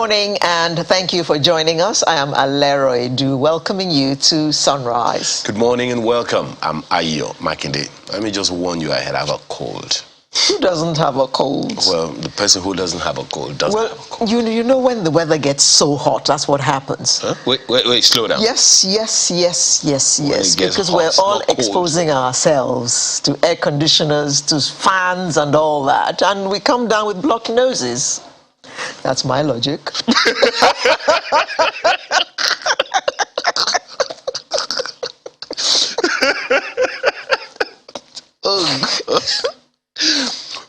morning and thank you for joining us. I am Alero Edu, welcoming you to Sunrise. Good morning and welcome. I'm Ayo Makinde. Let me just warn you ahead, I have a cold. Who doesn't have a cold? Well, the person who doesn't have a cold doesn't have a cold. You know when the weather gets so hot, that's what happens. Huh? Wait, slow down. Yes. Because hot, we're all not cold. exposing ourselves to air conditioners, to fans and all that, and we come down with blocked noses. That's my logic.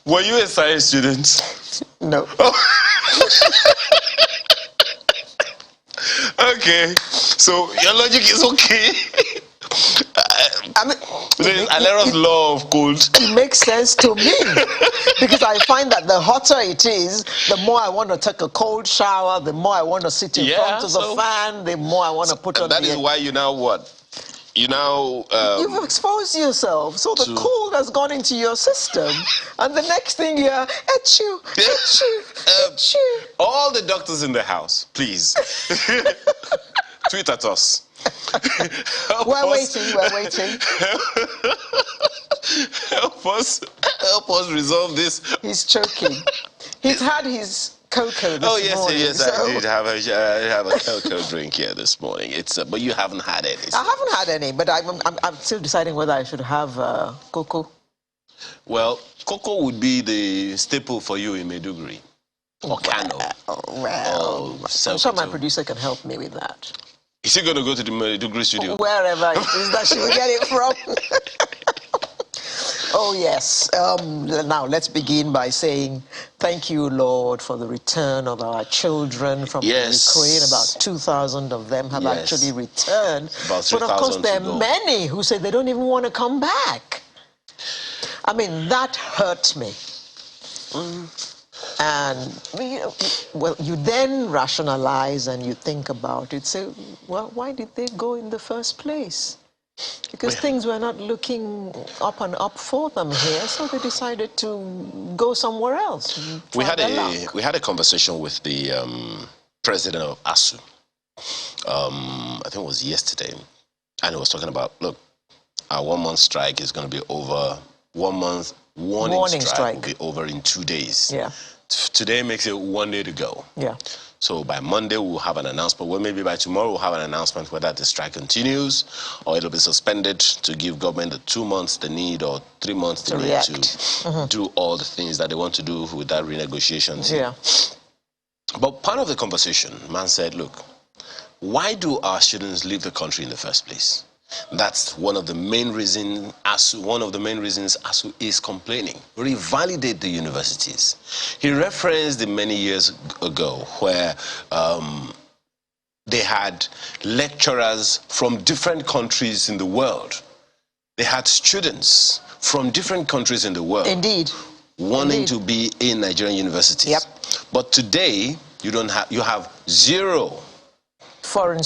Were you a science student? No. Okay, so your logic is okay. I mean, Alero's law of cold. It makes sense to me because I find that the hotter it is, the more I want to take a cold shower, the more I want to sit in front of the fan, the more I want to put on That is why you now what? You now... You've exposed yourself, so the cold has gone into your system, and the next thing you're, Achoo. All the doctors in the house, please, tweet at us. We're waiting. Help us resolve this. He's choking. He's had his cocoa this morning. Yes, I did have a cocoa drink here this morning. But you haven't had any. I haven't had any, but I'm still deciding whether I should have cocoa. Well, cocoa would be the staple for you in Maiduguri. Or Kano. I'm sure my producer can help me with that. Is he going to go to the Maiduguri studio? Wherever it is that she will get it from. Oh, yes. Now, let's begin by saying thank you, Lord, for the return of our children from Ukraine. About 2,000 of them have actually returned. But of course, there are many who say they don't even want to come back. I mean, that hurt me. And, you then rationalize and you think about it. Say, well, why did they go in the first place? Because things were not looking up and up for them here, so they decided to go somewhere else. We had a conversation with the president of ASU. I think it was yesterday, and he was talking about, look, our 1 month strike is going to be over. 1 month warning strike will be over in 2 days. Yeah. Today makes it 1 day to go. Yeah. So by Monday, we'll have an announcement. Well, maybe by tomorrow, we'll have an announcement whether the strike continues or it'll be suspended to give government the 2 months they need or 3 months they need to do all the things that they want to do with that renegotiation. Yeah. But part of the conversation, man said, look, why do our students leave the country in the first place? That's one of the main reasons ASU is complaining. Revalidate the universities. He referenced the many years ago where they had lecturers from different countries in the world. They had students from different countries in the world. Indeed. Wanting to be in Nigerian universities. Yep. But today, you have zero foreign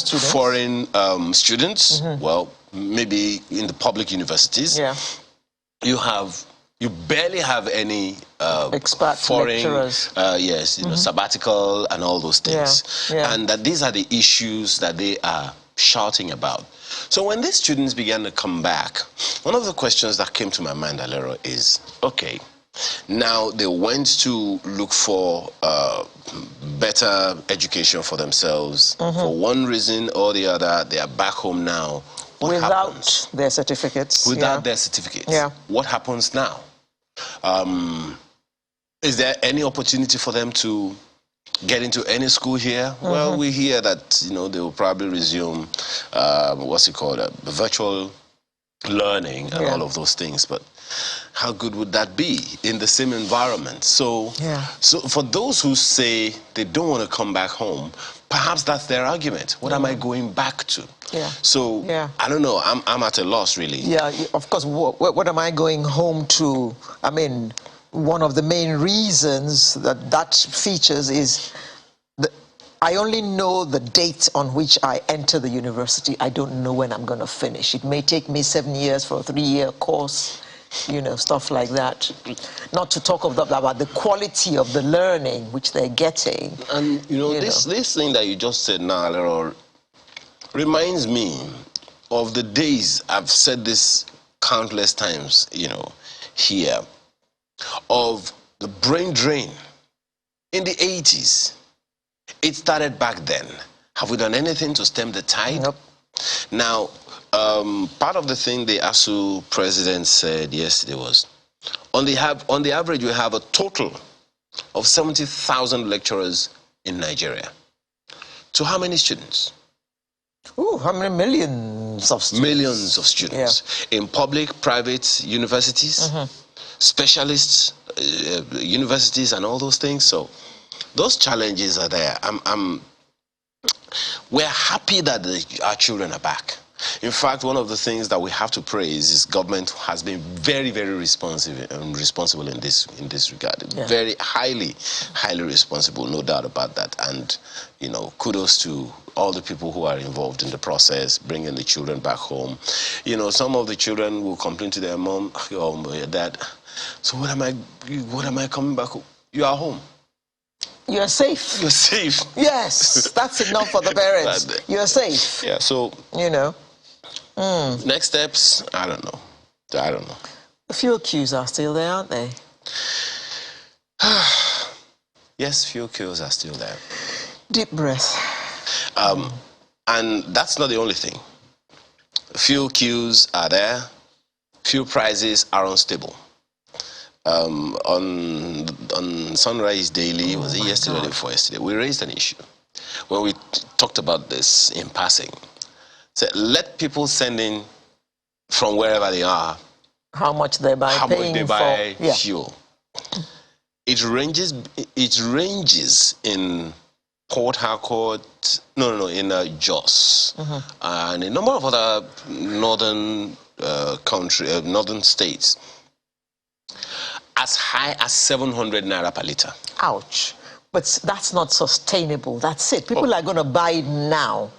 students. Well, maybe in the public universities. Yeah. You barely have any expat foreign lecturers. sabbatical and all those things. Yeah. And that these are the issues that they are shouting about. So when these students began to come back, one of the questions that came to my mind, Alero, is, okay, now they went to look for better education for themselves. For one reason or the other, they are back home now. What happens? Their certificates. Without their certificates. Yeah. What happens now? Is there any opportunity for them to get into any school here? Well, we hear that, they will probably resume, virtual learning and all of those things. But how good would that be in the same environment? So for those who say they don't want to come back home, perhaps that's their argument. What am I going back to? So I don't know. I'm at a loss, really. Yeah, of course. What am I going home to? I mean, one of the main reasons that features is I only know the date on which I enter the university. I don't know when I'm going to finish. It may take me 7 years for a 3-year course. you know, stuff like that. Not to talk about the quality of the learning which they're getting. And, this thing that you just said now, Leroy, reminds me of the days, I've said this countless times, here, of the brain drain in the 80s. It started back then. Have we done anything to stem the tide? Nope. Now, part of the thing the ASU president said yesterday was, on the average, we have a total of 70,000 lecturers in Nigeria. To how many students? Ooh, how many millions of students? Millions of students. Yeah. In public, private universities, specialists, universities, and all those things. So those challenges are there. We're happy that our children are back. In fact, one of the things that we have to praise is government has been very, very responsible in this regard. Yeah. Very highly responsible, no doubt about that. And, kudos to all the people who are involved in the process, bringing the children back home. Some of the children will complain to their mom, oh, dad, so what am I coming back home? You are home. You're safe. You're safe. Yes, that's enough for the parents. You're safe. Yeah, so... Next steps, I don't know. The fuel queues are still there, aren't they? Yes, fuel queues are still there. Deep breath. And that's not the only thing. Fuel queues are there. Fuel prices are unstable. On Sunrise Daily, was it yesterday or before yesterday, we raised an issue when we talked about this in passing. So let people send in from wherever they are how much they buy, fuel. It ranges in Port Harcourt, in Jos, and a number of other northern northern states, as high as 700 naira per litre. Ouch. But that's not sustainable. That's it. People are going to buy it now.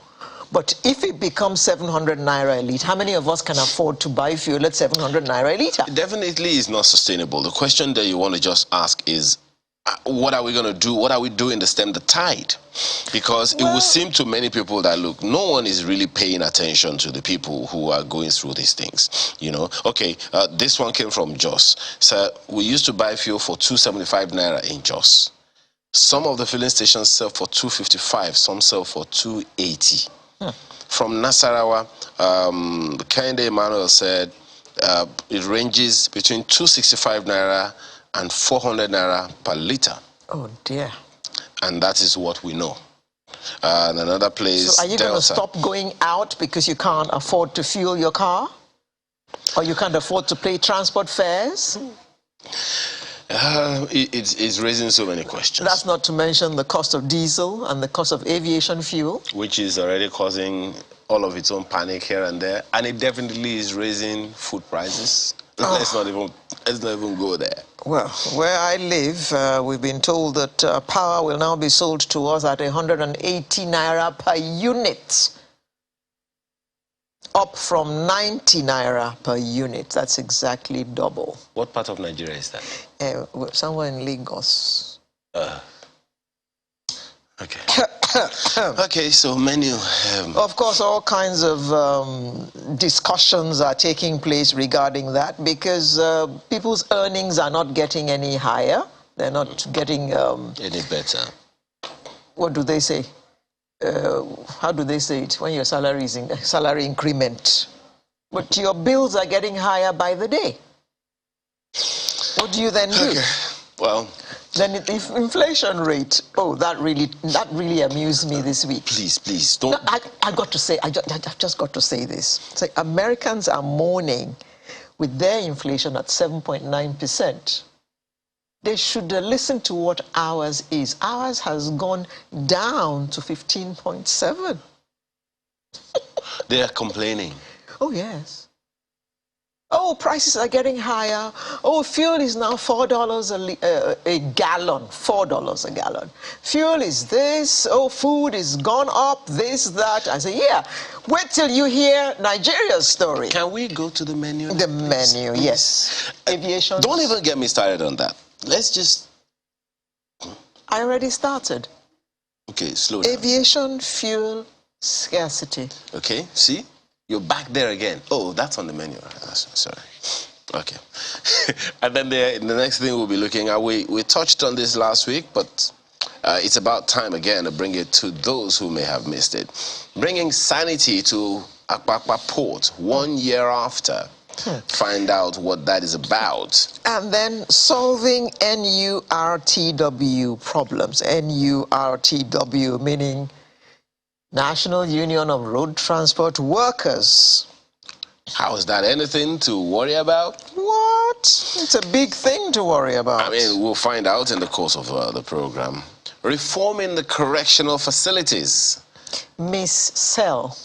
But if it becomes 700 naira a litre, how many of us can afford to buy fuel at 700 naira a litre? It definitely is not sustainable. The question that you want to just ask is, what are we going to do? What are we doing to stem the tide? Because it would seem to many people that, look, no one is really paying attention to the people who are going through these things. Okay, this one came from Jos. So we used to buy fuel for 275 naira in Jos. Some of the filling stations sell for 255, some sell for 280. From Nasarawa, Kende Emmanuel said it ranges between 265 naira and 400 naira per litre. Oh dear. And that is what we know. And another place, so are you going to stop going out because you can't afford to fuel your car? Or you can't afford to pay transport fares? It's raising so many questions. That's not to mention the cost of diesel and the cost of aviation fuel, which is already causing all of its own panic here and there, and it definitely is raising food prices. Let's not even go there. Well, where I live, we've been told that power will now be sold to us at 180 naira per unit, up from 90 naira per unit. That's exactly double. What part of Nigeria is that? Somewhere in Lagos. Okay. Okay, so menu. Of course, all kinds of discussions are taking place regarding that because people's earnings are not getting any higher. They're not getting... any better. What do they say? How do they say it? When your salary is in salary increment. But your bills are getting higher by the day. What do you then do? Okay. Well... Then if inflation rate, that really amused me this week. Please don't. No, I got to say, I've just got to say this. It's like Americans are mourning with their inflation at 7.9%. They should listen to what ours is. Ours has gone down to 15.7. They are complaining. Oh yes. Oh, prices are getting higher. Oh, fuel is now $4 a gallon. $4 a gallon. Fuel is this. Oh, food is gone up. This, that. I say, yeah. Wait till you hear Nigeria's story. Can we go to the menu? The menu, please? Yes. Aviation. Don't even get me started on that. Let's just. I already started. Okay, slow down. Aviation fuel scarcity. Okay, see? You're back there again. Oh, that's on the menu. Sorry. Okay. And then the next thing we'll be looking at, we touched on this last week, but it's about time again to bring it to those who may have missed it. Bringing sanity to Apapa Port 1 year after. Find out what that is about. And then solving NURTW problems. NURTW meaning National Union of Road Transport Workers. How is that anything to worry about? What? It's a big thing to worry about. I mean, we'll find out in the course of the program. Reforming the correctional facilities. Miss Cell.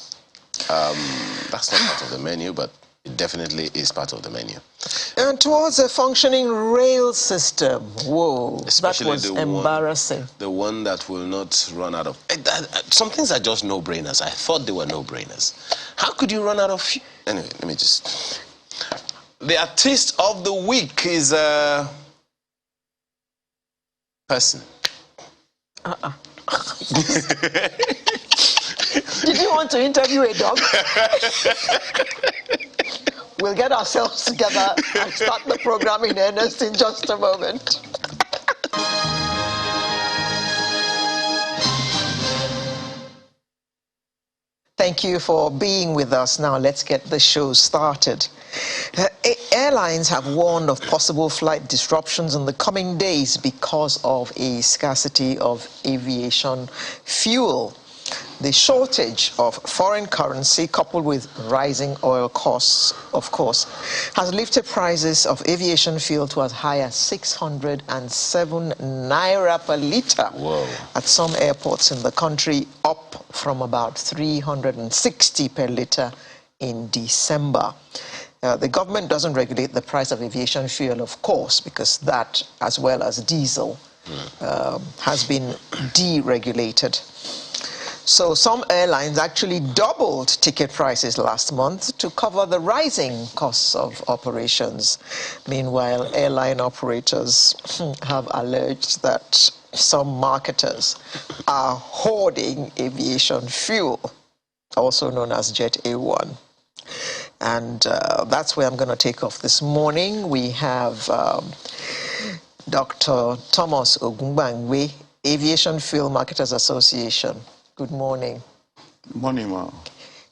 That's not part of the menu, but it definitely is part of the menu. And towards a functioning rail system. Whoa, Especially that was embarrassing. The one that will not run out of... Some things are just no-brainers. I thought they were no-brainers. How could you run out of... Anyway, let me just... The artist of the week is a... person. Did you want to interview a dog? We'll get ourselves together and start the program in earnest in just a moment. Thank you for being with us. Now let's get the show started. Airlines have warned of possible flight disruptions in the coming days because of a scarcity of aviation fuel. The shortage of foreign currency, coupled with rising oil costs, of course, has lifted prices of aviation fuel to as high as 607 naira per litre. Whoa. At some airports in the country, up from about 360 per litre in December. The government doesn't regulate the price of aviation fuel, of course, because that, as well as diesel, has been deregulated. So some airlines actually doubled ticket prices last month to cover the rising costs of operations. Meanwhile, airline operators have alleged that some marketers are hoarding aviation fuel, also known as Jet A1. And that's where I'm going to take off this morning. We have Dr. Thomas Ogungbangwe, Aviation Fuel Marketers Association. Good morning. Good morning, ma'am.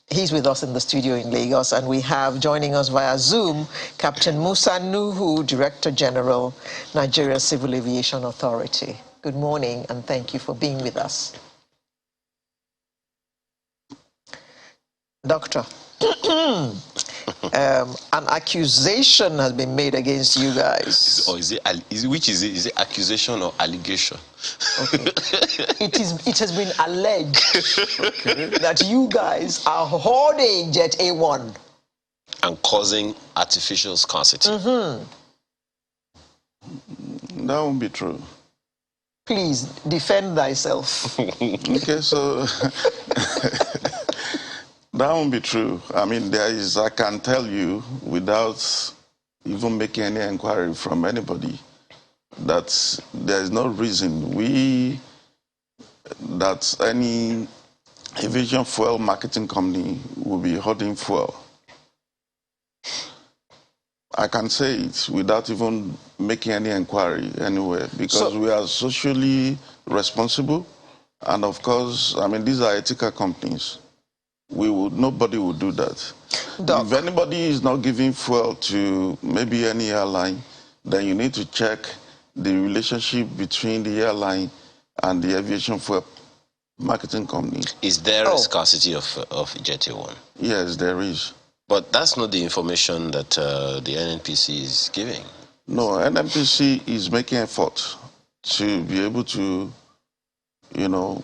He's with us in the studio in Lagos, and we have joining us via Zoom Captain Musa Nuhu, Director General, Nigeria Civil Aviation Authority. Good morning, and thank you for being with us. Doctor, an accusation has been made against you guys. Is it accusation or allegation? Okay. It has been alleged that you guys are hoarding Jet A1 and causing artificial scarcity. That won't be true. Please defend thyself. Okay, so that won't be true. I mean, I can tell you without even making any inquiry from anybody that there is no reason that any aviation fuel marketing company will be hoarding fuel. I can say it without even making any inquiry anywhere, because we are socially responsible, and of course, I mean, these are ethical companies. Nobody would do that. Doc. If anybody is not giving fuel to maybe any airline, then you need to check the relationship between the airline and the aviation fuel marketing company. Is there a scarcity of Jet A1? Yes, there is. But that's not the information that the NNPC is giving. No, NNPC is making effort to be able to, you know,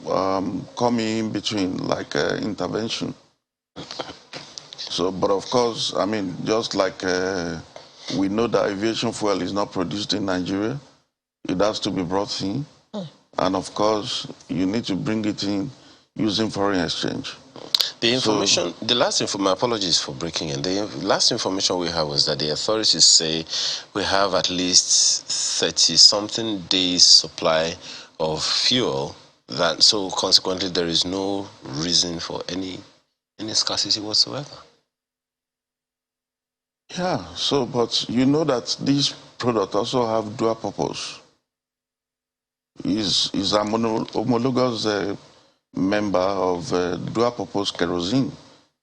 come in between, like intervention. So, but of course, I mean, just like we know that aviation fuel is not produced in Nigeria, it has to be brought in. And of course, you need to bring it in using foreign exchange. The information, the last information, my apologies for breaking in. The last information we have was that the authorities say we have at least 30-something days supply of fuel. That so consequently there is no reason for any scarcity whatsoever. Yeah. So, but you know that these products also have dual purpose. Is a homologous member of dual purpose kerosene,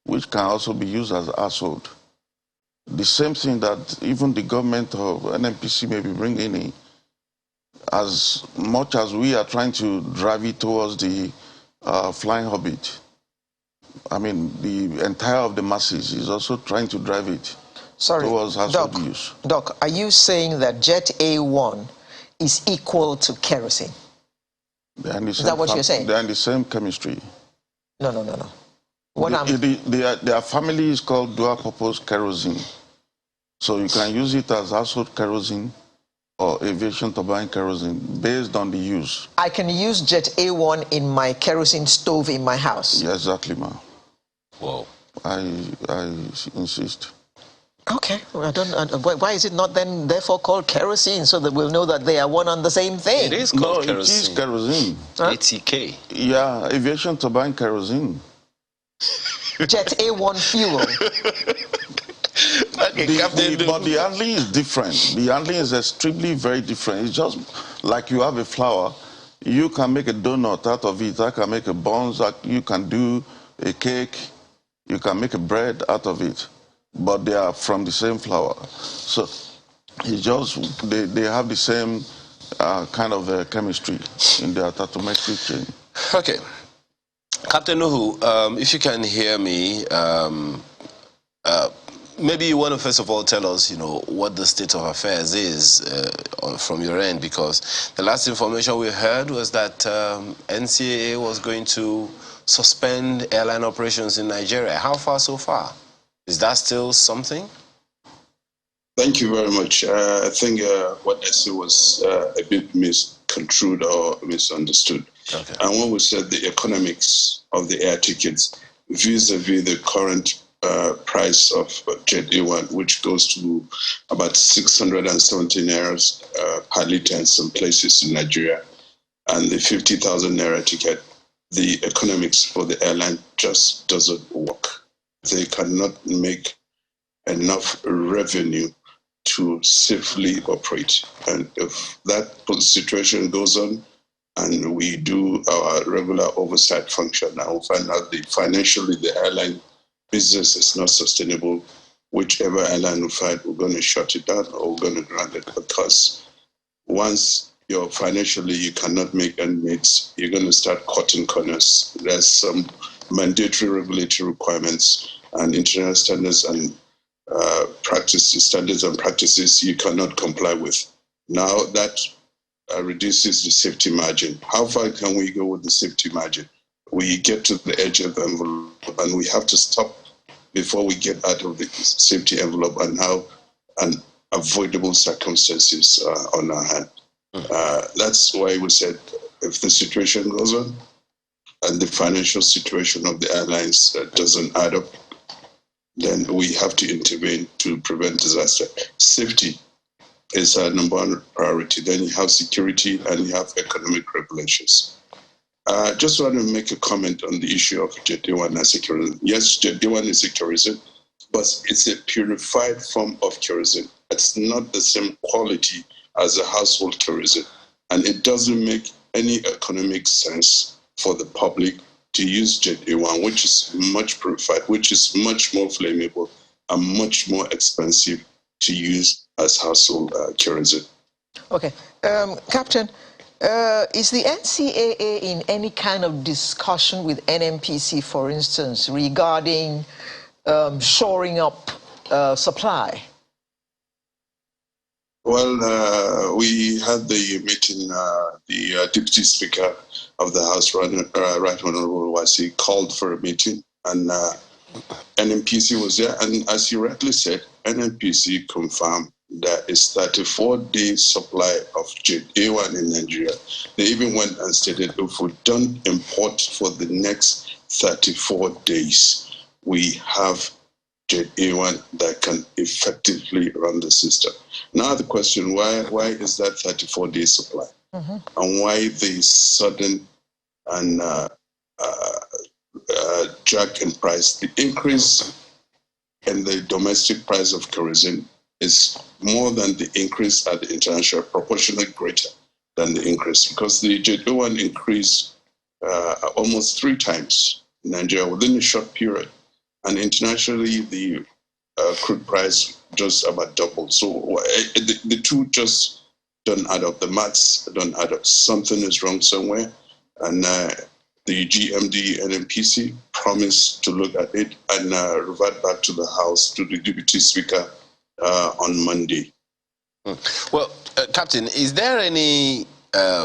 which can also be used as household. The same thing that even the government of NNPC may be bringing in, as much as we are trying to drive it towards the flying hobbit. I mean, the entire of the masses is also trying to drive it towards household use. Doc, are you saying that Jet A1 is equal to kerosene? Is that what you're saying? They're in the same chemistry. No. Their family is called dual-purpose kerosene. So you can use it as household kerosene or aviation turbine kerosene based on the use. I can use Jet A1 in my kerosene stove in my house? Yeah, exactly, ma'am. Whoa. I insist. Okay, why is it not then therefore called kerosene, so that we'll know that they are one and the same thing? It is called kerosene. It is kerosene. Huh? ATK. Yeah, aviation turbine kerosene. Jet A1 fuel. But the handling is different. The handling is extremely very different. It's just like you have a flour, you can make a donut out of it. I can make a buns. You can do a cake. You can make a bread out of it. But they are from the same flour. So it's just, they have the same kind of chemistry in their thermometric chain. Okay. Captain Nuhu, if you can hear me, maybe you want to first of all tell us, what the state of affairs is from your end, because the last information we heard was that NCAA was going to suspend airline operations in Nigeria. How far so far? Is that still something? Thank you very much. I think what I said was a bit misconstrued or misunderstood. Okay. And when we said the economics of the air tickets vis-a-vis the current price of Jet A1, which goes to about 670 naira per liter in some places in Nigeria, and the 50,000 naira ticket, the economics for the airline just doesn't work. They cannot make enough revenue to safely operate. And if that situation goes on, and we do our regular oversight function, and we'll find out that financially the airline business is not sustainable, whichever airline we find, we're going to shut it down or we're going to grant it, because once you're financially, you cannot make end meets, you're going to start cutting corners. There's some mandatory regulatory requirements and international standards and standards and practices you cannot comply with. Now that reduces the safety margin. How far can we go with the safety margin? We get to the edge of the envelope and we have to stop before we get out of the safety envelope and have unavoidable circumstances on our hand. That's why we said if the situation goes on and the financial situation of the airlines doesn't add up, then we have to intervene to prevent disaster. Safety is our number one priority. Then you have security and you have economic regulations. Just want to make a comment on the issue of Jet A1 as a kerosene. Yes, Jet A1 is a kerosene, but it's a purified form of kerosene. It's not the same quality as a household kerosene. And it doesn't make any economic sense for the public to use Jet A1, which is much purified, which is much more flammable and much more expensive to use as household kerosene. Okay. Captain, is the NCAA in any kind of discussion with NNPC, for instance, regarding shoring up supply? Well, we had the meeting, the Deputy Speaker of the House, Right Honorable Wasi, called for a meeting, and NNPC was there, and as you rightly said, NNPC confirmed that it's 34-day supply of A1 in Nigeria. They even went and stated if we don't import for the next 34 days, we have A1 that can effectively run the system. Now the question, why is that 34-day supply? And why the sudden and drag in price? The increase in the domestic price of kerosene is more than the increase at the international, proportionally greater than the increase, because the JO1 increased almost 3 times in Nigeria within a short period, and internationally the crude price just about doubled. So the two just don't add up. The maths don't add up. Something is wrong somewhere, and the GMD and NPC promised to look at it and revert back to the House, to the Deputy Speaker on Monday. Well, Captain, is there any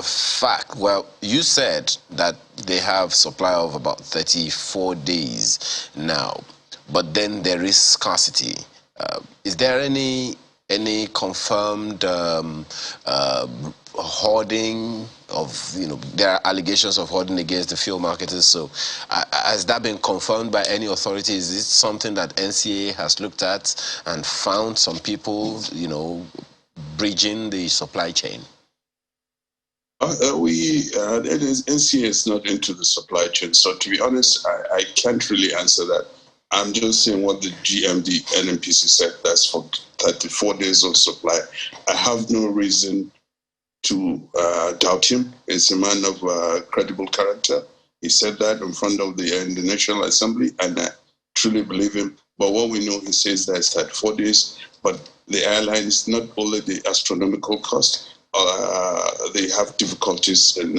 fact? Well, you said that they have supply of about 34 days now, but then there is scarcity. Is there any confirmed hoarding of, there are allegations of hoarding against the fuel marketers, so has that been confirmed by any authority? Is it something that NCA has looked at and found some people, bridging the supply chain? NCA is not into the supply chain, so to be honest, I can't really answer that. I'm just saying what the GMD NNPC said, that's for 34 days of supply. I have no reason to doubt him. He's a man of credible character. He said that in front of the National Assembly, and I truly believe him. But what we know, he says that it's 34 days, but the airlines, not only the astronomical cost, they have difficulties in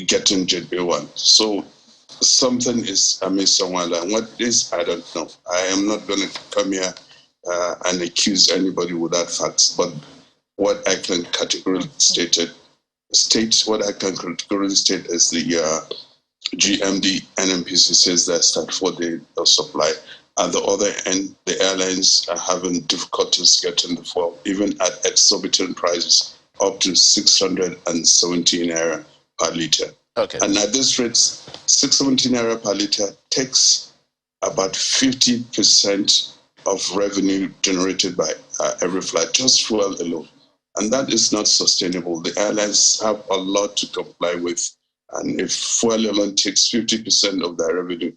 getting JB1. So something is amiss somewhere. What it is, I don't know. I am not going to come here and accuse anybody without facts. But what I can categorically state what I can categorically state is the GMD NNPC says that's 34 days of supply. At the other end, the airlines are having difficulties getting the fuel, even at exorbitant prices, up to 617 naira per litre. Okay. And at this rate, 617 naira per litre takes about 50% of revenue generated by every flight, just fuel alone. And that is not sustainable. The airlines have a lot to comply with. And if fuel alone takes 50% of their revenue,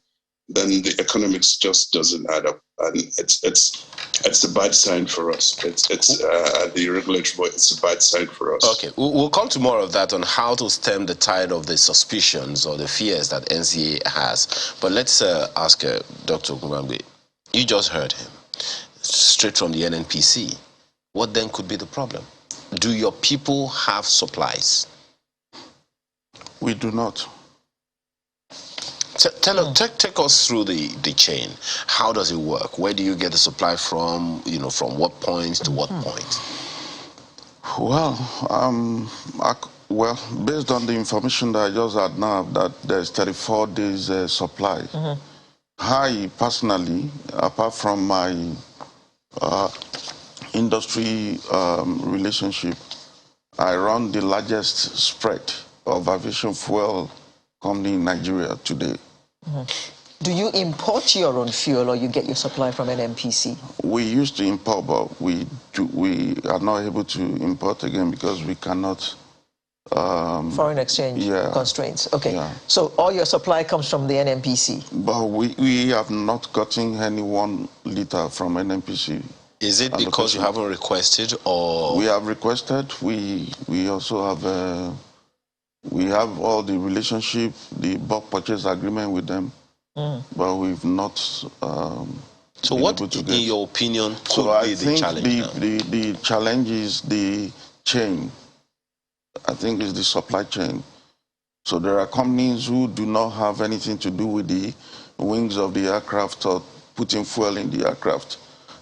then the economics just doesn't add up, and it's a bad sign for us. It's the regulatory board. It's a bad sign for us. Okay, we'll come to more of that on how to stem the tide of the suspicions or the fears that NCA has. But let's ask Dr. Ogunbambe. You just heard him straight from the NNPC. What then could be the problem? Do your people have supplies? We do not. Take us through the chain. How does it work? Where do you get the supply from? From what point to what point? Well, based on the information that I just had now, that there's 34 days supply. I personally, apart from my industry relationship, I run the largest spread of aviation fuel company in Nigeria today. Do you import your own fuel, or you get your supply from NNPC? We used to import, but we are not able to import again because we cannot. Foreign exchange constraints. Okay. Yeah. So all your supply comes from the NNPC? But we have not gotten any 1 liter from NNPC. Is it because you haven't requested, or? We have requested. We also have. We have all the relationship, the bulk purchase agreement with them, but we've not. So what, in your opinion, could be the challenge now? The challenge is the chain. I think it's the supply chain. So there are companies who do not have anything to do with the wings of the aircraft or putting fuel in the aircraft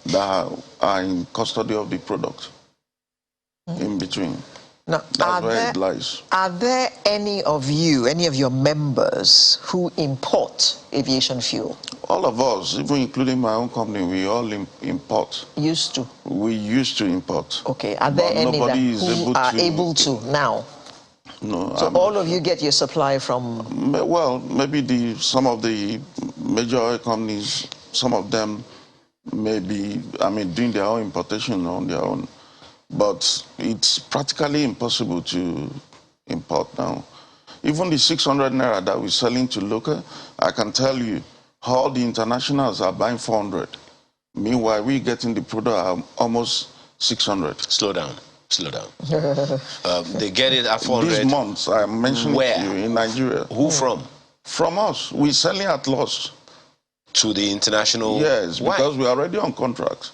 that are in custody of the product in between. Now, That's where it lies. are there any of your members who import aviation fuel? All of us, even including my own company, we all import. Used to? We used to import. Okay. Are there but any that nobody is who are able to now? No. So all of you get your supply from? Well, maybe some of the major oil companies, some of them may be, doing their own importation on their own. But it's practically impossible to import now. Even the 600 naira that we're selling to local, I can tell you, all the internationals are buying 400. Meanwhile, we're getting the product at almost 600. Slow down. They get it at 400. These months, I'm mentioning to you, in Nigeria. Who from? From us. We're selling at loss. To the international? Yes, Why? because we're already on contract.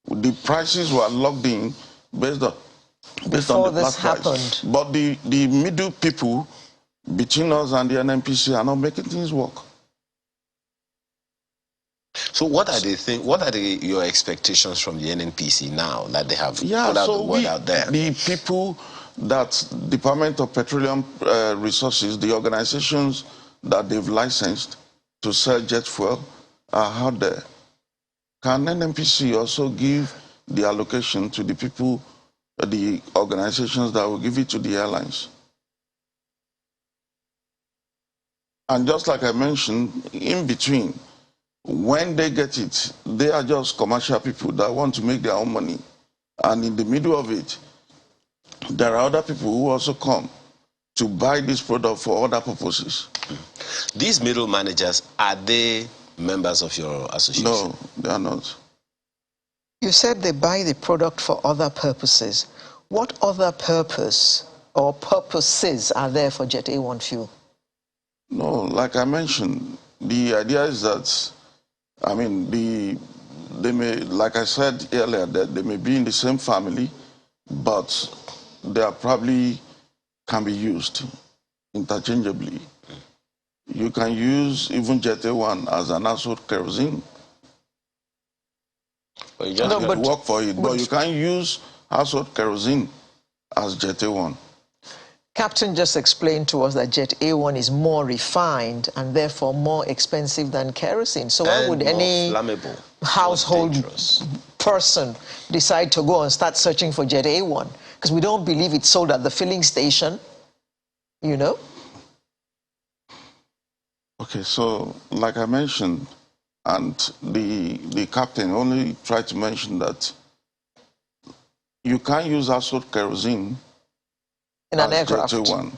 The prices were locked in based on Before the this price. happened. But the middle people between us and the NNPC are not making things work. So what are your expectations from the NNPC now that they have put out the word out there? The people that Department of Petroleum Resources, the organizations that they've licensed to sell jet fuel are out there. Can NNPC also give the allocation to the people, the organizations that will give it to the airlines? And just like I mentioned, in between, when they get it, they are just commercial people that want to make their own money. And in the middle of it, there are other people who also come to buy this product for other purposes. These middle managers, are they members of your association? No, they are not. You said they buy the product for other purposes. What other purpose or purposes are there for Jet A1 fuel? No, like I mentioned, the idea is that, they may, like I said earlier, that they may be in the same family, but they are probably can be used interchangeably. You can use even Jet A1 as an household kerosene. But you just work for it, but you can't use household kerosene as Jet A1. Captain just explained to us that Jet A1 is more refined and therefore more expensive than kerosene. So why would any flammable, household person decide to go and start searching for Jet A1? Because we don't believe it's sold at the filling station, you know? Okay, so like I mentioned, and the captain only tried to mention that you can't use household kerosene in an aircraft. Jet A1,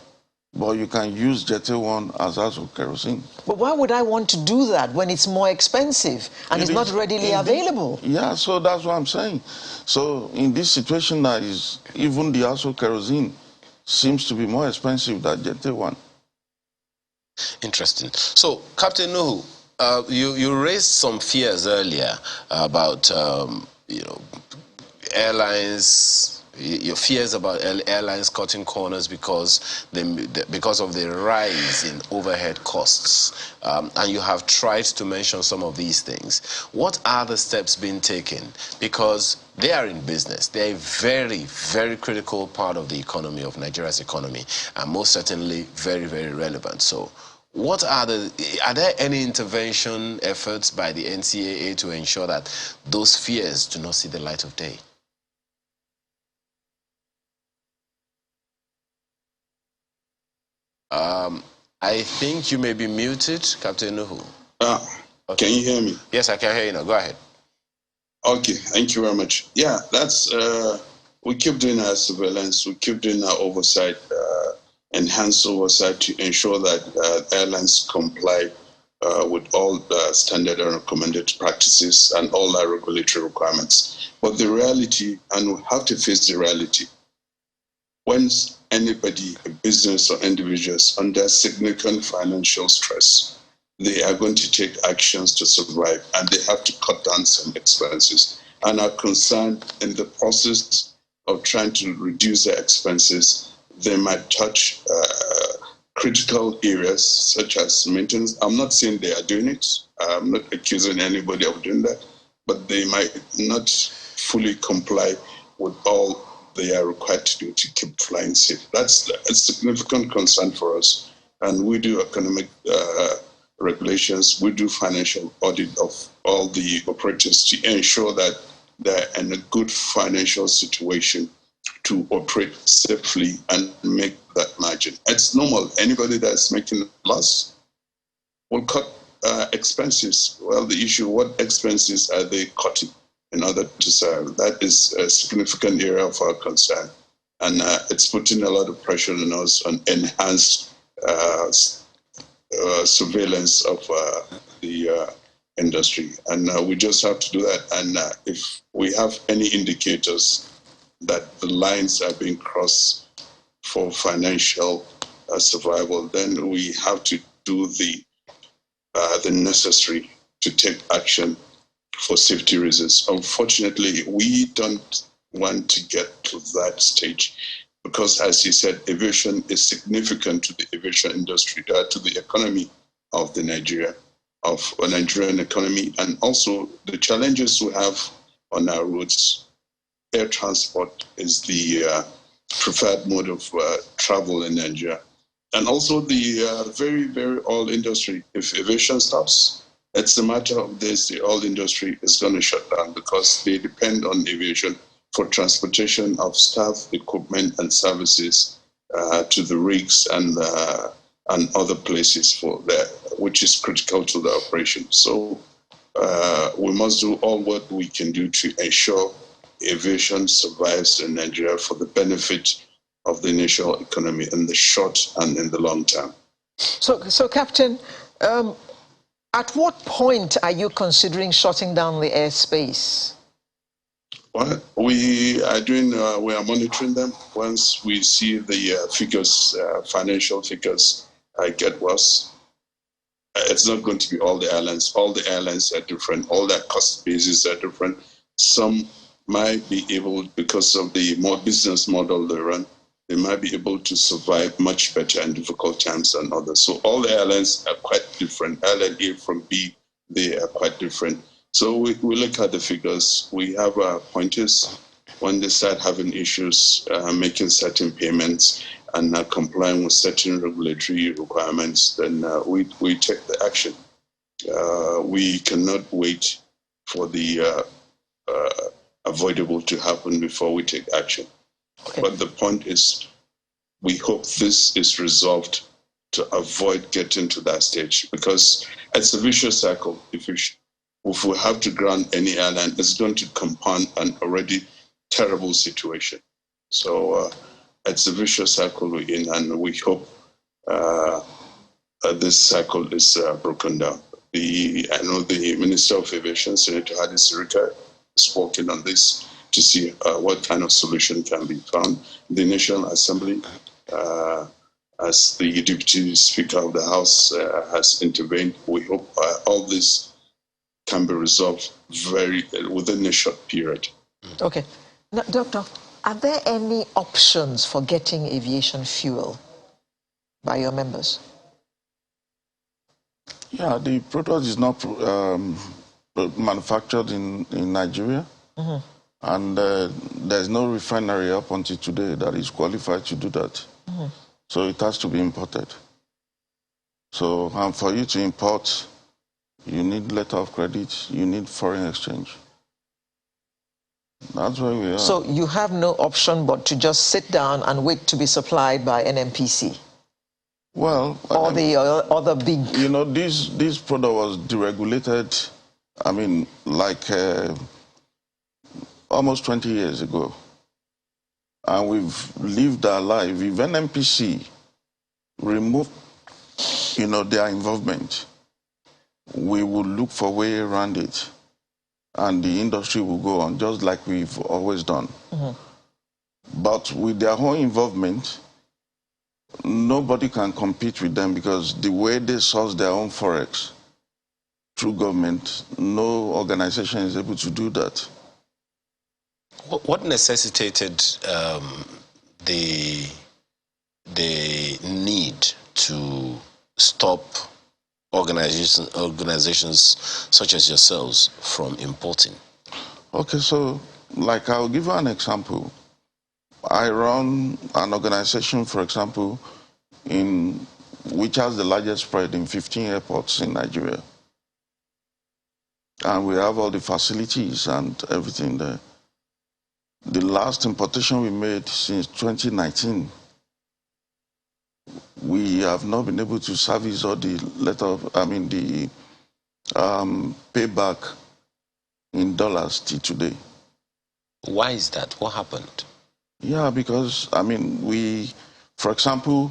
but you can use Jet A1 as household kerosene. But why would I want to do that when it's more expensive and it's not readily available? Yeah, so that's what I'm saying. So in this situation now, even the household kerosene seems to be more expensive than Jet A1. Interesting. So, Captain Nuhu, you raised some fears earlier about airlines. Your fears about airlines cutting corners because of the rise in overhead costs, and you have tried to mention some of these things. What are the steps being taken? Because they are in business. They're a very, very critical part of the economy, of Nigeria's economy, and most certainly very, very relevant. So, are there any intervention efforts by the NCAA to ensure that those fears do not see the light of day? I think you may be muted, Captain Nuhu. Okay. Can you hear me? Yes, I can hear you now. Go ahead. Okay, thank you very much. Yeah, that's, we keep doing our surveillance, we keep doing our oversight, enhanced oversight to ensure that airlines comply with all the standard and recommended practices and all our regulatory requirements. But the reality, and we have to face the reality, once anybody, a business or individuals under significant financial stress, they are going to take actions to survive, and they have to cut down some expenses and are concerned in the process of trying to reduce their expenses. They might touch critical areas such as maintenance. I'm not saying they are doing it. I'm not accusing anybody of doing that, but they might not fully comply with all they are required to do to keep flying safe. That's a significant concern for us. And we do economic regulations, we do financial audit of all the operators to ensure that they're in a good financial situation to operate safely and make that margin. It's normal. Anybody that's making a loss will cut expenses. Well, the issue, what expenses are they cutting in order to serve? That is a significant area of our concern. And it's putting a lot of pressure on us on enhanced surveillance of the industry. And we just have to do that. And if we have any indicators that the lines are being crossed for financial survival, then we have to do the necessary to take action for safety reasons. Unfortunately, we don't want to get to that stage because, as he said, aviation is significant to the aviation industry, to the economy of the Nigerian economy, and also the challenges we have on our roads. Air transport is the preferred mode of travel in Nigeria. And also the very, very oil industry. If aviation stops, it's a matter of days, the oil industry is going to shut down because they depend on aviation for transportation of staff, equipment, and services to the rigs and other places for that, which is critical to the operation. So we must do all what we can do to ensure aviation survives in Nigeria for the benefit of the national economy in the short and in the long term. So Captain, at what point are you considering shutting down the airspace? Well, we are monitoring them. Once we see the figures, financial figures, get worse, it's not going to be all the airlines. All the airlines are different. All their cost bases are different. Some might be able, because of the more business model they run, they might be able to survive much better in difficult times than others. So all the airlines are quite different. Airline A from B, they are quite different. So we look at the figures. We have pointers when they start having issues, making certain payments and complying with certain regulatory requirements, then we take the action. We cannot wait for the avoidable to happen before we take action. Okay. But the point is, we hope this is resolved to avoid getting to that stage, because it's a vicious cycle. If we have to ground any airline, it's going to compound an already terrible situation. So it's a vicious cycle we're in, and we hope this cycle is broken down. I know the Minister of Aviation, Senator Hadi Sirika, is working on this to see what kind of solution can be found. The National Assembly, as the Deputy Speaker of the House has intervened, we hope all this can be resolved within a short period. Okay. Now, Doctor, are there any options for getting aviation fuel by your members? Yeah, the product is not manufactured in Nigeria. Mm-hmm. And there's no refinery up until today that is qualified to do that. Mm-hmm. So it has to be imported. So for you to import, you need letter of credit, you need foreign exchange. That's where we are. So you have no option but to just sit down and wait to be supplied by NNPC? Well, or the other big... You know, this product was deregulated, I mean, like almost 20 years ago. And we've lived our life. If NNPC remove, their involvement, we will look for a way around it. And the industry will go on, just like we've always done. Mm-hmm. But with their whole involvement, nobody can compete with them, because the way they source their own forex through government, no organization is able to do that. What necessitated the need to stop organizations such as yourselves from importing? Okay, so like I'll give you an example. I run an organization, for example, which has the largest spread in 15 airports in Nigeria. And we have all the facilities and everything there. The last importation we made since 2019, we have not been able to service all the the payback in dollars till today. Why is that? What happened? Yeah, because, for example,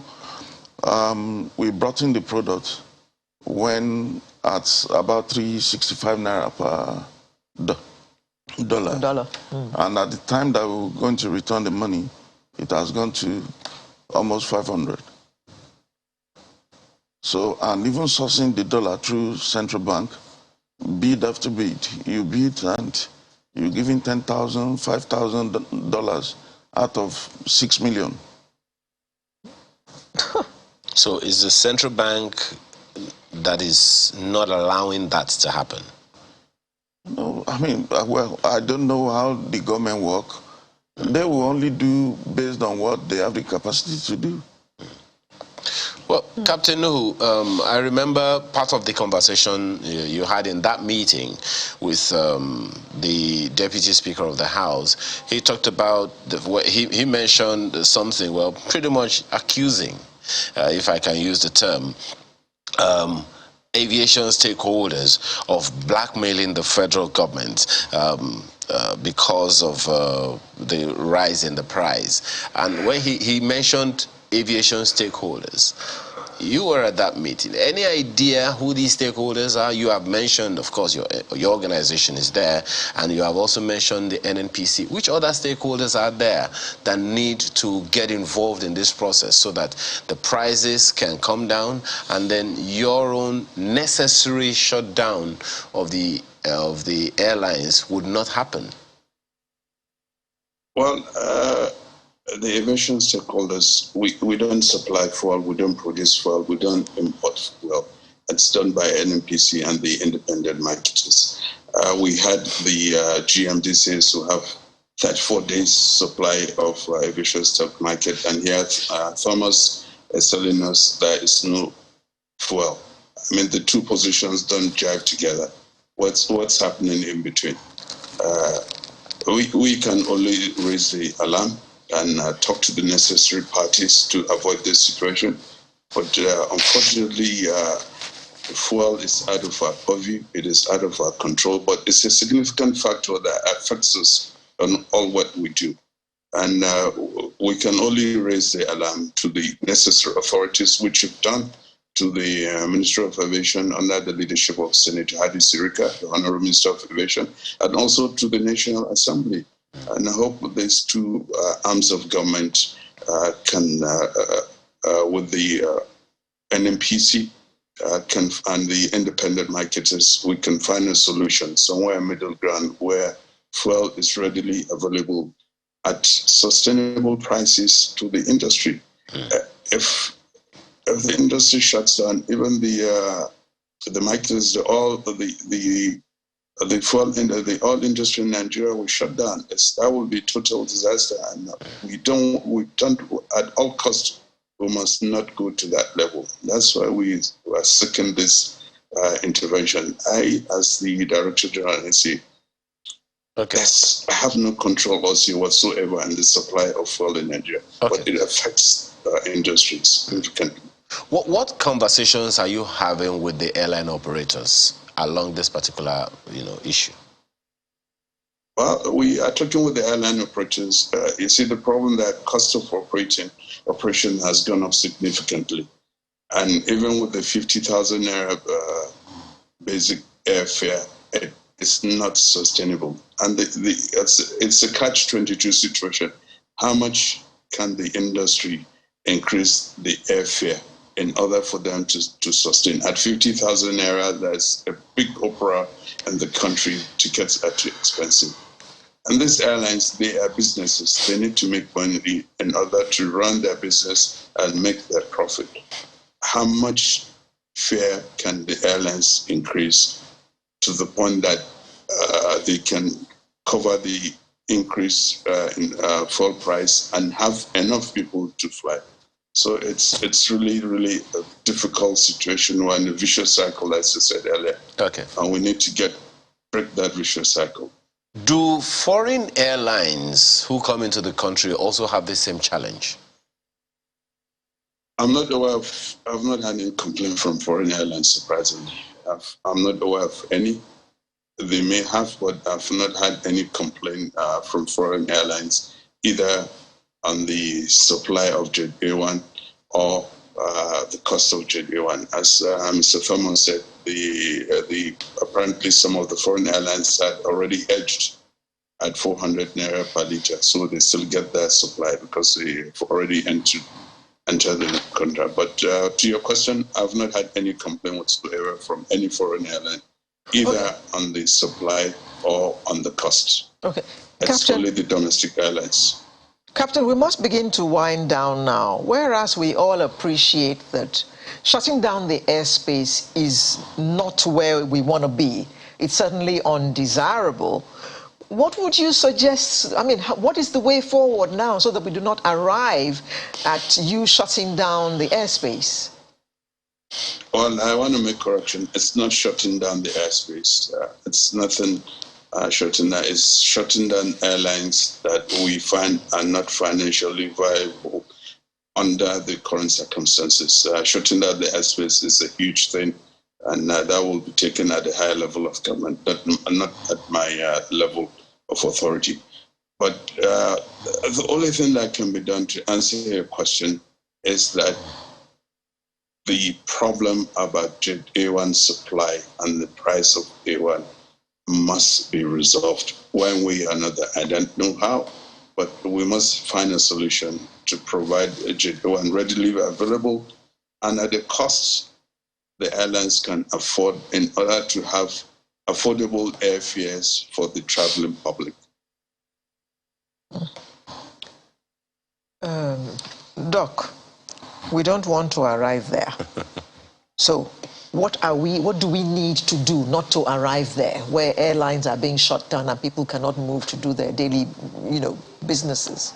we brought in the product when at about 365 naira per dollar. And at the time that we were going to return the money, it has gone to almost 500. So, and even sourcing the dollar through central bank, bid after bid, you bid and you're giving $10,000, $5,000 out of 6 million. So is the central bank that is not allowing that to happen? No, well, I don't know how the government work. They will only do based on what they have the capacity to do. Well, Captain Nuhu, I remember part of the conversation you had in that meeting with the Deputy Speaker of the House. He talked about, he mentioned something, well, pretty much accusing, if I can use the term, aviation stakeholders of blackmailing the federal government because of the rise in the price. And when he mentioned aviation stakeholders, you were at that meeting. Any idea who these stakeholders are? You have mentioned, of course, your organization is there, and you have also mentioned the NNPC. Which other stakeholders are there that need to get involved in this process so that the prices can come down and then your own necessary shutdown of the airlines would not happen? Well, the aviation stakeholders, we don't supply fuel, we don't produce fuel, we don't import fuel. It's done by NNPC and the independent marketers. We had the GMDCs who have 34 days supply of aviation stock market, and yet Thomas is telling us there is no fuel. The two positions don't jive together. What's happening in between? We can only raise the alarm and talk to the necessary parties to avoid this situation. But unfortunately, fuel is out of our purview, it is out of our control, but it's a significant factor that affects us on all what we do. And we can only raise the alarm to the necessary authorities, which we've done, to the Minister of Aviation under the leadership of Senator Hadi Sirika, the Honorable Minister of Aviation, and also to the National Assembly. And I hope these two arms of government can, with the NNPC and the independent marketers, we can find a solution, somewhere middle ground where fuel is readily available at sustainable prices to the industry. If the industry shuts down, even the marketers, the oil industry in Nigeria will shut down. That will be total disaster, and we don't at all costs. We must not go to that level. That's why we are seeking this intervention. I, as the Director General, say, yes, I have no control also whatsoever in the supply of fuel in Nigeria, but it affects industry significantly. What conversations are you having with the airline operators along this particular issue? Well, we are talking with the airline operators. You see, the problem that cost of operation has gone up significantly, and even with the 50,000 naira basic airfare, it's not sustainable. And it's a catch-22 situation. How much can the industry increase the airfare in order for them to sustain? At 50,000 naira, that's a big opera in the country. Tickets are too expensive. And these airlines, they are businesses. They need to make money in order to run their business and make their profit. How much fare can the airlines increase to the point that they can cover the increase in fuel price and have enough people to fly. So it's really a difficult situation. We're in a vicious cycle, as I said earlier. Okay. And we need to break that vicious cycle. Do foreign airlines who come into the country also have the same challenge? I've not had any complaint from foreign airlines, surprisingly. I'm not aware of any. They may have, but I've not had any complaint from foreign airlines, either on the supply of Jet A1 or the cost of Jet A1. As Mr. Thurman said, apparently some of the foreign airlines had already hedged at 400 naira per liter, so they still get their supply because they've already entered the contract. But to your question, I've not had any complaint whatsoever from any foreign airline, either on the supply or on the cost. Okay. It's Captain, only the domestic airlines. Captain, we must begin to wind down now, whereas we all appreciate that shutting down the airspace is not where we want to be. It's certainly undesirable. What would you suggest? I mean, what is the way forward now so that we do not arrive at you shutting down the airspace? Well, I want to make correction. It's not shutting down the airspace. It's nothing shutting down. It's shutting down airlines that we find are not financially viable under the current circumstances. Shutting down the airspace is a huge thing, and that will be taken at a higher level of government, not at my level of authority. But the only thing that can be done to answer your question is that the problem about Jet A1 supply and the price of A1 must be resolved one way or another. I don't know how, but we must find a solution to provide a Jet A1 readily available and at the costs the airlines can afford in order to have affordable airfares for the traveling public. Doc, we don't want to arrive there. So what do we need to do not to arrive there, where airlines are being shut down and people cannot move to do their daily, businesses?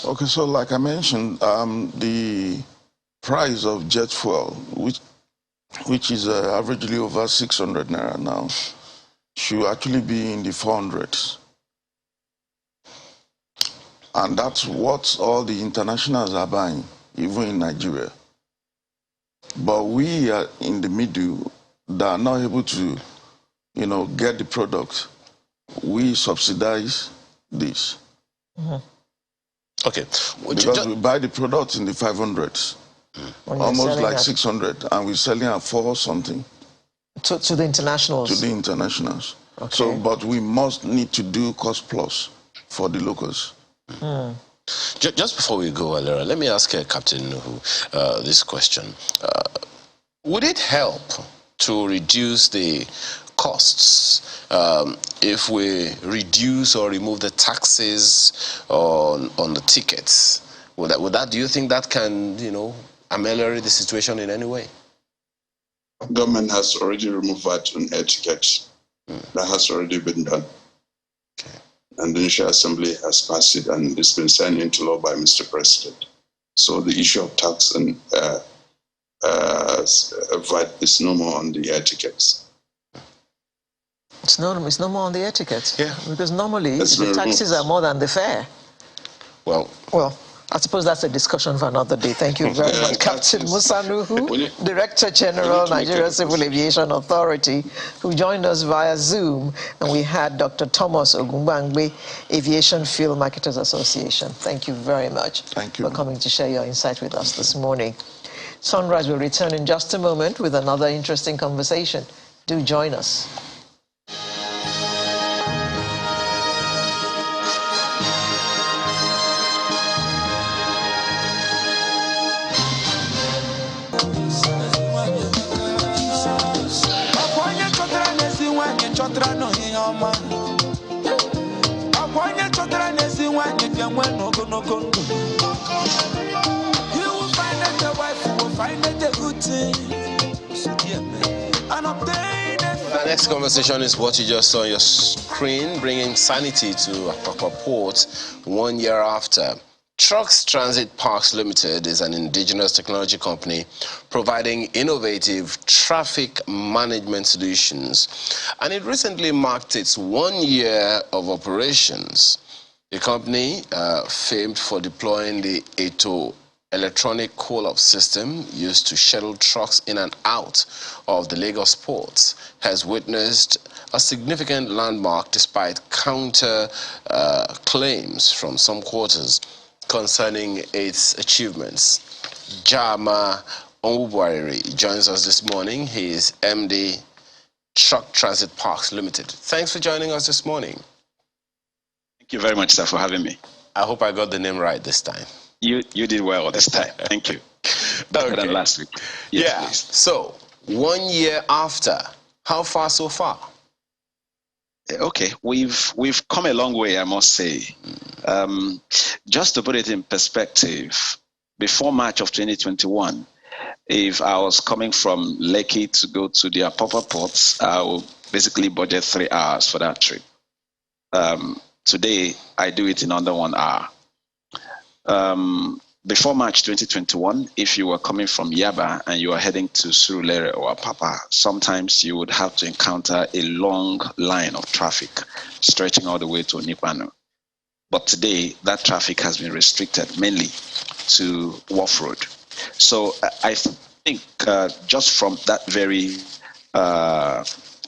Okay, so like I mentioned, the price of jet fuel, which is averagely over 600 naira now, should actually be in the 400s. And that's what all the internationals are buying, even in Nigeria. But we are in the middle that are not able to, get the product. We subsidize this. Mm-hmm. Okay. Because we buy the product in the 500s, almost like 600, and we're selling at 4 something. To the internationals? To the internationals. Okay. So, but we must need to do cost plus for the locals. Mm. Just before we go, Alera, let me ask Captain Nuhu this question. Would it help to reduce the costs if we reduce or remove the taxes on the tickets? Would that, do you think that can, ameliorate the situation in any way? Government has already removed VAT on air tickets. That has already been done. Okay. And the National Assembly has passed it, and it's been signed into law by Mr. President. So the issue of tax and VAT is no more on the air tickets. It's no more on the air tickets. Yeah. Because normally the taxes are more than the fare. Well, I suppose that's a discussion for another day. Thank you very much. Captain Musa Nuhu, Director General, Nigeria Civil Aviation Authority, who joined us via Zoom. And we had Dr. Thomas Ogungbangbe, Aviation Fuel Marketers Association. Thank you very much for coming to share your insight with us this morning. Sunrise will return in just a moment with another interesting conversation. Do join us. You will find that the wife will find it a good thing and obtain it. Our next conversation is what you just saw on your screen, bringing sanity to Apapa Port 1 year after. Trucks Transit Parks Limited is an indigenous technology company providing innovative traffic management solutions, and it recently marked its 1 year of operations. The company, famed for deploying the Eto electronic call-up system used to shuttle trucks in and out of the Lagos ports, has witnessed a significant landmark despite counter claims from some quarters concerning its achievements. Jama Onwubwariri joins us this morning. He is MD, Truck Transit Parks Limited. Thanks for joining us this morning. Thank you very much, sir, for having me. I hope I got the name right this time. You did well this time. Thank you. Better than last week. Yes, yeah. please. So, 1 year after, how far so far? Okay, we've come a long way, I must say. Just to put it in perspective, before March of 2021, if I was coming from Lekki to go to the Apapa ports, I would basically budget 3 hours for that trip. Today, I do it in under 1 hour. Before March 2021, if you were coming from Yaba and you were heading to Surulere or Apapa, sometimes you would have to encounter a long line of traffic stretching all the way to Nipanu. But today, that traffic has been restricted mainly to Wharf Road. So I think just from that very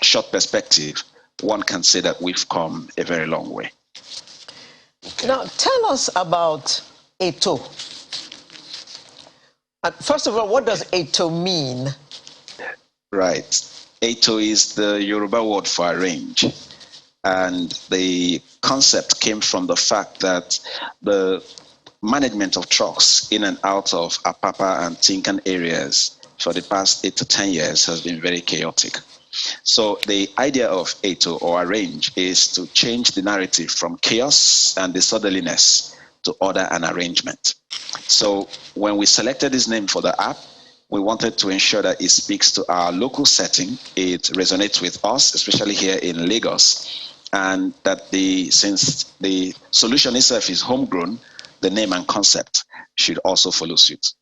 short perspective, one can say that we've come a very long way. Okay. Now, tell us about Eto. First of all, what does Eto mean? Right. Eto is the Yoruba word for arrange. And the concept came from the fact that the management of trucks in and out of Apapa and Tinkan areas for the past 8 to 10 years has been very chaotic. So the idea of Eto or arrange is to change the narrative from chaos and disorderliness to order and arrangement. So when we selected this name for the app, we wanted to ensure that it speaks to our local setting, it resonates with us, especially here in Lagos, and that since the solution itself is homegrown, the name and concept should also follow suit.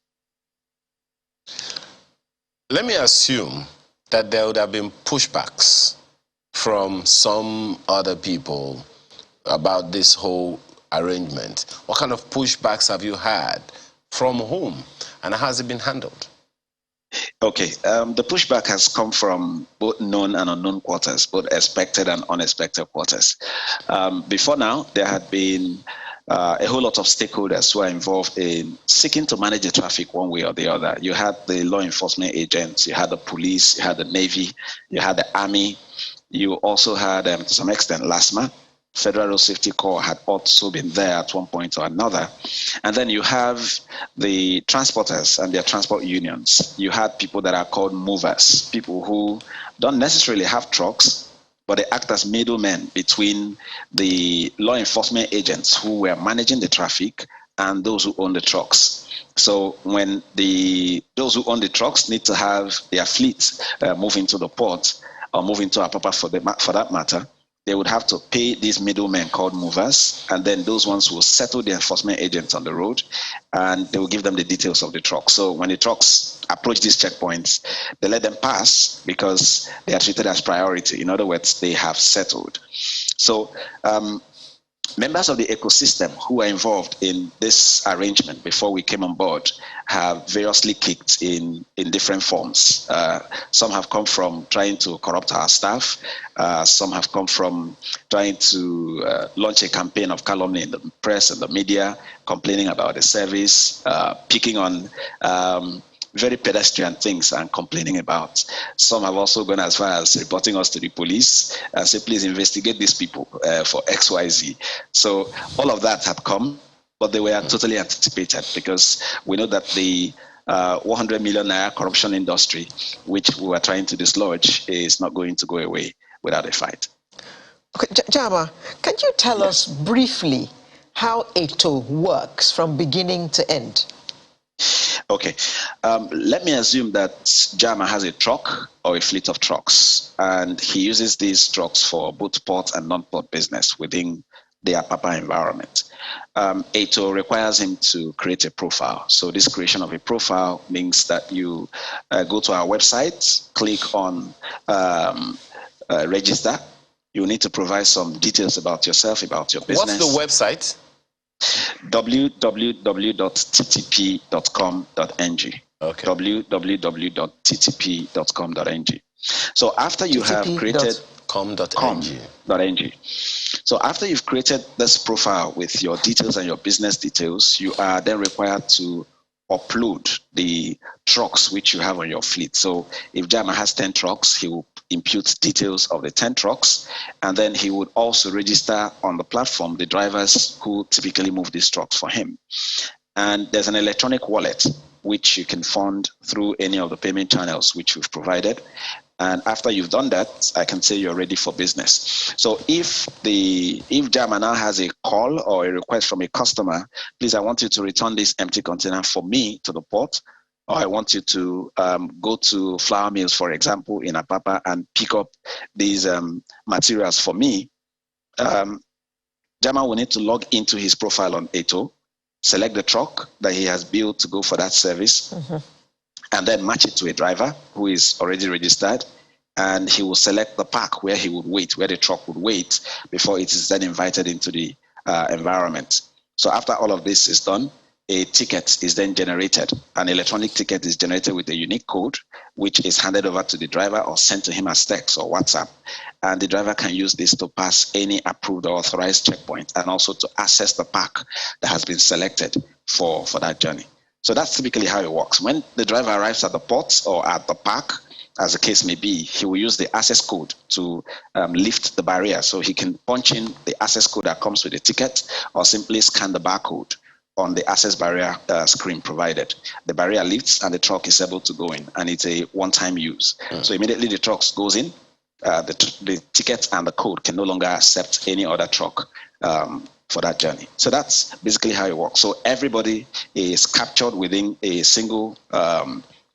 Let me assume that there would have been pushbacks from some other people about this whole arrangement. What kind of pushbacks have you had? From whom? And how has it been handled? Okay, the pushback has come from both known and unknown quarters, both expected and unexpected quarters. Before now, there had been a whole lot of stakeholders who are involved in seeking to manage the traffic one way or the other. You had the law enforcement agents, you had the police, you had the Navy, you had the Army, you also had, to some extent, LASMA. Federal Road Safety Corps had also been there at one point or another. And then you have the transporters and their transport unions. You had people that are called movers, people who don't necessarily have trucks, but they act as middlemen between the law enforcement agents who were managing the traffic and those who own the trucks. So when those who own the trucks need to have their fleet move into the port or move into Apapa for that matter, they would have to pay these middlemen called movers, and then those ones will settle the enforcement agents on the road, and they will give them the details of the truck. So when the trucks approach these checkpoints, they let them pass because they are treated as priority. In other words, they have settled. So members of the ecosystem who are involved in this arrangement before we came on board have variously kicked in different forms. Some have come from trying to corrupt our staff. Some have come from trying to launch a campaign of calumny in the press and the media, complaining about the service, picking on very pedestrian things and complaining about. Some have also gone as far as reporting us to the police and say, please investigate these people for XYZ. So all of that had come, but they were totally anticipated because we know that the 100 million naira corruption industry, which we were trying to dislodge, is not going to go away without a fight. Okay, Jama, can you tell us briefly how Eto works from beginning to end? Okay. Let me assume that Jama has a truck or a fleet of trucks, and he uses these trucks for both port and non-port business within the Apapa environment. ATO requires him to create a profile. So this creation of a profile means that you go to our website, click on register. You need to provide some details about yourself, about your business. What's the website? www.ttp.com.ng. Okay. www.ttp.com.ng. So after you have created com.ng. So after you've created this profile with your details and your business details, you are then required to upload the trucks which you have on your fleet. So if Jama has 10 trucks, he will impute details of the 10 trucks, and then he would also register on the platform the drivers who typically move these trucks for him. And there's an electronic wallet which you can fund through any of the payment channels which we've provided. And after you've done that, I can say you're ready for business. So if Jama now has a call or a request from a customer, please, I want you to return this empty container for me to the port, or I want you to go to flour mills, for example, in Apapa and pick up these materials for me. Jama will need to log into his profile on ATO, select the truck that he has built to go for that service, and then match it to a driver who is already registered, and he will select the park where he would wait, where the truck would wait before it is then invited into the environment. So after all of this is done, a ticket is then generated. An electronic ticket is generated with a unique code, which is handed over to the driver or sent to him as text or WhatsApp. And the driver can use this to pass any approved or authorized checkpoint, and also to access the park that has been selected for that journey. So that's typically how it works. When the driver arrives at the port or at the park, as the case may be, he will use the access code to lift the barrier. So he can punch in the access code that comes with the ticket, or simply scan the barcode on the access barrier screen provided. The barrier lifts and the truck is able to go in, and it's a one-time use. So immediately the truck goes in, the ticket and the code can no longer accept any other truck for that journey. So that's basically how it works. So everybody is captured within a single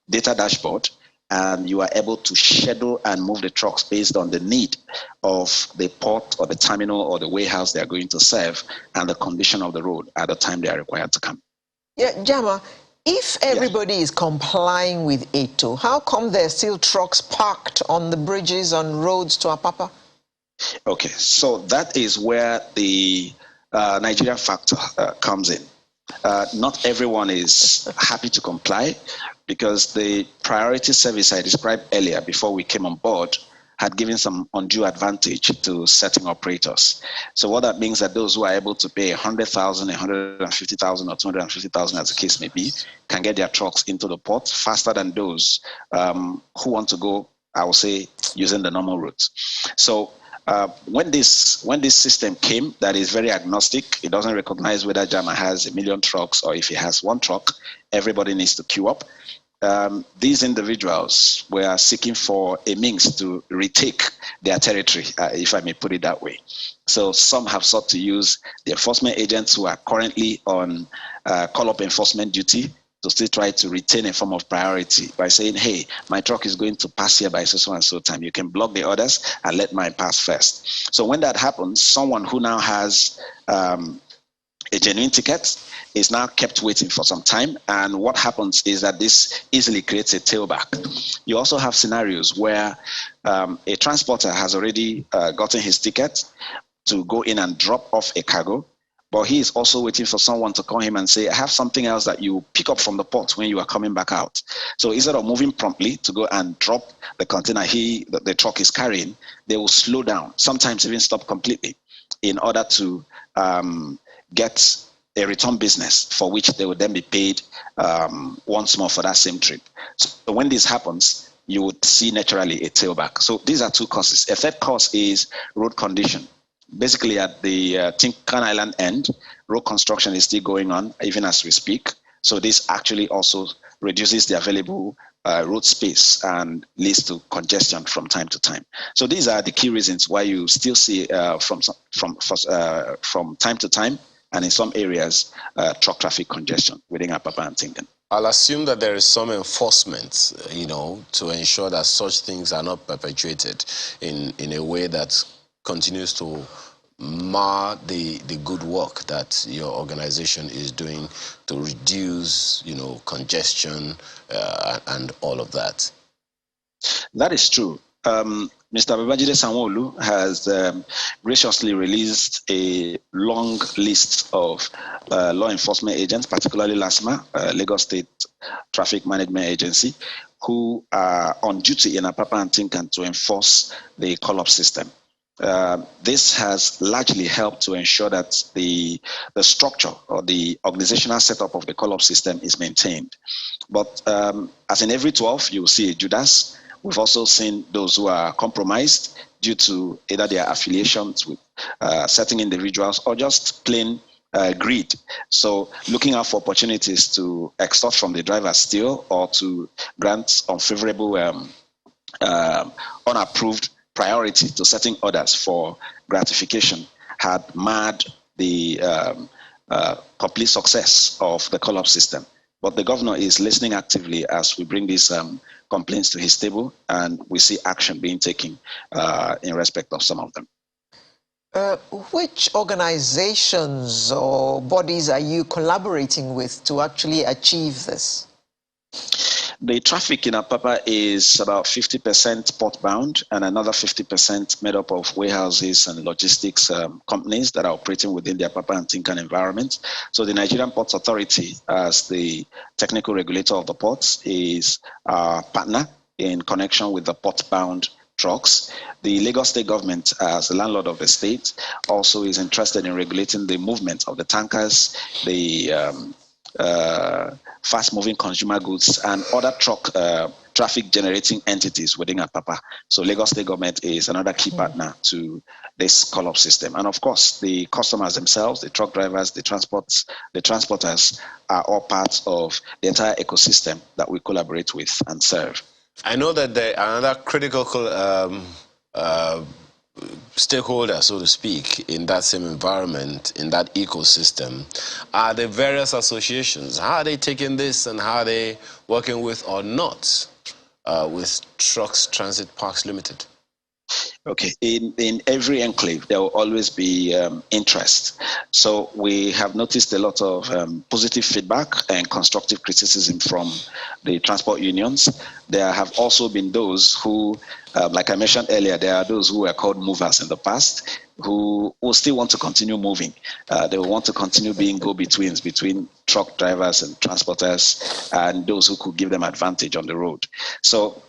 data dashboard, and you are able to schedule and move the trucks based on the need of the port or the terminal or the warehouse they are going to serve, and the condition of the road at the time they are required to come. Yeah, Jama, if everybody is complying with ATO, how come there are still trucks parked on the bridges, on roads to Apapa? Okay, so that is where the Nigerian factor comes in. Not everyone is happy to comply, because the priority service I described earlier before we came on board had given some undue advantage to certain operators. So what that means that those who are able to pay 100,000, 150,000, or 250,000, as the case may be, can get their trucks into the port faster than those who want to go, I will say, using the normal routes. So when this system came that is very agnostic, it doesn't recognize whether Jama has 1 million trucks or if he has one truck, everybody needs to queue up. These individuals were seeking for a means to retake their territory, if I may put it that way. So some have sought to use the enforcement agents who are currently on call-up enforcement duty to still try to retain a form of priority by saying, hey, my truck is going to pass here by so and so time. You can block the others and let mine pass first. So when that happens, someone who now has a genuine ticket is now kept waiting for some time. And what happens is that this easily creates a tailback. You also have scenarios where a transporter has already gotten his ticket to go in and drop off a cargo, but he is also waiting for someone to call him and say, I have something else that you pick up from the port when you are coming back out. So instead of moving promptly to go and drop the container the truck is carrying, they will slow down, sometimes even stop completely, in order to get a return business for which they would then be paid once more for that same trip. So when this happens, you would see naturally a tailback. So these are two causes. A third cause is road condition. Basically, at the Tinkan Island end, road construction is still going on even as we speak. So this actually also reduces the available road space and leads to congestion from time to time. So these are the key reasons why you still see from time to time, and in some areas, truck traffic congestion within Apapa and Tinkan. I'll assume that there is some enforcement, to ensure that such things are not perpetuated in a way that continues to mar the good work that your organization is doing to reduce, congestion and all of that. That is true. Mr. Babajide Sanwo-Olu has graciously released a long list of law enforcement agents, particularly LASMA, Lagos State Traffic Management Agency, who are on duty in Apapa and Tinkan to enforce the call-up system. This has largely helped to ensure that the structure or the organizational setup of the call-up system is maintained. But as in every 12, you will see a Judas. We've also seen those who are compromised due to either their affiliations with certain individuals or just plain greed. So looking out for opportunities to extort from the driver still, or to grant unfavorable, unapproved priority to certain orders for gratification had marred the complete success of the call-up system. But the governor is listening actively as we bring these complaints to his table, and we see action being taken in respect of some of them. Which organizations or bodies are you collaborating with to actually achieve this? The traffic in Apapa is about 50% port-bound and another 50% made up of warehouses and logistics companies that are operating within the Apapa and Tinkan environment. So the Nigerian Ports Authority, as the technical regulator of the ports, is our partner in connection with the port-bound trucks. The Lagos State government, as the landlord of the state, also is interested in regulating the movement of the tankers, the fast-moving consumer goods, and other traffic-generating entities within Apapa. So Lagos State government is another key partner to this call-up system. And of course, the customers themselves, the truck drivers, the transporters are all parts of the entire ecosystem that we collaborate with and serve. I know that another critical stakeholder, so to speak, in that same environment, in that ecosystem, are the various associations. How are they taking this, and how are they working with or not with Trucks Transit Parks Limited? Okay, in every enclave, there will always be interest. So we have noticed a lot of positive feedback and constructive criticism from the transport unions. There have also been those who, like I mentioned earlier, there are those who were called movers in the past, who will still want to continue moving. They will want to continue being go-betweens between truck drivers and transporters and those who could give them advantage on the road. So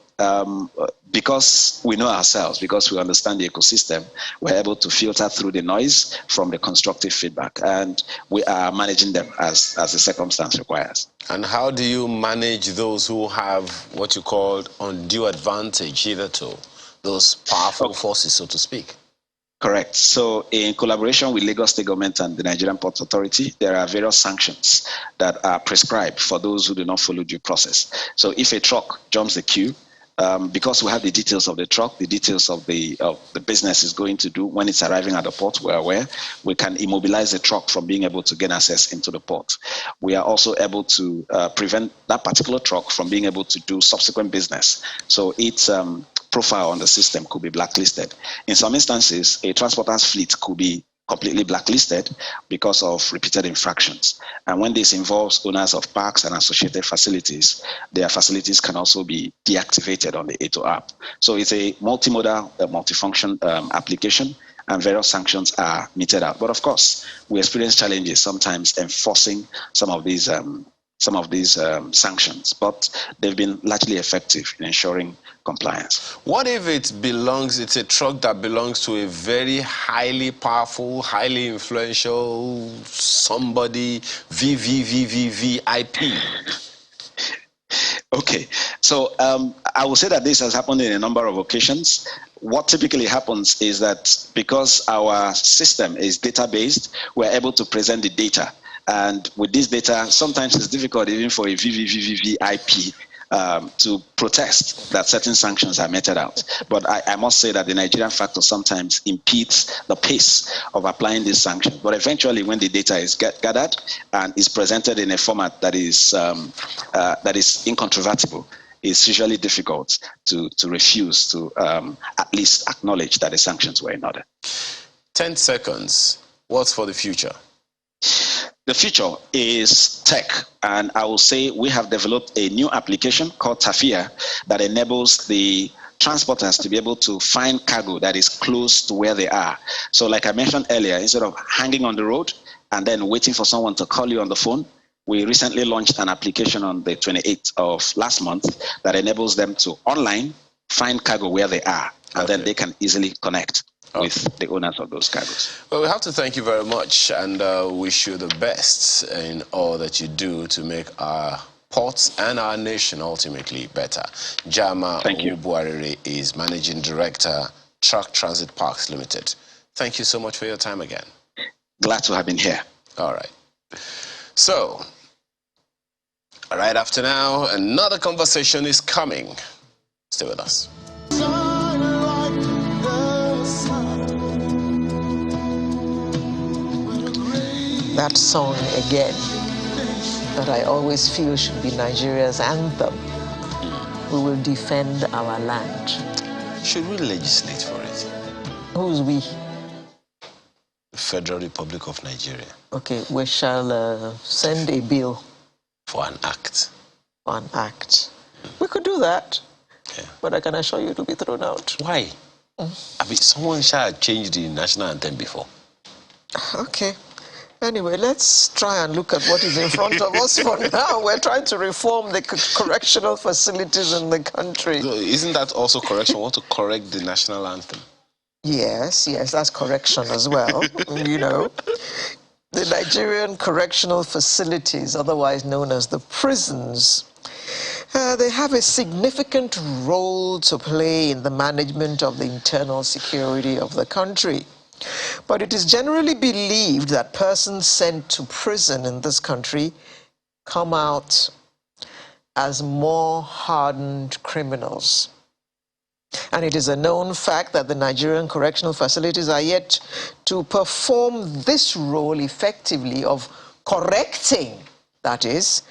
because we know ourselves, because we understand the ecosystem, we're able to filter through the noise from the constructive feedback, and we are managing them as the circumstance requires. And how do you manage those who have what you call undue advantage hitherto, those powerful forces, so to speak? Correct. So in collaboration with Lagos State government and the Nigerian Ports Authority, there are various sanctions that are prescribed for those who do not follow due process. So if a truck jumps the queue, because we have the details of the truck, the details of the business is going to do when it's arriving at the port, we're aware, we can immobilize the truck from being able to gain access into the port. We are also able to prevent that particular truck from being able to do subsequent business. So its profile on the system could be blacklisted. In some instances, a transporter's fleet could be completely blacklisted because of repeated infractions. And when this involves owners of parks and associated facilities, their facilities can also be deactivated on the ATO app. So it's a multimodal, multifunction application, and various sanctions are meted out. But of course, we experience challenges sometimes enforcing some of these sanctions, but they've been largely effective in ensuring compliance. What if it's a truck that belongs to a very highly powerful, highly influential somebody, VIP? Okay, so I will say that this has happened in a number of occasions. What typically happens is that because our system is data-based, we're able to present the data. And with this data, sometimes it's difficult even for a VIP to protest that certain sanctions are meted out. But I must say that the Nigerian factor sometimes impedes the pace of applying these sanctions. But eventually, when the data is gathered and is presented in a format that is incontrovertible, it's usually difficult to refuse to at least acknowledge that the sanctions were in order. 10 seconds. What's for the future? The future is tech, and I will say we have developed a new application called Tafia that enables the transporters to be able to find cargo that is close to where they are. So like I mentioned earlier, instead of hanging on the road and then waiting for someone to call you on the phone, we recently launched an application on the 28th of last month that enables them to online find cargo where they are, and then they can easily connect with the owners of those cargoes. Well, we have to thank you very much and wish you the best in all that you do to make our ports and our nation ultimately better. Jama Obuarere is Managing Director, Truck Transit Parks Limited. Thank you so much for your time again. Glad to have been here. All right. So, right after now, another conversation is coming. Stay with us. That song again, that I always feel should be Nigeria's anthem. We will defend our land. Should we legislate for it? Who's we? The Federal Republic of Nigeria. Okay, we shall send a bill. For an act. For an act. We could do that. Yeah. But I can assure you it will be thrown out. Why? I mean, someone shall change the national anthem before. Okay. Anyway, let's try and look at what is in front of us for now. We're trying to reform the correctional facilities in the country. So isn't that also correction? We want to correct the national anthem. Yes, that's correction as well. You know, the Nigerian correctional facilities, otherwise known as the prisons, they have a significant role to play in the management of the internal security of the country. But it is generally believed that persons sent to prison in this country come out as more hardened criminals. And it is a known fact that the Nigerian correctional facilities are yet to perform this role effectively of correcting, that is,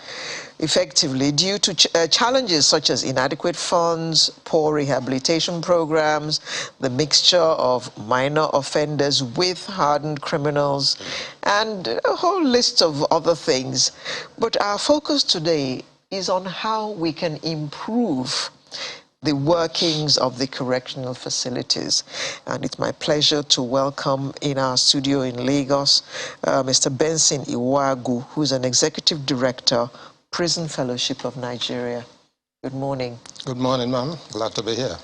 effectively due to challenges such as inadequate funds, poor rehabilitation programs, the mixture of minor offenders with hardened criminals, and a whole list of other things. But our focus today is on how we can improve the workings of the correctional facilities. And it's my pleasure to welcome in our studio in Lagos, Mr. Benson Iwagu, who's an Executive Director, Prison Fellowship of Nigeria. Good morning. Good morning, ma'am. Glad to be here.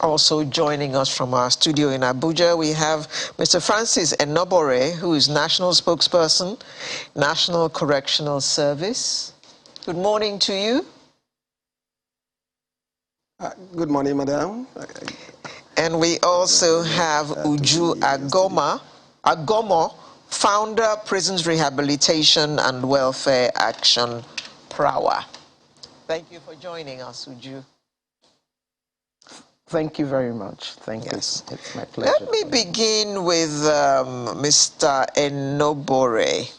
Also joining us from our studio in Abuja, we have Mr. Francis Enobore, who is National Spokesperson, National Correctional Service. Good morning to you. Good morning, madam. And we also have Uju Agomo, founder, Prisons Rehabilitation and Welfare Action Prawa. Thank you for joining us, Uju. Thank you very much. Thank you. It's my pleasure. Let me begin with Mr. Enobore.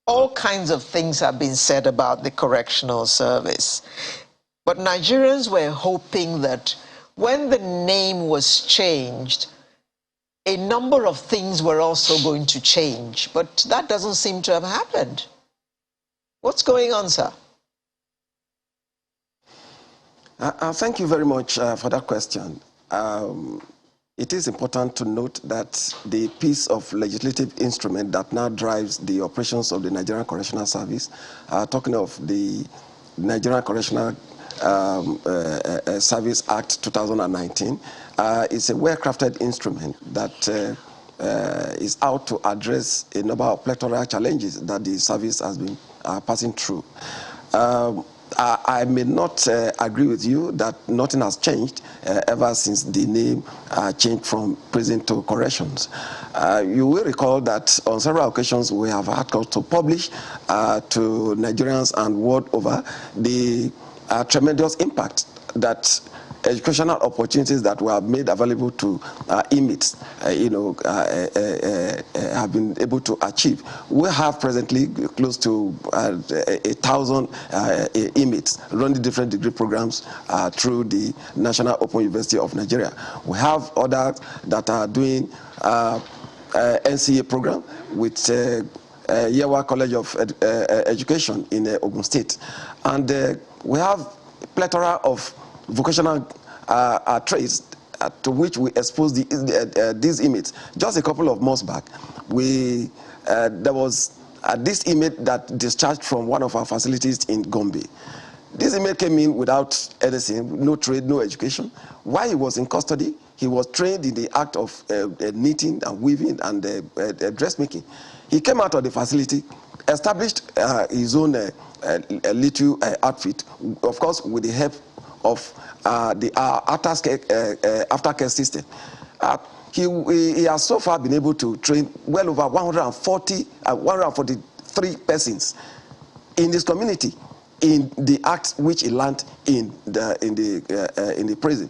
All kinds of things have been said about the correctional service. But Nigerians were hoping that when the name was changed, a number of things were also going to change. But that doesn't seem to have happened. What's going on, sir? Thank you very much for that question. It is important to note that the piece of legislative instrument that now drives the operations of the Nigerian Correctional Service, talking of the Nigerian Correctional Service Act 2019, is a well-crafted instrument that is out to address a number of plethora challenges that the service has been passing through. I may not agree with you that nothing has changed ever since the name changed from prison to corrections. You will recall that on several occasions we have had to publish to Nigerians and world over the tremendous impact that educational opportunities that were made available to inmates, have been able to achieve. We have presently close to 1,000 inmates running different degree programs through the National Open University of Nigeria. We have others that are doing NCA program with Yewa College of Education in Ogun State. And we have a plethora of vocational trades to which we expose these inmates. Just a couple of months back, there was this inmate that discharged from one of our facilities in Gombe. This inmate came in without anything, no trade, no education. While he was in custody, he was trained in the act of knitting and weaving and dressmaking. He came out of the facility, established his own little outfit, of course, with the help of the aftercare system. He has so far been able to train well over 143 persons in this community in the acts which he learned in the prison.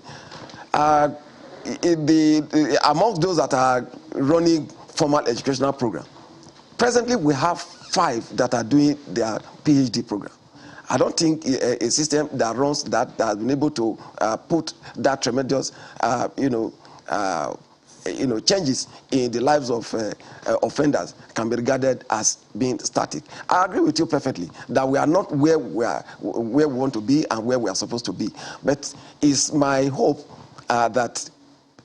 Amongst those that are running formal educational program, presently we have 5 that are doing their PhD program. I don't think a system that runs that has been able to put that tremendous, changes in the lives of offenders can be regarded as being static. I agree with you perfectly that we are not where we want to be and where we are supposed to be. But it's my hope that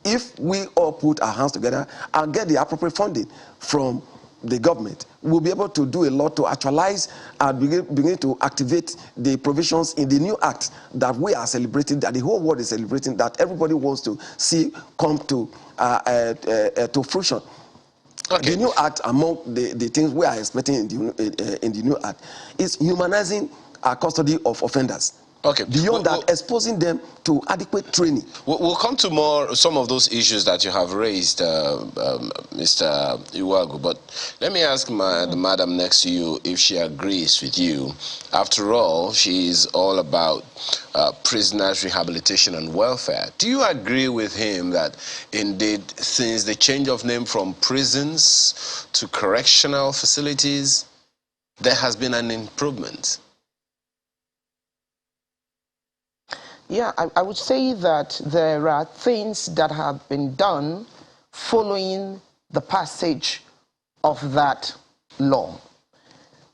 if we all put our hands together and get the appropriate funding from the government, we'll be able to do a lot to actualize and begin to activate the provisions in the new act that we are celebrating, that the whole world is celebrating, that everybody wants to see come to fruition. Okay. The new act, among the things we are expecting in the new act, is humanizing custody of offenders. Okay. Beyond that, exposing them to adequate training. We'll come to some of those issues that you have raised, Mr. Iwagu. But let me ask the madam next to you if she agrees with you. After all, she is all about prisoners' rehabilitation and welfare. Do you agree with him that indeed, since the change of name from prisons to correctional facilities, there has been an improvement? Yeah, I would say that there are things that have been done following the passage of that law.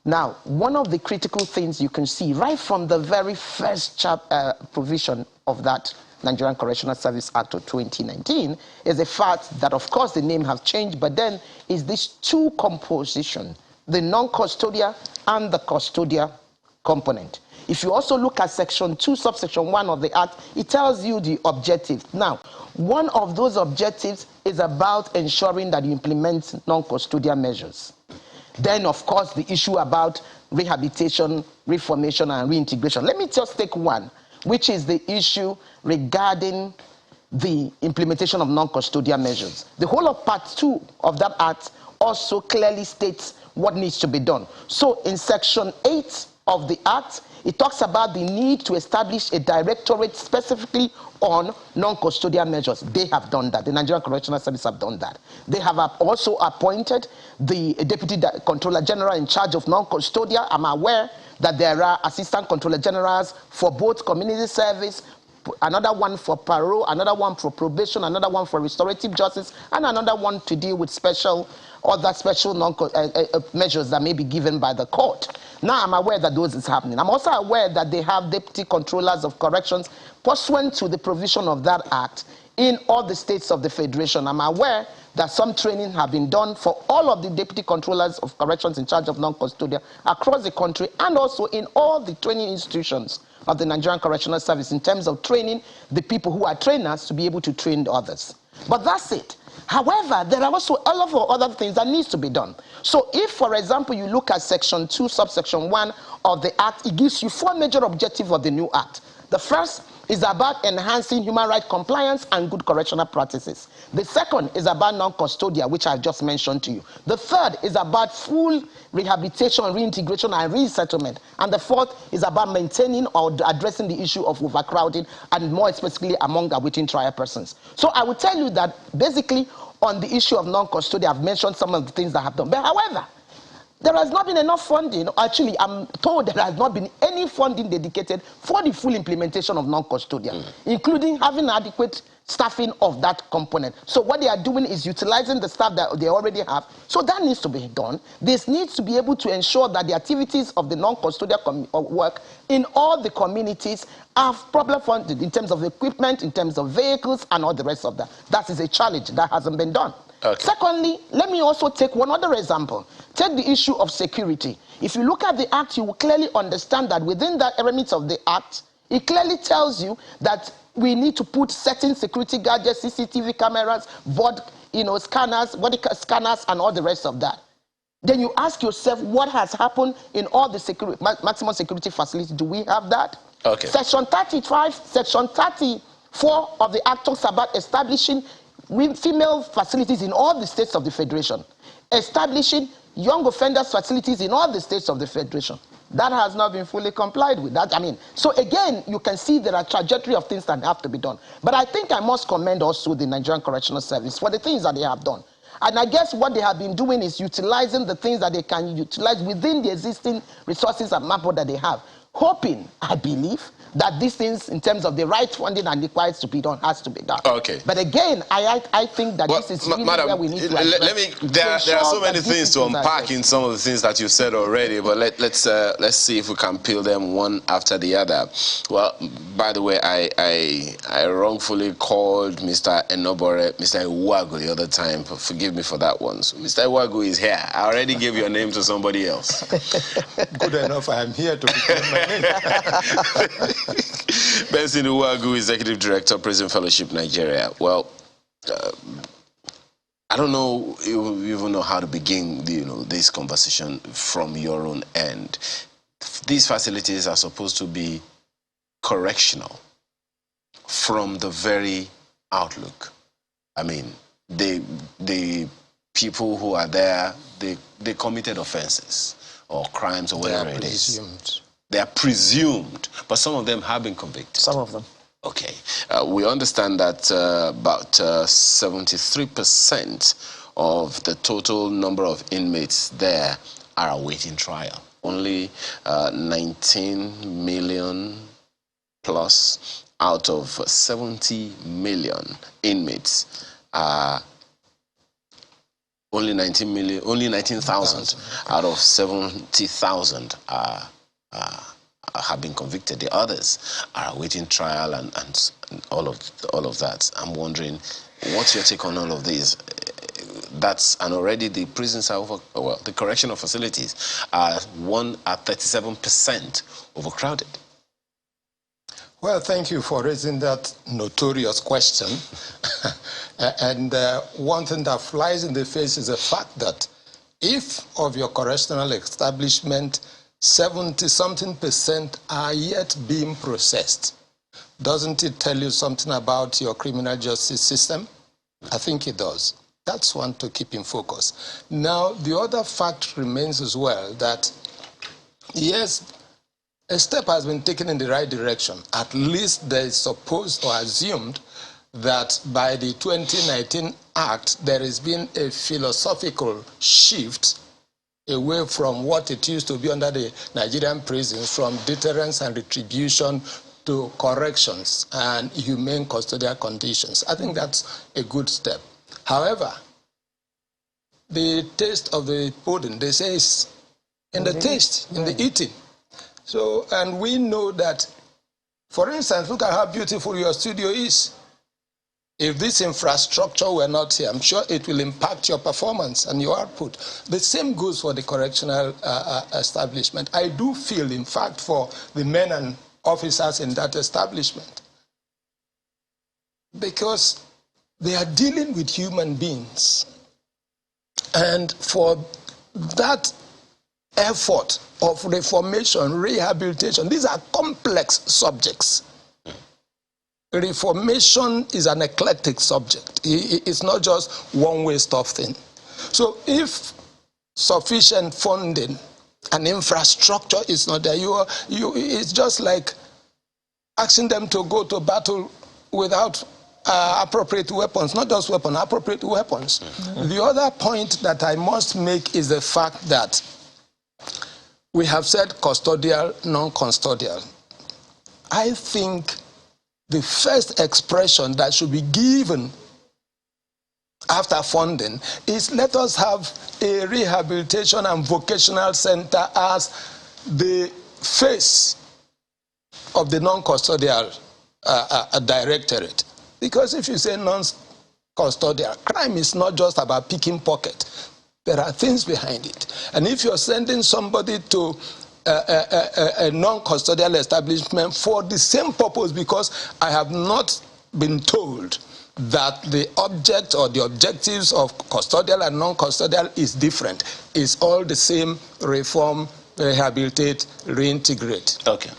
Now, one of the critical things you can see right from the very first provision of that Nigerian Correctional Service Act of 2019 is the fact that, of course, the name has changed, but then is this 2 composition, the non-custodial and the custodial component. If you also look at section 2, subsection 1 of the act, it tells you the objectives. Now, one of those objectives is about ensuring that you implement non-custodial measures. Then, of course, the issue about rehabilitation, reformation, and reintegration. Let me just take one, which is the issue regarding the implementation of non-custodial measures. The whole of part 2 of that act also clearly states what needs to be done. So, in section 8 of the act, it talks about the need to establish a directorate specifically on non-custodial measures. They have done that. The Nigerian Correctional Service have done that. They have also appointed the Deputy Controller General in charge of non-custodial. I'm aware that there are Assistant Controller Generals for both community service, another one for parole, another one for probation, another one for restorative justice, and another one to deal with other special measures that may be given by the court. Now, I'm aware that those is happening. I'm also aware that they have deputy controllers of corrections pursuant to the provision of that act in all the states of the Federation. I'm aware that some training have been done for all of the deputy controllers of corrections in charge of non-custodial across the country and also in all the training institutions of the Nigerian Correctional Service in terms of training the people who are trainers to be able to train the others. But that's it. However, there are also a lot of other things that needs to be done. So if, for example, you look at Section 2, subsection 1 of the Act, it gives you 4 major objectives of the new Act. The first is about enhancing human rights compliance and good correctional practices. The second is about non-custodial, which I just mentioned to you. The third is about full rehabilitation, reintegration, and resettlement. And the fourth is about maintaining or addressing the issue of overcrowding, and more specifically among awaiting trial persons. So I will tell you that basically on the issue of non-custodial, I've mentioned some of the things that have done. But however, there has not been enough funding. Actually, I'm told there has not been any funding dedicated for the full implementation of non-custodial, including having adequate staffing of that component. So what they are doing is utilizing the staff that they already have. So that needs to be done. This needs to be able to ensure that the activities of the non-custodial work in all the communities are properly funded in terms of equipment, in terms of vehicles, and all the rest of that. That is a challenge that hasn't been done. Okay. Secondly, let me also take one other example. Take the issue of security. If you look at the Act, you will clearly understand that within the remit of the Act, it clearly tells you that we need to put certain security gadgets, CCTV cameras, scanners, body scanners, and all the rest of that. Then you ask yourself, what has happened in all the maximum security facilities? Do we have that? Okay. Section 35, Section 34 of the Act talks about establishing female facilities in all the states of the Federation, establishing young offenders facilities in all the states of the Federation. That has not been fully complied with. So again, you can see there are trajectory of things that have to be done. But I think I must commend also the Nigerian Correctional Service for the things that they have done. And I guess what they have been doing is utilizing the things that they can utilize within the existing resources and manpower that they have, hoping, I believe, that these things, in terms of the right funding and required to be done, has to be done. Okay. But again, I think that this is really where we need to there are so many things to unpack in some of the things that you've said already, but let's see if we can peel them one after the other. Well, by the way, I wrongfully called Mr. Enobore Mr. Iwagu the other time. Forgive me for that one. So Mr. Iwagu is here. I already gave your name to somebody else. Good enough. I am here to defend my name. Benson Iwagu, Executive Director, Prison Fellowship, Nigeria. Well, I don't know, you even know how to begin, this conversation from your own end. These facilities are supposed to be correctional from the very outlook. I mean, the people who are there, they committed offenses or crimes or whatever it is. They are presumed, but some of them have been convicted. Some of them. Okay. We understand that about 73% of the total number of inmates there are awaiting trial. Only 19 million plus out of 70 million inmates are only 19,000 out of 70,000 have been convicted. The others are awaiting trial and all of that. I'm wondering, what's your take on all of these? And already the prisons are the correctional facilities are 37% overcrowded. Well, thank you for raising that notorious question. And one thing that flies in the face is the fact that if of your correctional establishment 70-something% are yet being processed, doesn't it tell you something about your criminal justice system? I think it does. That's one to keep in focus. Now, the other fact remains as well that, yes, a step has been taken in the right direction. At least there is supposed or assumed that by the 2019 Act, there has been a philosophical shift away from what it used to be under the Nigerian prisons, from deterrence and retribution to corrections and humane custodial conditions. I think that's a good step. However, the taste of the pudding, they say, is in the taste, in the eating. So, and we know that, for instance, look at how beautiful your studio is. If this infrastructure were not here, I'm sure it will impact your performance and your output. The same goes for the correctional establishment. I do feel, in fact, for the men and officers in that establishment. Because they are dealing with human beings. And for that effort of reformation, rehabilitation, these are complex subjects. Reformation is an eclectic subject. It's not just one way stuff thing. So if sufficient funding and infrastructure is not there, it's just like asking them to go to battle without appropriate weapons, not just weapons, appropriate weapons. Mm-hmm. The other point that I must make is the fact that we have said custodial, non-custodial. I think the first expression that should be given after funding is let us have a rehabilitation and vocational center as the face of the non-custodial directorate. Because if you say non-custodial, crime is not just about picking pocket. There are things behind it. And if you're sending somebody to a non-custodial establishment for the same purpose, because I have not been told that the object or the objectives of custodial and non-custodial is different. It's all the same: reform, rehabilitate, reintegrate. Okay.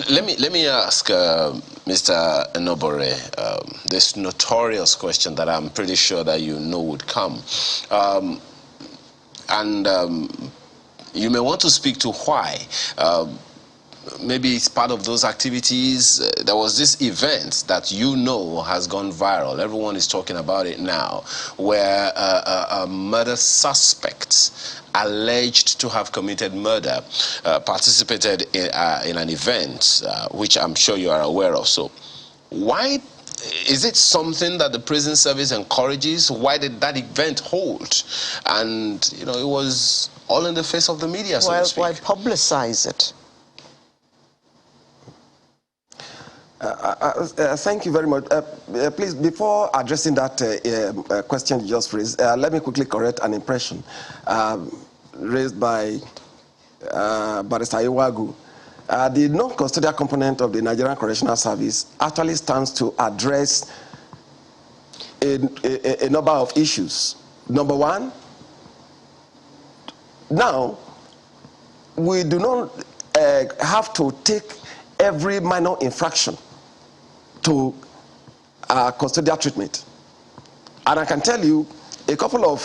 Let me ask Mr. Enobore this notorious question that I'm pretty sure that you know would come. You may want to speak to why. Maybe it's part of those activities. There was this event that you know has gone viral. Everyone is talking about it now, where a murder suspect alleged to have committed murder participated in an event which I'm sure you are aware of. So why is it something that the prison service encourages? Why did that event hold? And you know, it was all in the face of the media, so to speak. Why publicize it? Thank you very much. Please, before addressing that question you just raised, let me quickly correct an impression raised by Barrister Iwagu. The non-custodial component of the Nigerian Correctional Service actually stands to address a number of issues. Number one, now, we do not have to take every minor infraction to custodial treatment. And I can tell you, a couple of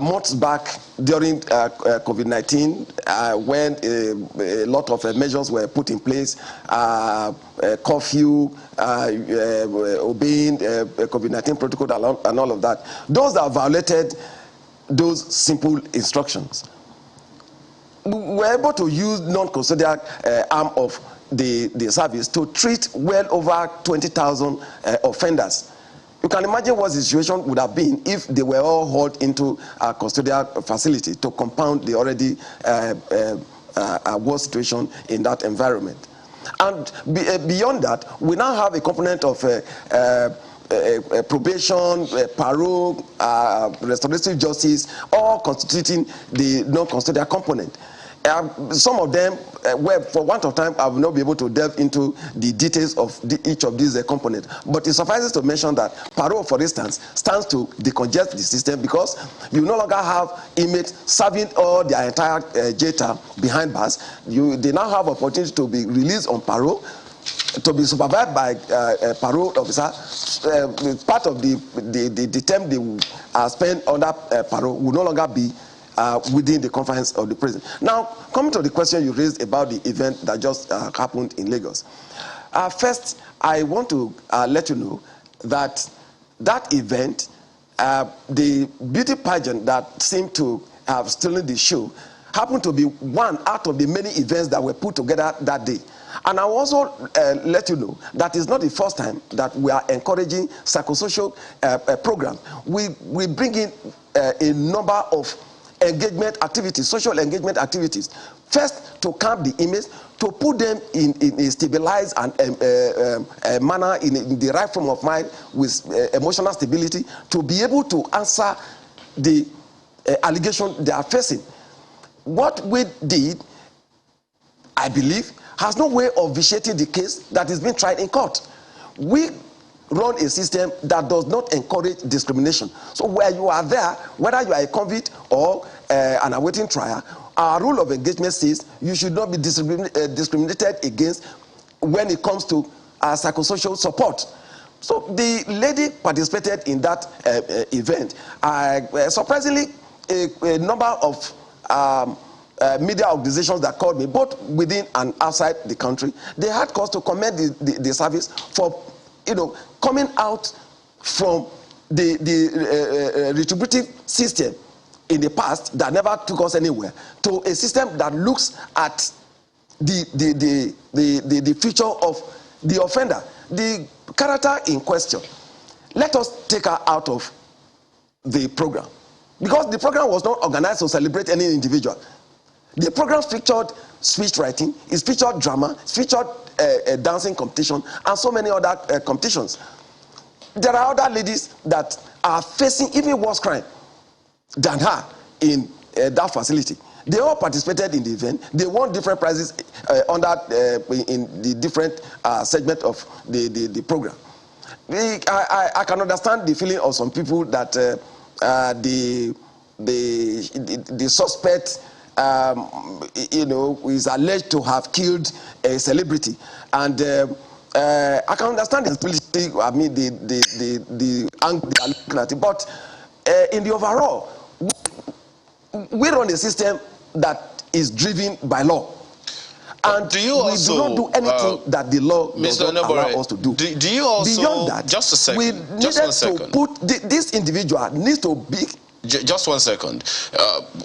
months back during COVID-19, when a lot of measures were put in place, curfew, obeying COVID-19 protocol and all of that, those that violated those simple instructions, we were able to use non-custodial arm of the service to treat well over 20,000 offenders. You can imagine what the situation would have been if they were all hauled into a custodial facility to compound the already worse situation in that environment. And beyond that, we now have a component of probation, parole, restorative justice, all constituting the non-custodial component. Some of them, for want of time, I will not be able to delve into the details of each of these components. But it suffices to mention that parole, for instance, stands to decongest the system because you no longer have inmates serving all their entire jail term behind bars. They now have opportunity to be released on parole, to be supervised by a parole officer. Part of the term they will spend under parole will no longer be within the confines of the prison. Now, coming to the question you raised about the event that just happened in Lagos. First, I want to let you know that that event, the beauty pageant that seemed to have stolen the show, happened to be one out of the many events that were put together that day. And I will also let you know that it's not the first time that we are encouraging psychosocial programs. We bring in a number of engagement activities, social engagement activities. First, to calm the inmates, to put them in a stabilized and manner, in the right frame of mind with emotional stability, to be able to answer the allegation they are facing. What we did, I believe, has no way of vitiating the case that is being tried in court. We run a system that does not encourage discrimination. So where you are there, whether you are a convict or an awaiting trial, our rule of engagement says you should not be discriminated against when it comes to psychosocial support. So the lady participated in that event. Surprisingly, a number of media organizations that called me, both within and outside the country, they had cause to commend the service for, coming out from the retributive system in the past that never took us anywhere to a system that looks at the future of the offender, the character in question. Let us take her out of the program, because the program was not organized to celebrate any individual. The program featured speech writing, it featured drama, it featured a dancing competition, and so many other competitions. There are other ladies that are facing even worse crime than her in that facility. They all participated in the event. They won different prizes in the different segment of the program. I can understand the feeling of some people that the suspect, is alleged to have killed a celebrity, and I can understand the politics. I mean, the angle they are looking at it, but in the overall, we run a system that is driven by law, and we do not do anything that the law does not allow us to do. Do you also, beyond that, just a second, we needed to put this individual needs to be. Just 1 second.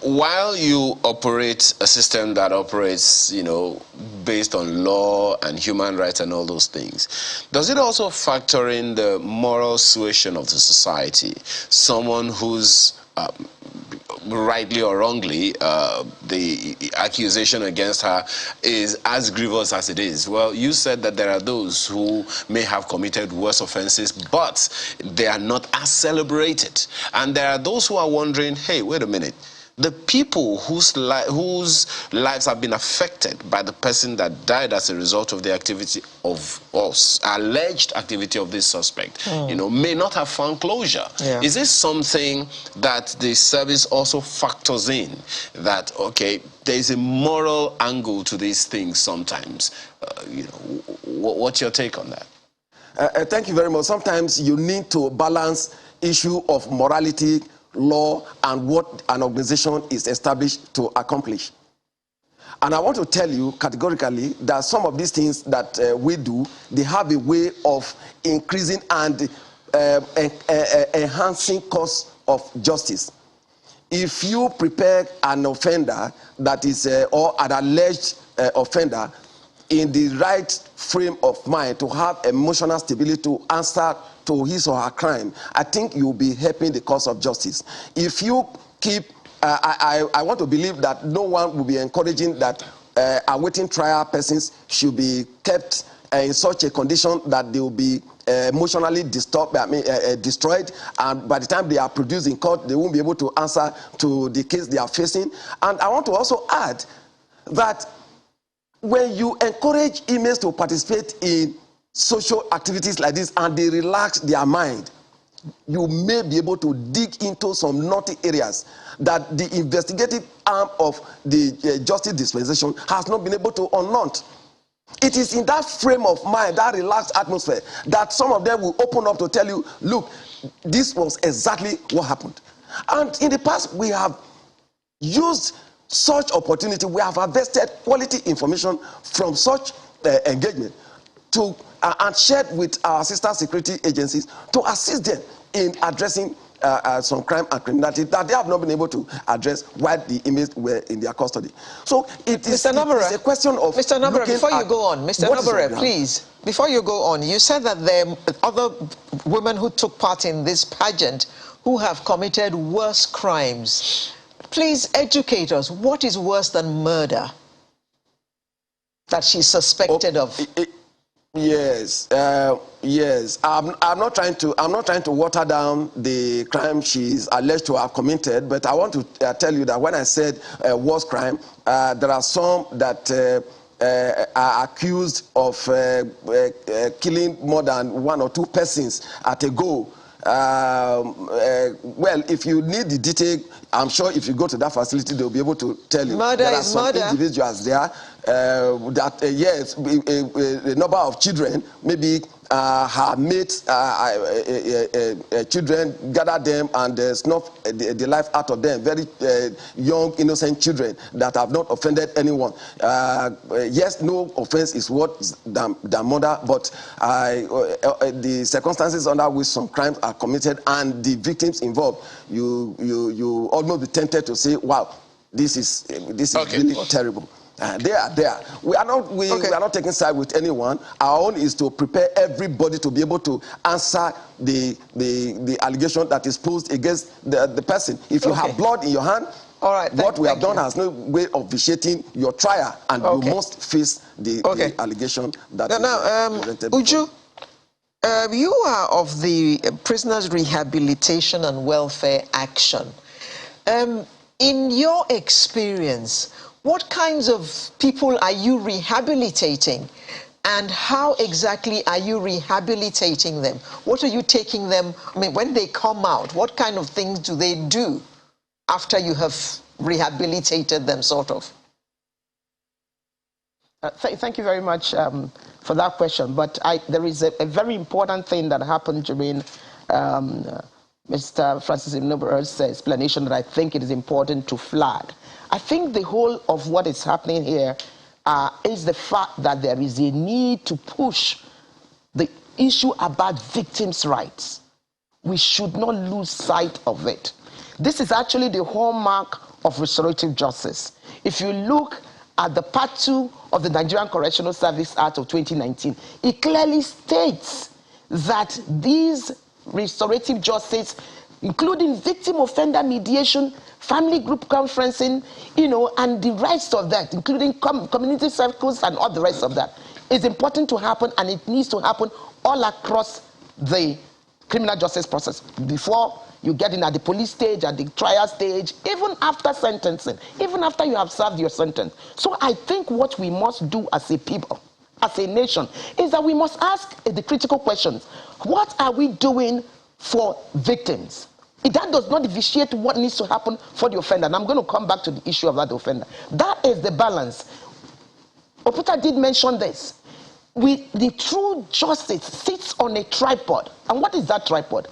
While you operate a system that operates, based on law and human rights and all those things, does it also factor in the moral suasion of the society? Someone who's rightly or wrongly, the accusation against her is as grievous as it is. Well, you said that there are those who may have committed worse offenses, but they are not as celebrated. And there are those who are wondering, hey, wait a minute. The people whose lives have been affected by the person that died as a result of the activity of us, alleged activity of this suspect, may not have found closure. Yeah. Is this something that the service also factors in? That, okay, there is a moral angle to these things sometimes. What's your take on that? Thank you very much. Sometimes you need to balance issue of morality, law, and what an organization is established to accomplish. And I want to tell you categorically that some of these things that we do, they have a way of increasing and enhancing cost of justice. If you prepare an offender that is, or an alleged offender, in the right frame of mind to have emotional stability to answer to his or her crime, I think you'll be helping the cause of justice. If you keep, I want to believe that no one will be encouraging that awaiting trial persons should be kept in such a condition that they will be emotionally disturbed, destroyed, and by the time they are produced in court, they won't be able to answer to the case they are facing. And I want to also add that when you encourage inmates to participate in social activities like this and they relax their mind, you may be able to dig into some naughty areas that the investigative arm of the justice dispensation has not been able to unknot. It is in that frame of mind, that relaxed atmosphere, that some of them will open up to tell you, look, this was exactly what happened. And in the past, we have used such opportunity, we have harvested quality information from such engagement to and shared with our sister security agencies to assist them in addressing some crime and criminality that they have not been able to address while the inmates were in their custody. So it is a question of Mr. Nabere, before you go on, Mr. Nabere, please, before you go on, you said that there are other women who took part in this pageant who have committed worse crimes. Please educate us. What is worse than murder that she's suspected of? Yes, yes. I'm not trying to water down the crime she's alleged to have committed, but I want to tell you that when I said worse crime, there are some that are accused of killing more than 1 or 2 persons at a go. Well, if you need the detail, I'm sure if you go to that facility, they'll be able to tell you. Murder there are is some murder. individuals there that, yes, a number of children, maybe her mates, children, gather them and snuff the life out of them. Very young, innocent children that have not offended anyone. Yes, no offense is worse than murder, but the circumstances under which some crimes are committed and the victims involved, you almost be tempted to say, wow, this is really terrible. They are there. We are not taking side with anyone. Our own is to prepare everybody to be able to answer the allegation that is posed against the person. If you have blood in your hand, all right, what we have done has no way of vitiating your trial, and you must face the allegation that is presented. Uju, you are of the Prisoners Rehabilitation and Welfare Action. In your experience, what kinds of people are you rehabilitating, and how exactly are you rehabilitating them? What are you taking them, I mean, when they come out, what kind of things do they do after you have rehabilitated them, sort of? Thank you very much for that question. But there is a very important thing that happened during Mr. Francis Inobero's explanation that I think it is important to flag. I think the whole of what is happening here is the fact that there is a need to push the issue about victims' rights. We should not lose sight of it. This is actually the hallmark of restorative justice. If you look at the Part 2 of the Nigerian Correctional Service Act of 2019, it clearly states that these restorative justice, including victim offender mediation, family group conferencing, and the rest of that, including community circles and all the rest of that, is important to happen, and it needs to happen all across the criminal justice process. Before you get in at the police stage, at the trial stage, even after sentencing, even after you have served your sentence. So I think what we must do as a people, as a nation, is that we must ask the critical questions. What are we doing for victims? That does not vitiate what needs to happen for the offender. And I'm going to come back to the issue of that offender. That is the balance. Oputa did mention this. The true justice sits on a tripod. And what is that tripod?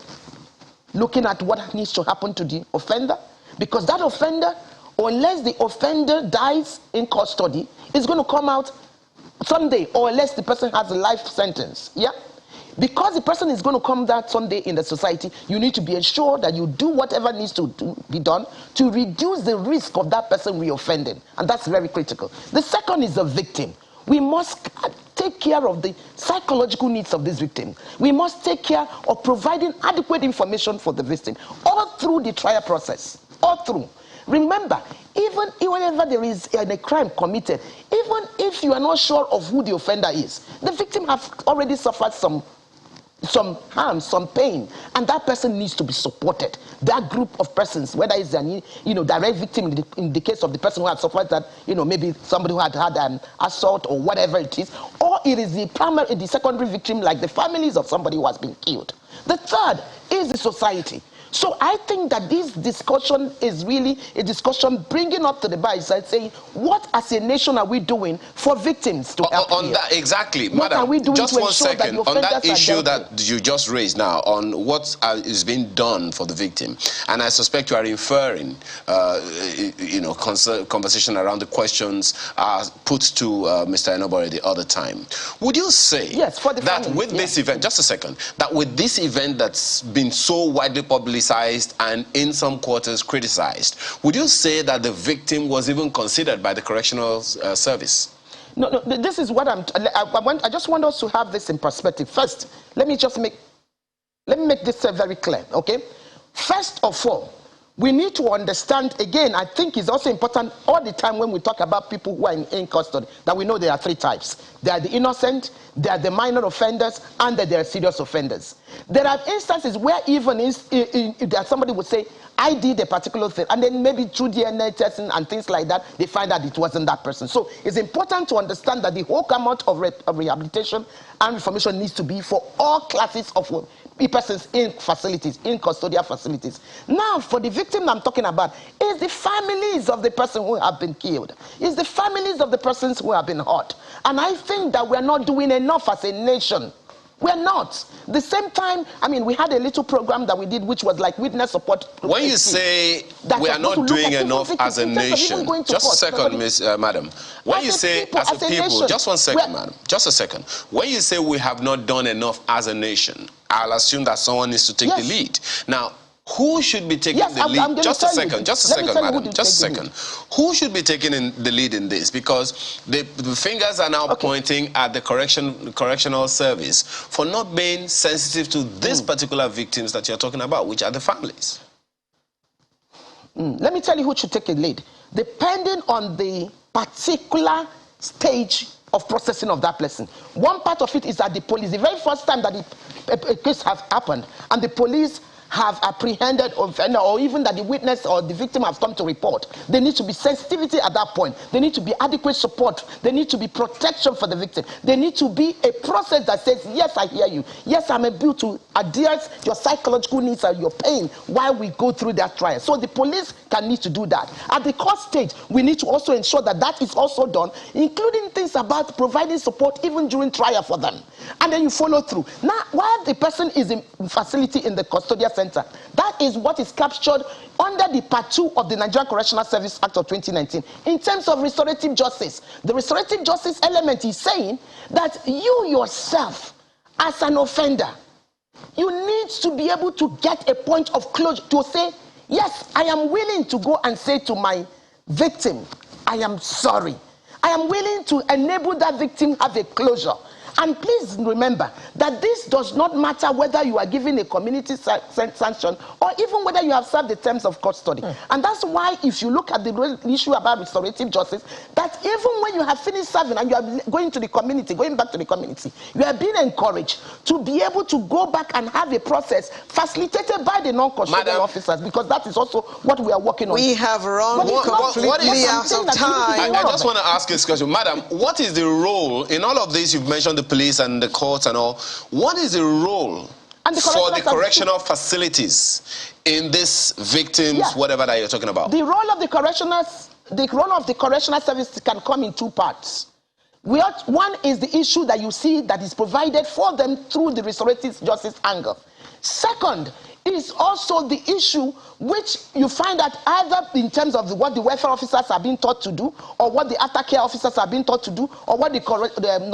Looking at what needs to happen to the offender. Because that offender, unless the offender dies in custody, is going to come out someday, or unless the person has a life sentence. Yeah? Because the person is going to come that someday in the society, you need to be ensured that you do whatever needs to be done to reduce the risk of that person reoffending. And that's very critical. The second is the victim. We must take care of the psychological needs of this victim. We must take care of providing adequate information for the victim, all through the trial process, all through. Remember, even whenever there is a crime committed, even if you are not sure of who the offender is, the victim has already suffered some harm, some pain, and that person needs to be supported. That group of persons, whether it's an direct victim in the case of the person who had suffered that, maybe somebody who had an assault or whatever it is, or it is the secondary victim, like the families of somebody who has been killed. The third is the society. So I think that this discussion is really a discussion bringing up to the bar side, saying, what as a nation are we doing for victims to help on here? that, exactly. What Madam, are we doing just to one ensure second, that the on that offenders are issue dealt that you just raised now, on what is being done for the victim, and I suspect you are inferring, conversation around the questions put to Mr. Enobore the other time. Would you say yes, for the that family, with this event, just a second, that with this event that's been so widely publicized and in some quarters criticized, would you say that the victim was even considered by the correctional service? No, this is what I just want us to have this in perspective. First, let me make this very clear, okay? First of all, we need to understand, again, I think it's also important all the time when we talk about people who are in custody, that we know there are three types. There are the innocent, there are the minor offenders, and there are serious offenders. There are instances where even that somebody would say, I did a particular thing, and then maybe through DNA testing and things like that, they find out it wasn't that person. So it's important to understand that the whole gamut of rehabilitation and reformation needs to be for all classes of persons in facilities, in custodial facilities. Now, for the victim I'm talking about, is the families of the person who have been killed. Is the families of the persons who have been hurt. And I think that we're not doing enough as a nation. We're not. The same time, I mean, we had a little program that we did, which was like witness support. When you say we are not doing enough as a nation, just a second, Madam. When you say as a people, just 1 second, madam, just a second. When you say we have not done enough as a nation, I'll assume that someone needs to take the lead. Now, who should be taking the lead? Just a second, madam. Just a second. Who should be taking the lead in this? Because the fingers are now pointing at the correctional service for not being sensitive to these particular victims that you're talking about, which are the families. Let me tell you who should take a lead. Depending on the particular stage of processing of that person. One part of it is that the police, the very first time that a case has happened, and the police have apprehended offender, or even that the witness or the victim has come to report, there needs to be sensitivity at that point. There needs to be adequate support. There needs to be protection for the victim. There needs to be a process that says, yes, I hear you. Yes, I'm able to address your psychological needs and your pain while we go through that trial. So the police need to do that. At the court stage, we need to also ensure that that is also done, including things about providing support even during trial for them. And then you follow through. Now, while the person is in facility in the custodial center, that is what is captured under the Part 2 of the Nigerian Correctional Service Act of 2019 in terms of restorative justice. The restorative justice element is saying that you yourself, as an offender, you need to be able to get a point of closure to say, yes, I am willing to go and say to my victim, I am sorry. I am willing to enable that victim have a closure. And please remember that this does not matter whether you are given a community sanction or even whether you have served the terms of custody. And that's why if you look at the issue about restorative justice, that even when you have finished serving and you are going to the community, going back to the community, you are being encouraged to be able to go back and have a process facilitated by the non-custodial officers, because that is also what we are working on. We have run completely out of time. I just want to ask this question. Madam, what is the role, in all of this you've mentioned the police and the courts and all, what is the role for the correctional facilities in this victims, whatever that you're talking about? The role of the correctional service can come in two parts. One is the issue that you see that is provided for them through the restorative justice angle. Second is also the issue which you find that either in terms of what the welfare officers are being taught to do, or what the aftercare officers are being taught to do, or what the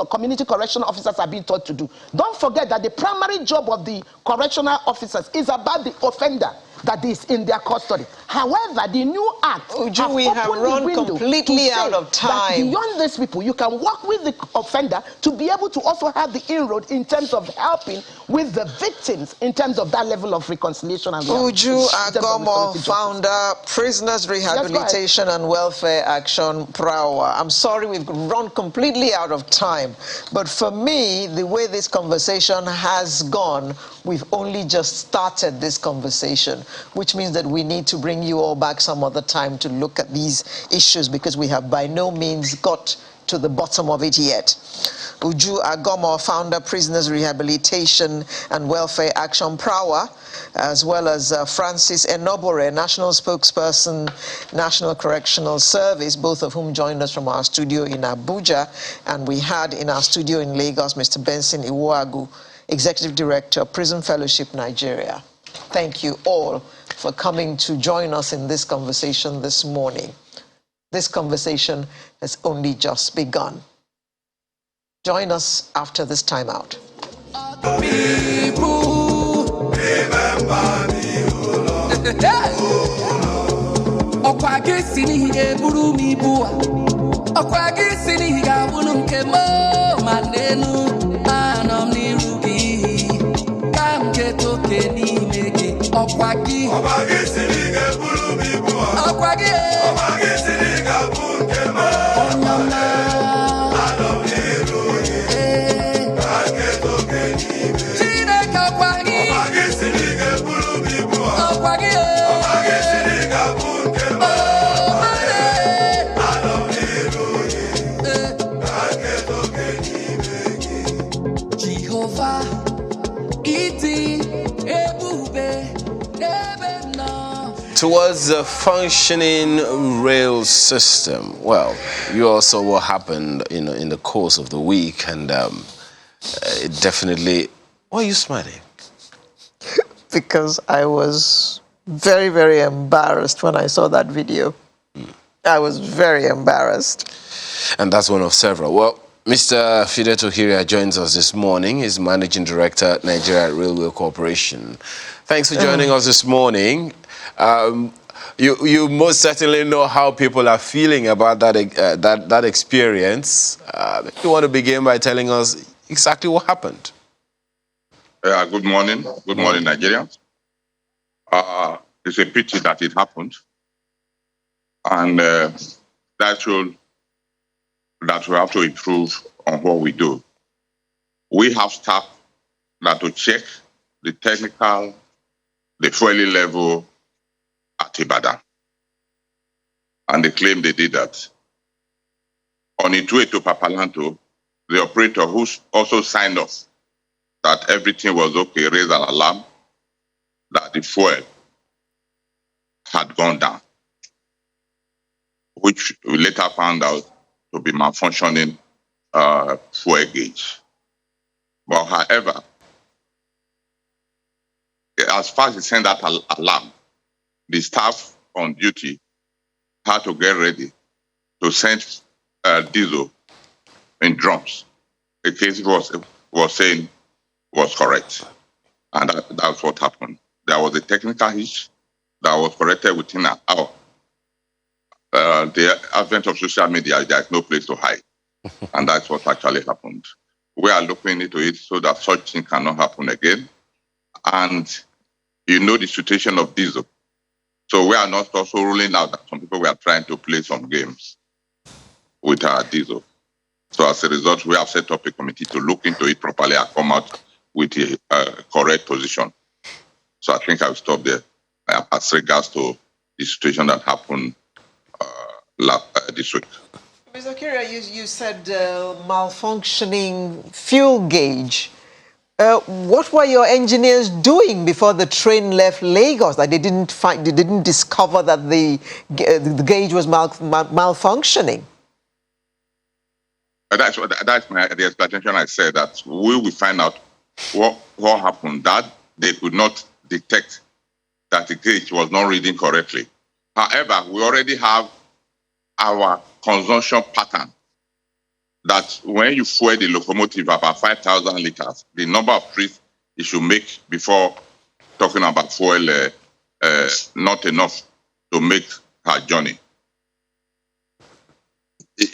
community correctional officers are being taught to do. Don't forget that the primary job of the correctional officers is about the offender that is in their custody. However, the new act we have run completely out of time. Beyond these people, you can work with the offender to be able to also have the inroad in terms of helping with the victims in terms of that level of reconciliation and Uju Agomo, founder, Prisoners Rehabilitation and Welfare Action, PRAWA. I'm sorry we've run completely out of time, but for me, the way this conversation has gone, we've only just started this conversation, which means that we need to bring you all back some other time to look at these issues, because we have by no means got to the bottom of it yet. Uju Agomo, founder, Prisoners Rehabilitation and Welfare Action, PRAWA, as well as Francis Enobore, National Spokesperson, National Correctional Service, both of whom joined us from our studio in Abuja. And we had in our studio in Lagos, Mr. Benson Iwoagu, Executive Director, Prison Fellowship, Nigeria. Thank you all for coming to join us in this conversation this morning. This conversation has only just begun. Join us after this time out. Manenu, anam ni rugi, kam keto keni mege. Okwagi siriga bulu bibu. Okwagi siriga bunkema. Onyama alomiru aketo kenime. Chineke okwagi siriga bulu bibu. Okwagi siriga bunkema. Alomiru aketo kenime. Jehovah iti ebube. Towards a functioning rail system. Well, you also what happened in the course of the week, and it definitely. Why are you smiling? Because I was very, very embarrassed when I saw that video. I was very embarrassed. And that's one of several. Well, Mr. Edochie joins us this morning. He's Managing Director, Nigeria Railway Corporation. Thanks for joining us this morning. You most certainly know how people are feeling about that experience. You want to begin by telling us exactly what happened? Good morning. Good morning, Nigerians. It's a pity that it happened. And that shows that we have to improve on what we do. We have staff that will check the technical, the fueling level at Ibadan. And they claim they did that. On its way to Papalanto, the operator who also signed off that everything was okay, raised an alarm that the fuel had gone down, which we later found out to be malfunctioning fuel gauge. But however, as far as he sent that alarm, the staff on duty had to get ready to send diesel in drums. The case was saying was correct. And that's what happened. There was a technical hitch that was corrected within an hour. The advent of social media, there is no place to hide. And that's what actually happened. We are looking into it so that such thing cannot happen again. And you know the situation of diesel. So we are not also ruling out that some people were trying to play some games with our diesel. So as a result, we have set up a committee to look into it properly and come out with a correct position. So I think I'll stop there as regards to the situation that happened this week. Mr. Kiria, you said malfunctioning fuel gauge. What were your engineers doing before the train left Lagos? Like they didn't discover that the gauge was malfunctioning. That's the explanation I said, that we will find out what happened, that they could not detect that the gauge was not reading correctly. However, we already have our consumption pattern that when you fuel the locomotive about 5,000 liters, the number of trips it should make before talking about fuel not enough to make her journey.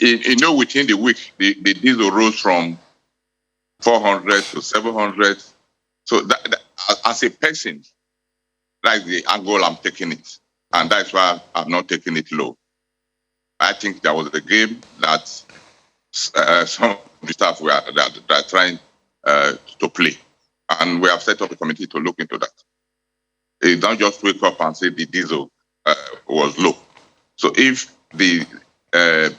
You know, within the week, the diesel rose from 400 to 700. So that, as a person, that's the angle I'm taking it. And that's why I'm not taking it low. I think there was a game that some of the staff were trying to play. And we have set up a committee to look into that. You don't just wake up and say the diesel was low. So if the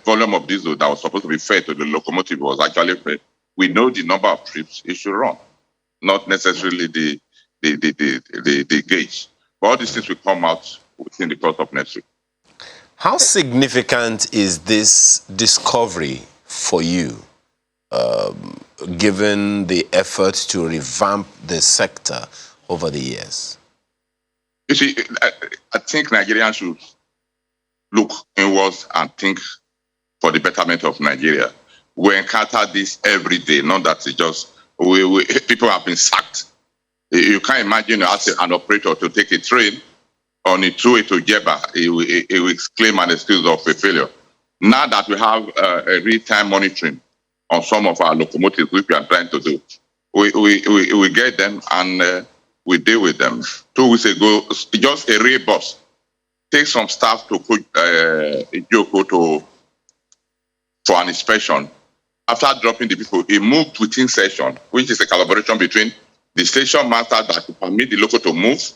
volume of diesel that was supposed to be fed to the locomotive was actually fed, we know the number of trips it should run, not necessarily the gauge. But all these things will come out within the course of next week. How significant is this discovery for you, given the efforts to revamp the sector over the years? You see, I think Nigerians should look inwards and think for the betterment of Nigeria. We encounter this every day, not that it's just, people have been sacked. You can't imagine asking an operator to take a train on its way to Jeba, he will claim an excuse of a failure. Now that we have a real-time monitoring on some of our locomotives, which we are trying to do, we get them and we deal with them. 2 weeks ago, just a rail bus take some staff to put Joko for an inspection. After dropping the people, he moved within session, which is a collaboration between the station master that will permit the local to move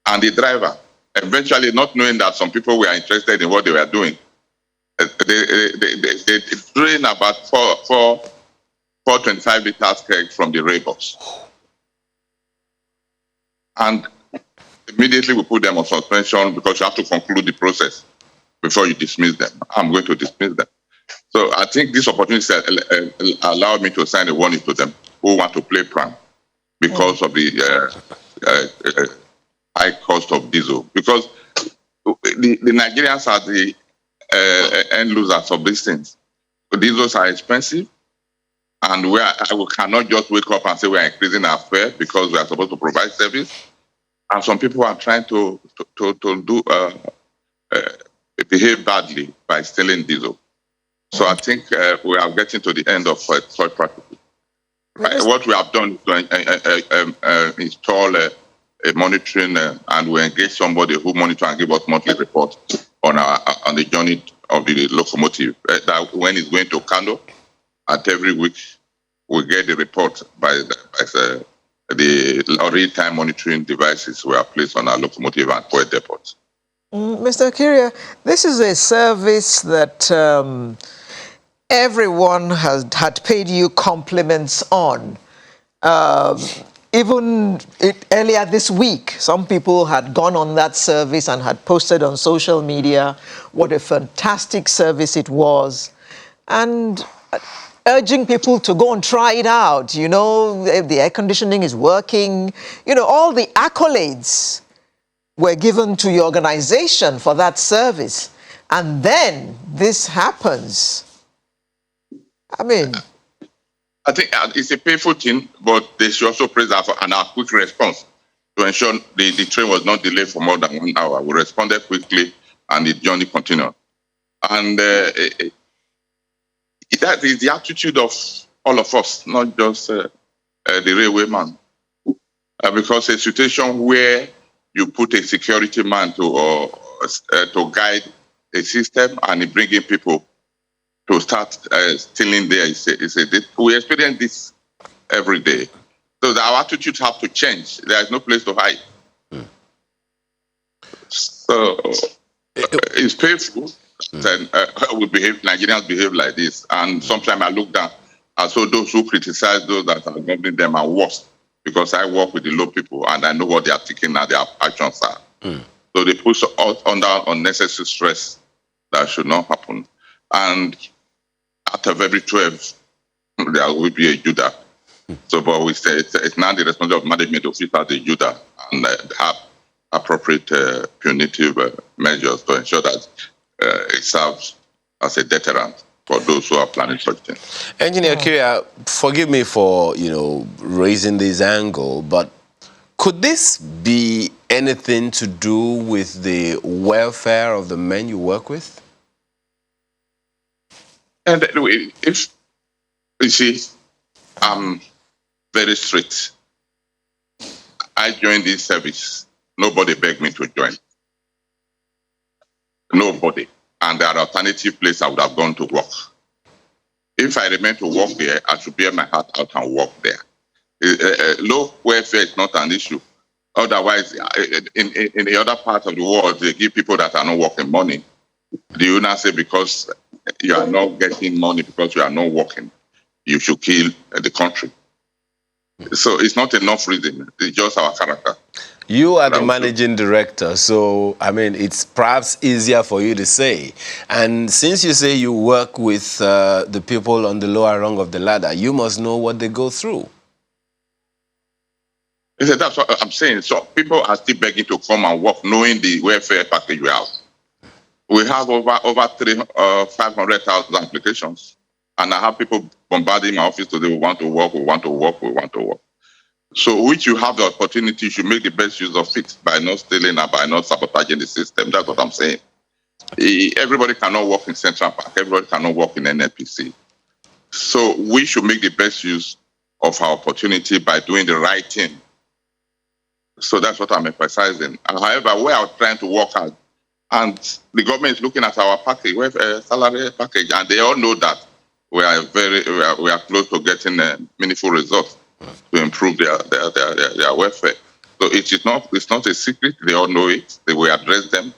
and the driver. Eventually, not knowing that some people were interested in what they were doing, they drained about 425 liters keg from the rail bus. And immediately we put them on suspension because you have to conclude the process before you dismiss them. I'm going to dismiss them. So I think this opportunity allowed me to sign a warning to them who want to play prank because of the high cost of diesel. Because the Nigerians are the end losers of these things. Diesels are expensive, and we cannot just wake up and say we are increasing our fare because we are supposed to provide service. And some people are trying to behave badly by stealing diesel. So I think we are getting to the end of such practices. What we have done is to install a monitoring, and we engage somebody who monitor and give us monthly reports on the journey of the locomotive. That when it's going to Kano, at every week we get the report by the real-time monitoring devices were placed on our locomotive and fuel depots. Mr. Akiria, this is a service that everyone had paid you compliments on. Even earlier this week, some people had gone on that service and had posted on social media what a fantastic service it was, and urging people to go and try it out. You know, the air conditioning is working. You know, all the accolades were given to your organization for that service. And then this happens. I mean, I think it's a painful thing, but they should also praise us for our quick response to ensure the train was not delayed for more than 1 hour. We responded quickly, and the journey continued. And that is the attitude of all of us, not just the railwayman. Because a situation where you put a security man to guide a system and bringing people to start stealing there we experience this every day. So our attitudes have to change. There is no place to hide. So it's painful. Then Nigerians behave like this, and sometimes I look down. And so those who criticize those that are governing them are worse, because I work with the low people and I know what they are thinking and their actions are. So they put us under unnecessary stress that should not happen. And out of every 12, there will be a Judah. So, but we say it's now the responsibility of management to filter the Judah and have appropriate punitive measures to ensure that it serves as a deterrent for those who are planning such things. Engineer Kiria, forgive me for, raising this angle, but could this be anything to do with the welfare of the men you work with? And if you see, I'm very strict. I joined this service. Nobody begged me to join. Nobody. And there are alternative places I would have gone to work. If I remain to work there, I should bear my heart out and work there. Low welfare is not an issue. Otherwise, in the other part of the world, they give people that are not working money. Do you not say because you are not getting money because you are not working, you should kill the country? So it's not enough reason. It's just our character. You are the managing director, so, it's perhaps easier for you to say. And since you say you work with the people on the lower rung of the ladder, you must know what they go through. That's what I'm saying. So people are still begging to come and work, knowing the welfare package we have. We have over 500,000 applications. And I have people bombarding my office today, we want to work, we want to work, we want to work. So which you have the opportunity, you should make the best use of it by not stealing and by not sabotaging the system. That's what I'm saying. Everybody cannot work in Central Park. Everybody cannot work in NNPC. So we should make the best use of our opportunity by doing the right thing. So that's what I'm emphasizing. However, we are trying to work out, and the government is looking at our package, salary package, and they all know that we are close to getting meaningful results to improve their welfare. So it's not a secret. They all know it. They will address them,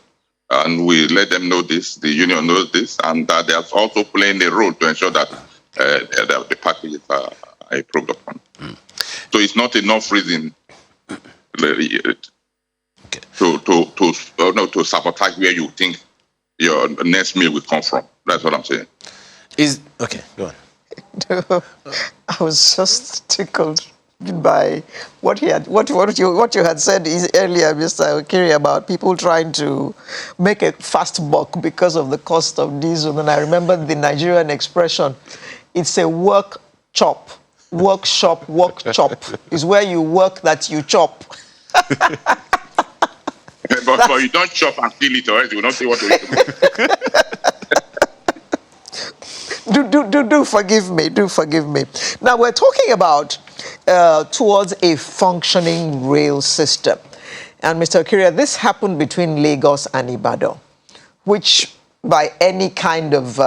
and we let them know this. The union knows this, and that they are also playing a role to ensure that the packages are improved upon. So it's not enough reason to sabotage where you think your next meal will come from. That's what I'm saying. Okay, go on. I was just tickled by what you had said earlier, Mr. Okiri, about people trying to make a fast buck because of the cost of diesel. And I remember the Nigerian expression, it's a work chop. Workshop, work chop is where you work that you chop. But you don't chop and kill it, or else you will not see what to eat. Do forgive me. Do forgive me. Now we're talking about towards a functioning rail system, and Mr. Okiri, this happened between Lagos and Ibadan, which by any kind of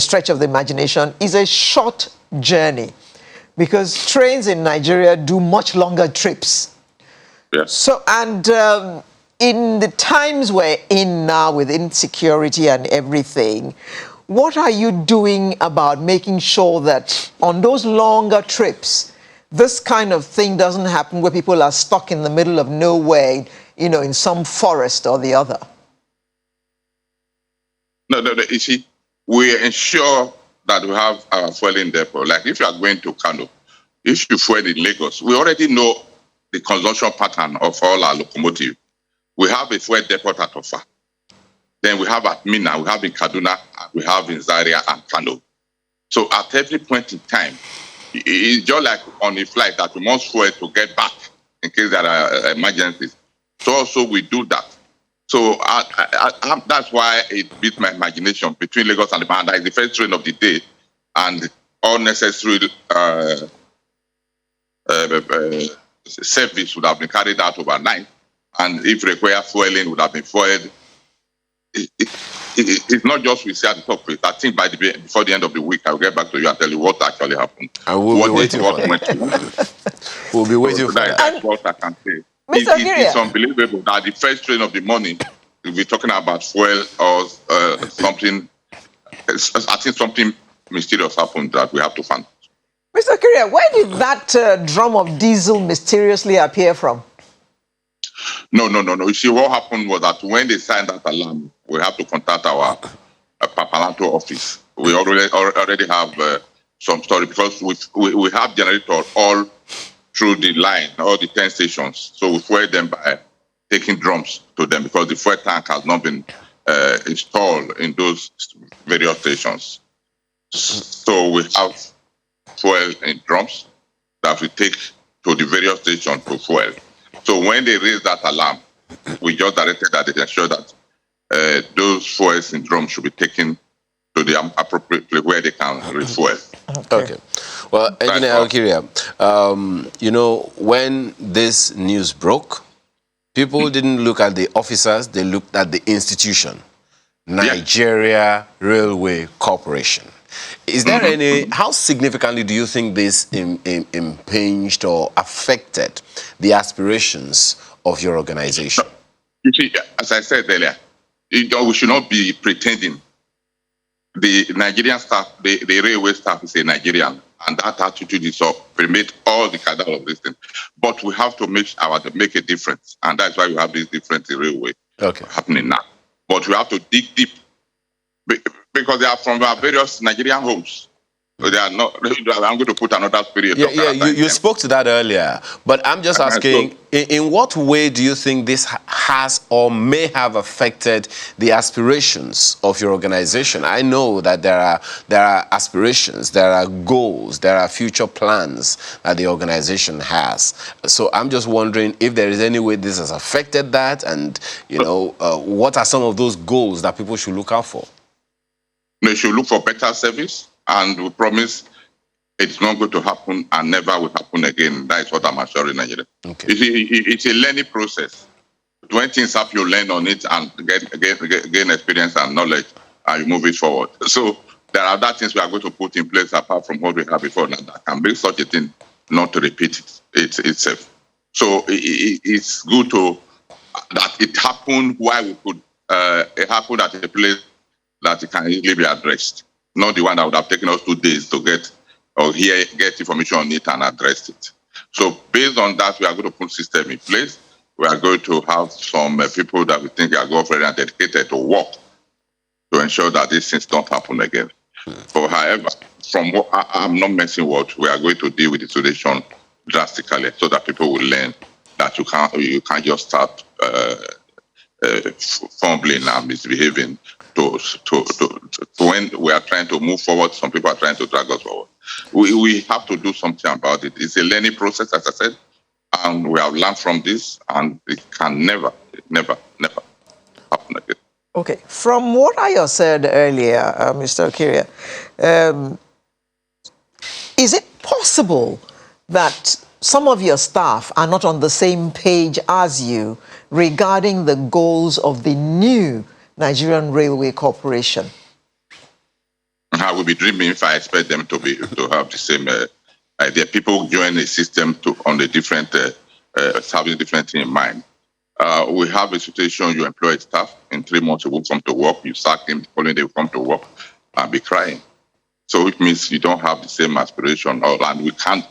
stretch of the imagination is a short journey, because trains in Nigeria do much longer trips. Yeah. So, and in the times we're in now with insecurity and everything, what are you doing about making sure that on those longer trips, this kind of thing doesn't happen where people are stuck in the middle of nowhere, in some forest or the other? No. You see, we ensure that we have our fueling depot. Like if you are going to Kano, if you fuel in Lagos, we already know the consumption pattern of all our locomotives. We have a fuel depot at Apapa. Then we have at Mina, we have in Kaduna, we have in Zaria and Kano. So at every point in time, it's just like on a flight that we must fuel to get back in case there are emergencies. So also we do that. So that's why it beats my imagination between Lagos and Ibadan. That is the first train of the day, and all necessary service would have been carried out overnight, and if required fueling would have been fueled. It's not just we say at the top of it. I think before the end of the week, I'll get back to you and tell you what actually happened. And we'll be waiting for that. We'll be waiting for that. That's what I can say. It's unbelievable that the first train of the morning, we'll be talking about fuel or something. I think something mysterious happened that we have to find. Mr. Okiri, where did that drum of diesel mysteriously appear from? No. You see, what happened was that when they signed that alarm, we have to contact our Papalanto office. We already have some story, because we have generators all through the line, all the 10 stations. So we fuel them by taking drums to them, because the fuel tank has not been installed in those various stations. So we have fuel in drums that we take to the various stations to fuel. So when they raise that alarm, we just directed that they ensure that those fuels in drums should be taken to the appropriate place where they can refuel. Okay. Well, Engineer Okiri, when this news broke, people didn't look at the officers, they looked at the institution, Nigeria Railway Corporation. Is there how significantly do you think this impinged or affected the aspirations of your organization? You see, as I said earlier, we should not be pretending. The Nigerian staff, the railway staff is a Nigerian, and that attitude is permit all the cadre of this thing. But we have to make a difference, and that's why we have this difference in railway happening now. But we have to dig deep, because they are from our various Nigerian homes. They are not. I'm going to put another period. You spoke to that earlier, but I'm just asking, in what way do you think this has or may have affected the aspirations of your organization? I know that there are aspirations, there are goals, there are future plans that the organization has. So I'm just wondering if there is any way this has affected that, and what are some of those goals that people should look out for? They should look for better service, and we promise It's not going to happen and never will happen again. That is what I'm assuring Nigeria. Okay. It's a learning process. When things happen, you learn on it and gain experience and knowledge, and you move it forward. So there are other things we are going to put in place apart from what we have before that can make such a thing not to repeat itself. So it's good that it happened while we could. It happened at a place that it can easily be addressed. Not the one that would have taken us 2 days to get information on it and address it. So based on that, we are going to put system in place. We are going to have some people that we think are God-fearing and dedicated to work to ensure that these things don't happen again. But however, from what I'm not messing with, we are going to deal with the situation drastically so that people will learn that you can't just start fumbling and misbehaving when we are trying to move forward. Some people are trying to drag us forward. We have to do something about it. It's a learning process, as I said, and we have learned from this, and it can never happen again. Okay, from what I said earlier, Mr. Okiria, is it possible that some of your staff are not on the same page as you regarding the goals of the new Nigerian Railway Corporation? I will be dreaming if I expect them to have the same idea. People join a system on a different, having a different thing in mind. We have a situation: you employ staff, in 3 months he will come to work, you sack him, the following day he will come to work and be crying. So it means you don't have the same aspiration, and we can't.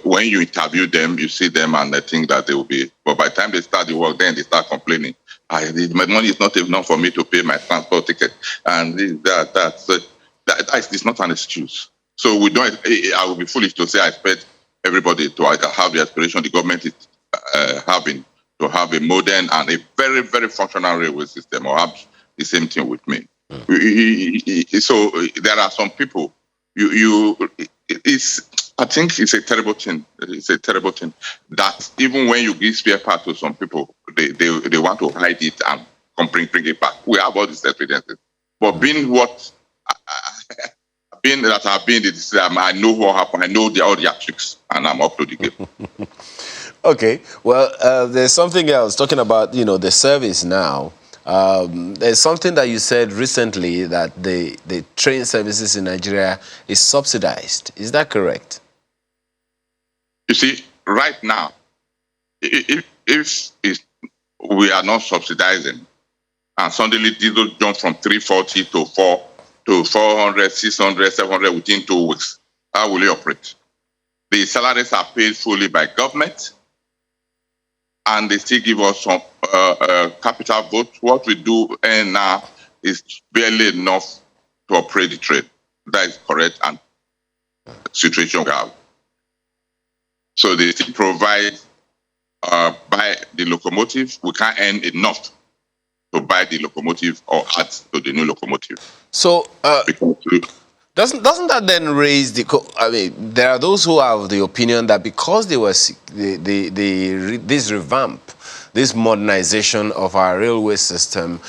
When you interview them, you see them and they think that they will be. But by the time they start the work, then they start complaining. My money is not enough for me to pay my transport ticket, and that is not an excuse. So we don't. I would be foolish to say I expect everybody to have the aspiration the government is having to have a modern and a very, very functional railway system, or have the same thing with me. So there are some people. I think it's a terrible thing. It's a terrible thing that even when you give spare part to some people, they want to hide it and bring it back. We have all these evidences. But being that I've been in the system, I know what happened. I know all the tricks, and I'm up to the game. Okay. Well, there's something else talking about the service now. There's something that you said recently that the train services in Nigeria is subsidized. Is that correct? You see, right now, if we are not subsidizing, and suddenly diesel jump from 340 to 400, 600, 700 within 2 weeks, how will it operate? The salaries are paid fully by government, and they still give us some capital vote. What we do now is barely enough to operate the train. That is correct and situation we have. So they still provide, buy the locomotive. We can't earn enough to buy the locomotive or add to the new locomotive. So doesn't that then raise the? I mean, there are those who have the opinion that because they were this revamp, this modernization of our railway system,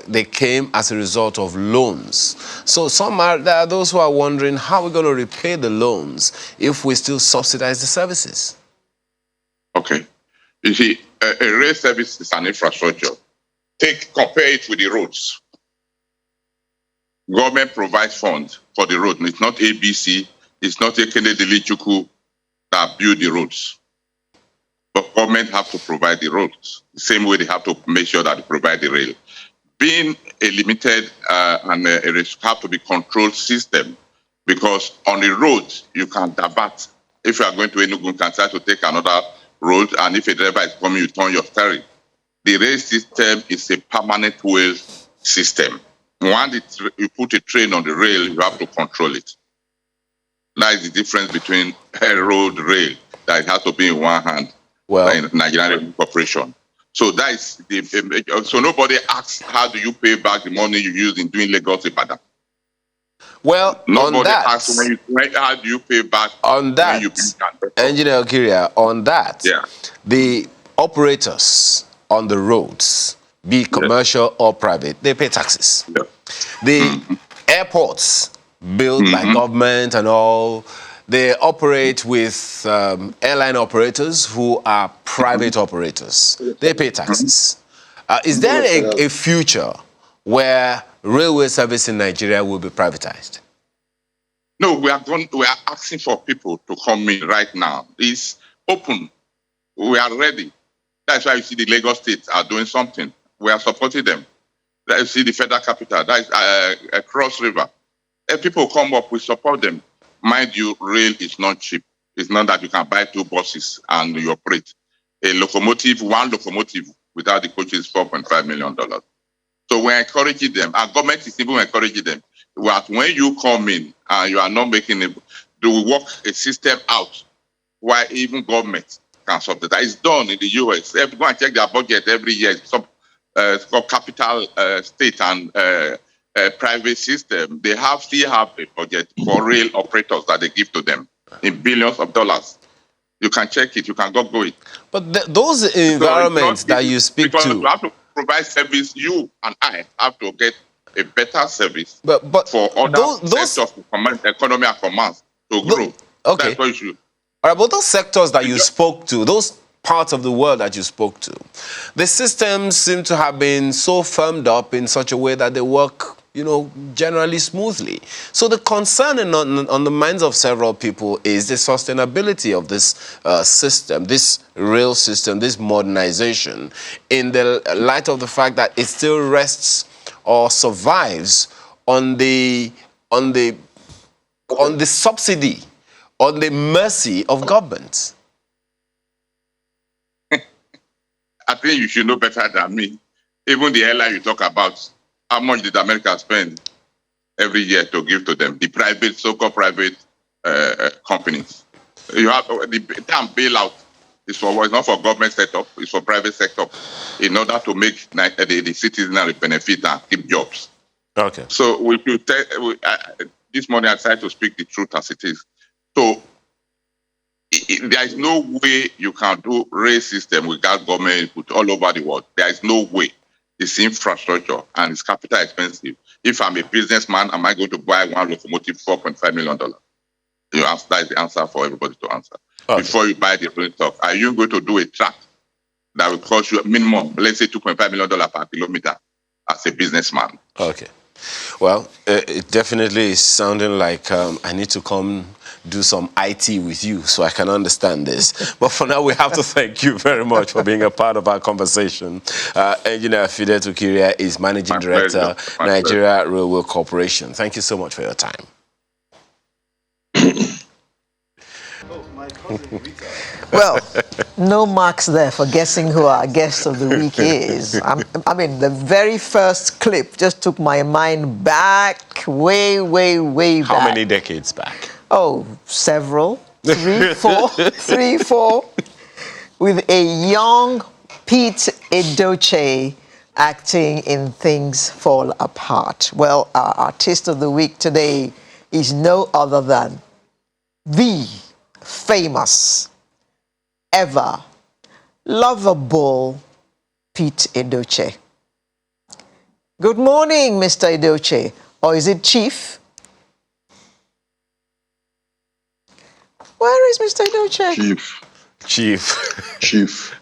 they came as a result of loans. So there are those who are wondering how we're going to repay the loans if we still subsidize the services. Okay, you see, a rail service is an infrastructure. Compare it with the roads. Government provides funds for the road. It's not ABC, it's not Ekene Delichuku that build the roads. But government have to provide the roads. The same way they have to make sure that they provide the rail. Being a limited and have to be controlled system, because on the road you can divert. If you are going to Enugu, you can try to take another road, and if a driver is coming, you turn your steering. The rail system is a permanent rail system. Once you put a train on the rail, you have to control it. That is the difference between a road rail that it has to be in one hand, in Nigerian corporation. So that is so nobody asks how do you pay back the money you used in doing Lagos Ibadan. Well, nobody on that, asks how do you pay back on that, when you Engineer Okiria, on that, the operators on the roads, be it commercial or private, they pay taxes. The airports built by government and all. They operate with airline operators who are private operators. They pay taxes. Is there a future where railway service in Nigeria will be privatized? No, we are asking for people to come in right now. It's open. We are ready. That's why you see the Lagos State are doing something. We are supporting them. You see the federal capital, that is Cross River. If people come up, we support them. Mind you, rail is not cheap. It's not that you can buy 2 buses and you operate. A locomotive, 1 locomotive without the coaches, $4.5 million. So we're encouraging them. Our government is even encouraging them. When you come in and you are not making it, do we work a system out why even government can subsidize? It's done in the US. Go and check their budget every year. It's called capital state and private system. They still have a budget for rail operators that they give to them in billions of dollars. You can check it. You can go it. But those environments that you speak because to, you have to provide service. You and I have to get a better service. But for other sectors to economy and commerce to grow. Okay. That's what you should. All right, but those sectors that you spoke to, those parts of the world that you spoke to, the systems seem to have been so firmed up in such a way that they work, generally smoothly. So the concern on the minds of several people is the sustainability of this system, this rail system, this modernization, in the light of the fact that it still rests or survives on the subsidy, on the mercy of government. I think you should know better than me. Even the airline you talk about, how much did America spend every year to give to them? The private, so-called private companies. You have the term bailout is it's not for government setup, it's for private sector in order to make the citizens benefit and keep jobs. Okay. So this morning I tried to speak the truth as it is. So there is no way you can do rail system without government input all over the world. There is no way. It's infrastructure and it's capital expensive. If I'm a businessman, am I going to buy 1 locomotive $4.5 million? That is the answer for everybody to answer. Okay. Before you buy the rolling stock, are you going to do a track that will cost you a minimum, let's say $2.5 million per kilometer as a businessman? Okay. Well, it definitely is sounding like I need to come do some IT with you so I can understand this. But for now, we have to thank you very much for being a part of our conversation. Engineer Fidel Tukiria is Managing Director, Nigeria Railway Corporation. Thank you so much for your time. Well, no marks there for guessing who our guest of the week is. I mean, the very first clip just took my mind back, way back. How many decades back? Oh, several. 3, 4, 3, 4. With a young Pete Edochie acting in Things Fall Apart. Well, our artist of the week today is no other than the famous, ever lovable Pete Edochie. Good morning, Mr. Edochie. Or is it Chief? Where is Mr. Edochie? Chief. Chief. Chief.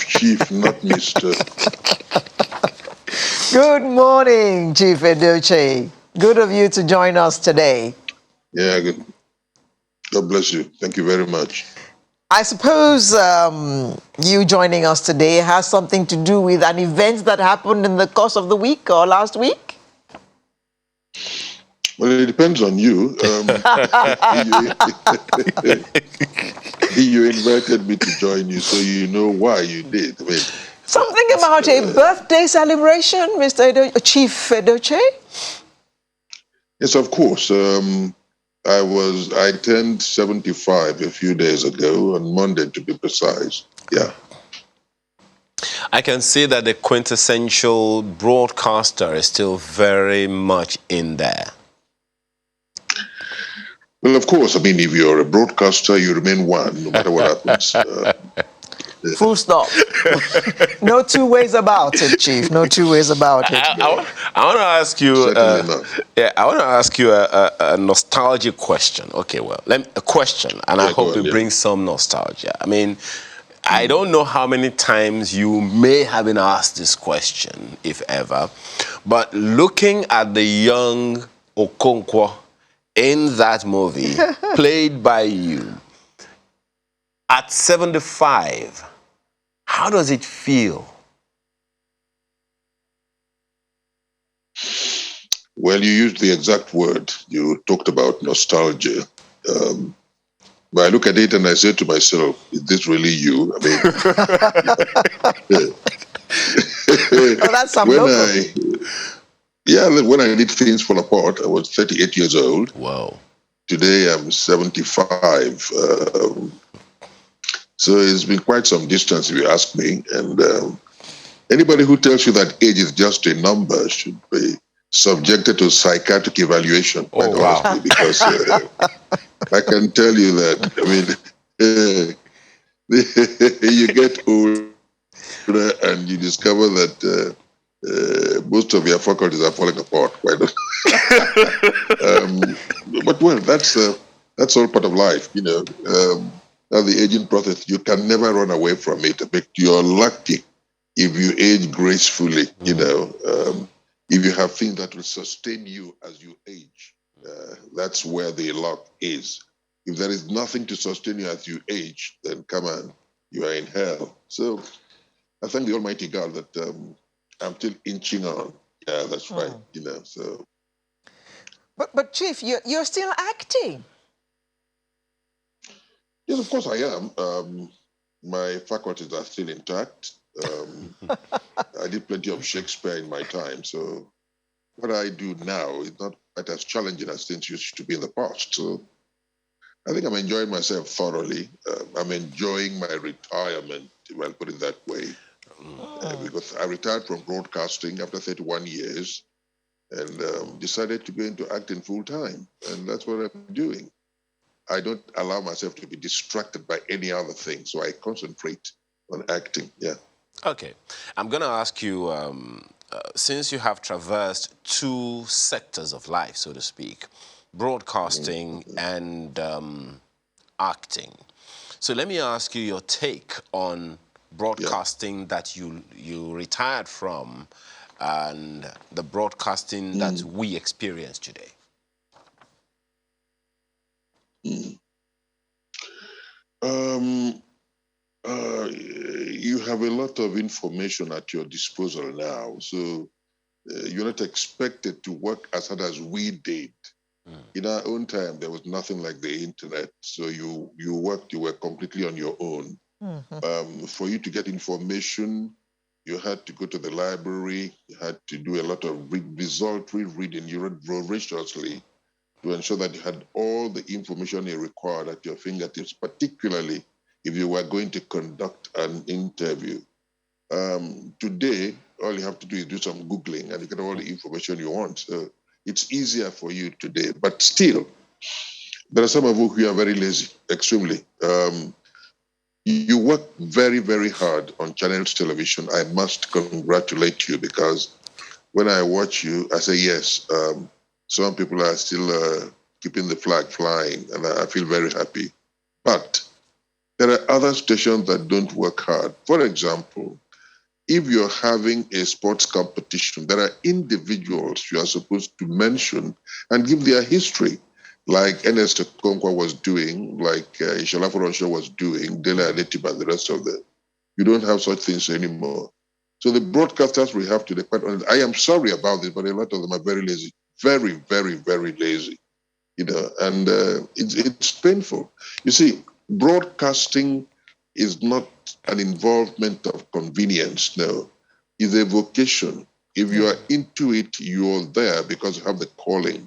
Chief, not Mr. Good morning, Chief Edochie. Good of you to join us today. Yeah, good. God bless you. Thank you very much. I suppose you joining us today has something to do with an event that happened in the course of the week or last week? Well, it depends on you. You invited me to join you, so you know why you did. I mean, something about a birthday celebration, Mr. Chief Edochie? Yes, of course. I turned 75 a few days ago, on Monday to be precise. Yeah. I can see that the quintessential broadcaster is still very much in there. Well, of course. I mean, if you're a broadcaster, you remain one, no matter what happens. Full stop. No two ways about it, Chief. No two ways about it. I want to ask you. Certainly not. Yeah, I want to ask you a nostalgic question. Okay, well, a question, and I Yeah, go hope on. it Yeah. brings some nostalgia. I mean, I don't know how many times you may have been asked this question, if ever, but looking at the young Okonkwo in that movie, played by you, at 75, how does it feel? Well, you used the exact word. You talked about nostalgia. But I look at it and I say to myself, is this really you? I mean, Oh, that's some when local. when I did Things Fall Apart, I was 38 years old. Wow. Today I'm 75. So it's been quite some distance, if you ask me. And anybody who tells you that age is just a number should be subjected to psychiatric evaluation, quite Oh, wow. honestly, because I can tell you that, I mean, you get older and you discover that most of your faculties are falling apart. Quite but well, that's all part of life, you know. Now the aging process, you can never run away from it. But you're lucky if you age gracefully, you know. If you have things that will sustain you as you age, that's where the luck is. If there is nothing to sustain you as you age, then come on, you are in hell. So I thank the Almighty God that I'm still inching on. Yeah, that's right. You know, so. But Chief, you're still acting. Yes, of course I am. My faculties are still intact. I did plenty of Shakespeare in my time, so what I do now is not quite as challenging as things used to be in the past. So I think I'm enjoying myself thoroughly. I'm enjoying my retirement, if I'll put it that way, because I retired from broadcasting after 31 years and decided to go into acting full time, and that's what I'm doing. I don't allow myself to be distracted by any other thing, so I concentrate on acting. Yeah. Okay. I'm going to ask you, since you have traversed two sectors of life, so to speak, broadcasting and acting. So let me ask you your take on broadcasting that you retired from and the broadcasting that we experience today. You have a lot of information at your disposal now, so you're not expected to work as hard as we did. In our own time, there was nothing like the internet, so you were completely on your own. For you to get information, you had to go to the library, you had to do a lot of desultory reading. You read voraciously to ensure that you had all the information you required at your fingertips, particularly if you were going to conduct an interview. Today, all you have to do is do some Googling and you get all the information you want. So it's easier for you today. But still, there are some of you who are very lazy, extremely. You work very, very hard on Channels Television. I must congratulate you because when I watch you, I say, yes, some people are still keeping the flag flying, and I feel very happy. But there are other stations that don't work hard. For example, if you're having a sports competition, there are individuals you are supposed to mention and give their history, like Ernest Okonkwo was doing, like Ishola Foronsho was doing, Dele Adetiba, and the rest of them. You don't have such things anymore. So the broadcasters we have today, quite honest, I am sorry about this, but a lot of them are very lazy, very, very, very lazy. You know, and it's painful. You see, broadcasting is not an involvement of convenience. No, it's a vocation. If you are into it, you're there because you have the calling.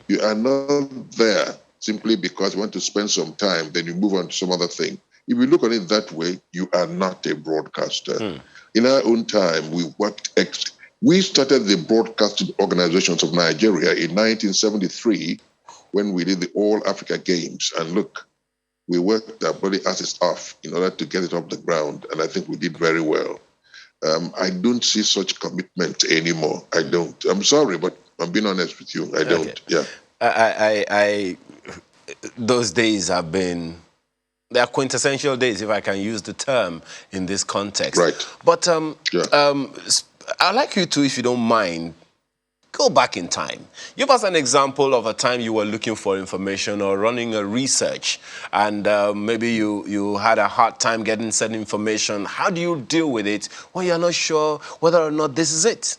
You are not there simply because you want to spend some time, then you move on to some other thing. If you look at it that way, you are not a broadcaster. In our own time, we we started the broadcasting organizations of Nigeria in 1973 when we did the All Africa Games. And look, We worked our body asses off in order to get it off the ground, and I think we did very well. I don't see such commitment anymore. I don't. I'm sorry, but I'm being honest with you. I don't. Okay. Yeah. Those days have been, they are quintessential days, if I can use the term in this context. Right. But Yeah. I'd like you to, if you don't mind, go back in time. Give us an example of a time you were looking for information or running a research, and maybe you had a hard time getting certain information. How do you deal with it when you're not sure whether or not this is it?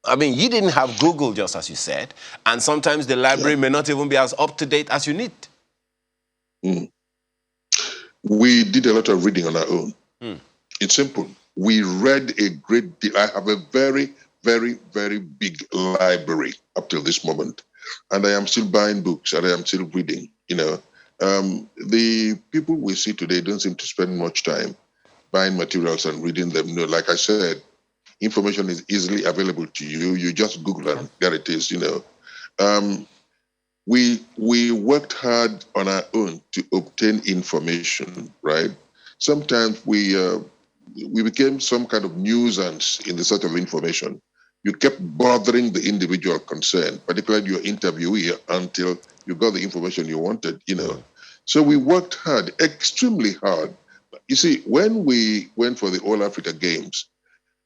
I mean, you didn't have Google, just as you said, and sometimes the library may not even be as up-to-date as you need. We did a lot of reading on our own. It's simple. We read a great deal. I have a very, very, very big library up till this moment. And I am still buying books and I am still reading. The people we see today don't seem to spend much time buying materials and reading them. Like I said, information is easily available to you. You just Google and there it is. We worked hard on our own to obtain information, right? Sometimes we became some kind of nuisance in the search of information. You kept bothering the individual concerned, particularly your interviewee, until you got the information you wanted. So we worked hard, extremely hard. You see, when we went for the All Africa Games,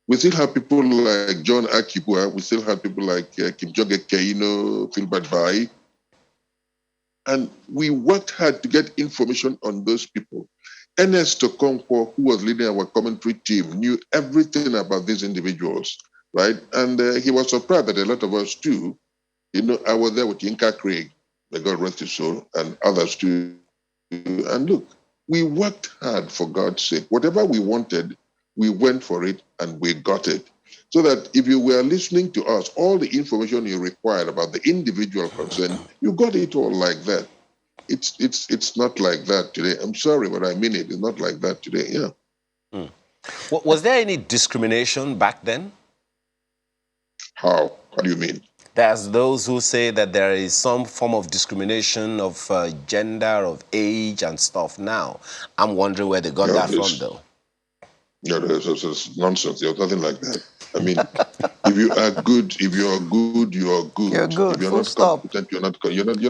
we still have people like John Akibua, we still have people like Kimjoge Keino, Philbert Bai, and we worked hard to get information on those people. Ernest Okonkwo, who was leading our commentary team, knew everything about these individuals, right? And he was surprised that a lot of us too, I was there with Yinka Craig, may God rest his soul, and others too. And look, we worked hard, for God's sake. Whatever we wanted, we went for it and we got it. So that if you were listening to us, all the information you required about the individual concerned, you got it all like that. It's not like that today. I'm sorry, but I mean it. It's not like that today. Yeah. Was there any discrimination back then? How? What do you mean? There's those who say that there is some form of discrimination of gender, of age, and stuff now. I'm wondering where they got that from, though. No, it's nonsense. There's nothing like that. I mean, if you are good, you are good. You're good. If you're Full not stop. competent, you're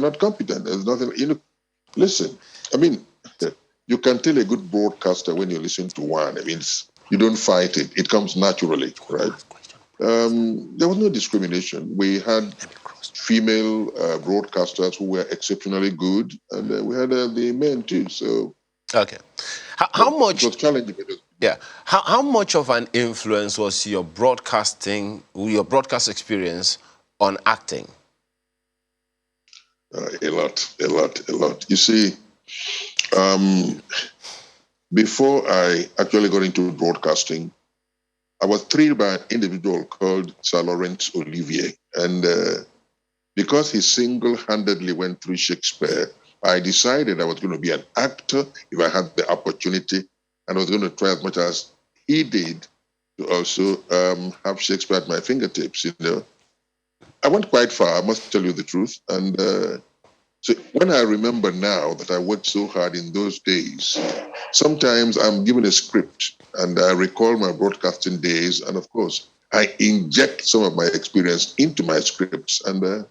not competent. There's nothing. Listen. I mean, you can tell a good broadcaster when you listen to one. I mean, you don't fight it. It comes naturally, right? There was no discrimination. We had female broadcasters who were exceptionally good, and we had the men too. So, okay, how much? It was challenging. Yeah, how much of an influence was your broadcast experience on acting? A lot. You see, before I actually got into broadcasting, I was trained by an individual called Sir Lawrence Olivier. And because he single-handedly went through Shakespeare, I decided I was going to be an actor if I had the opportunity, and I was going to try as much as he did to also have Shakespeare at my fingertips. I went quite far, I must tell you the truth. And so when I remember now that I worked so hard in those days, sometimes I'm given a script and I recall my broadcasting days. And of course, I inject some of my experience into my scripts and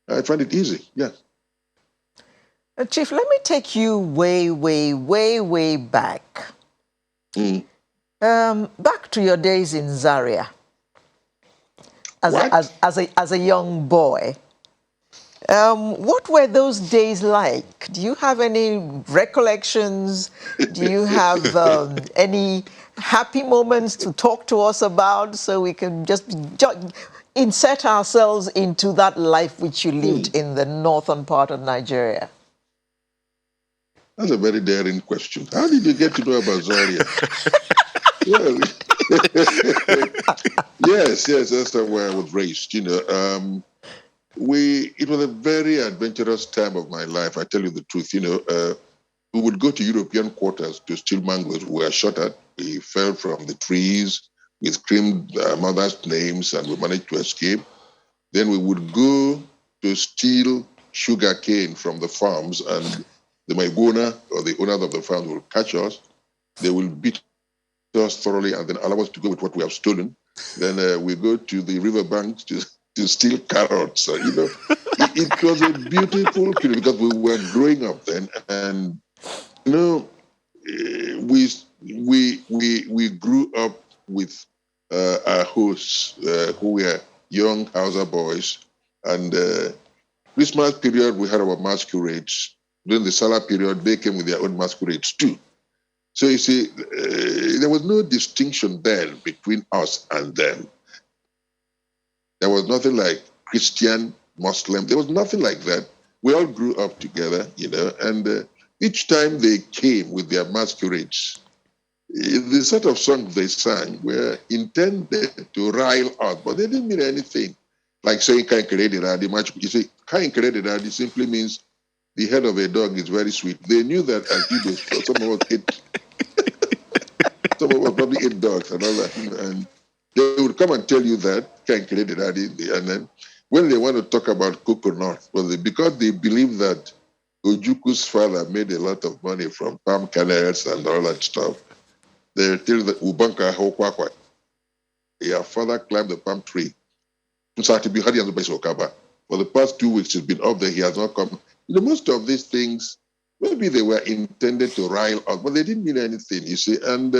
I find it easy. Yeah. Chief, let me take you way, way, way, way back. Back to your days in Zaria as a young boy. What were those days like? Do you have any recollections? Do you have any happy moments to talk to us about so we can just insert ourselves into that life which you lived in the northern part of Nigeria? That's a very daring question. How did you get to know about Zaria? Well, yes, that's where I was raised. It was a very adventurous time of my life. I tell you the truth. We would go to European quarters to steal mangoes. We were shot at. We fell from the trees. We screamed mothers' names, and we managed to escape. Then we would go to steal sugar cane from the farms, and The Maigona or the owners of the farm will catch us. They will beat us thoroughly and then allow us to go with what we have stolen. Then we go to the riverbanks to steal carrots. So, it was a beautiful period because we were growing up then, and we grew up with our hosts who were young Hausa boys, and Christmas period we had our masquerades. During the Salah period, they came with their own masquerades too. So you see, there was no distinction then between us and them. There was nothing like Christian, Muslim. There was nothing like that. We all grew up together, and each time they came with their masquerades, the sort of songs they sang were intended to rile us, but they didn't mean anything. Like saying "Kankeredi," you say "Kankeredi" simply means the head of a dog is very sweet. They knew that as Igbos, so some of us probably ate dogs and all that, and they would come and tell you that "Kankeredi," and then when they want to talk about coconut, because they believe that Ojuku's father made a lot of money from palm kernels and all that stuff. They tell the Ubanka Hokwakwa. Your father climbed the palm tree. For the past 2 weeks, he's been up there. He has not come. Most of these things, maybe they were intended to rile us, but they didn't mean anything, you see. And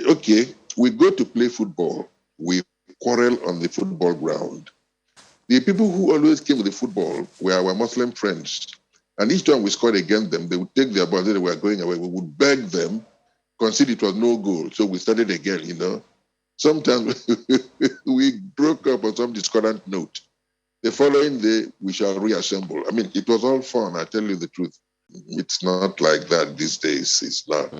okay, we go to play football. We quarrel on the football ground. The people who always came with the football were our Muslim friends. And each time we scored against them, they would take their ball, they were going away. We would beg them, concede it was no goal. So we started again, Sometimes we broke up on some discordant note. The following day, we shall reassemble. I mean, it was all fun, I tell you the truth. It's not like that these days. It's not.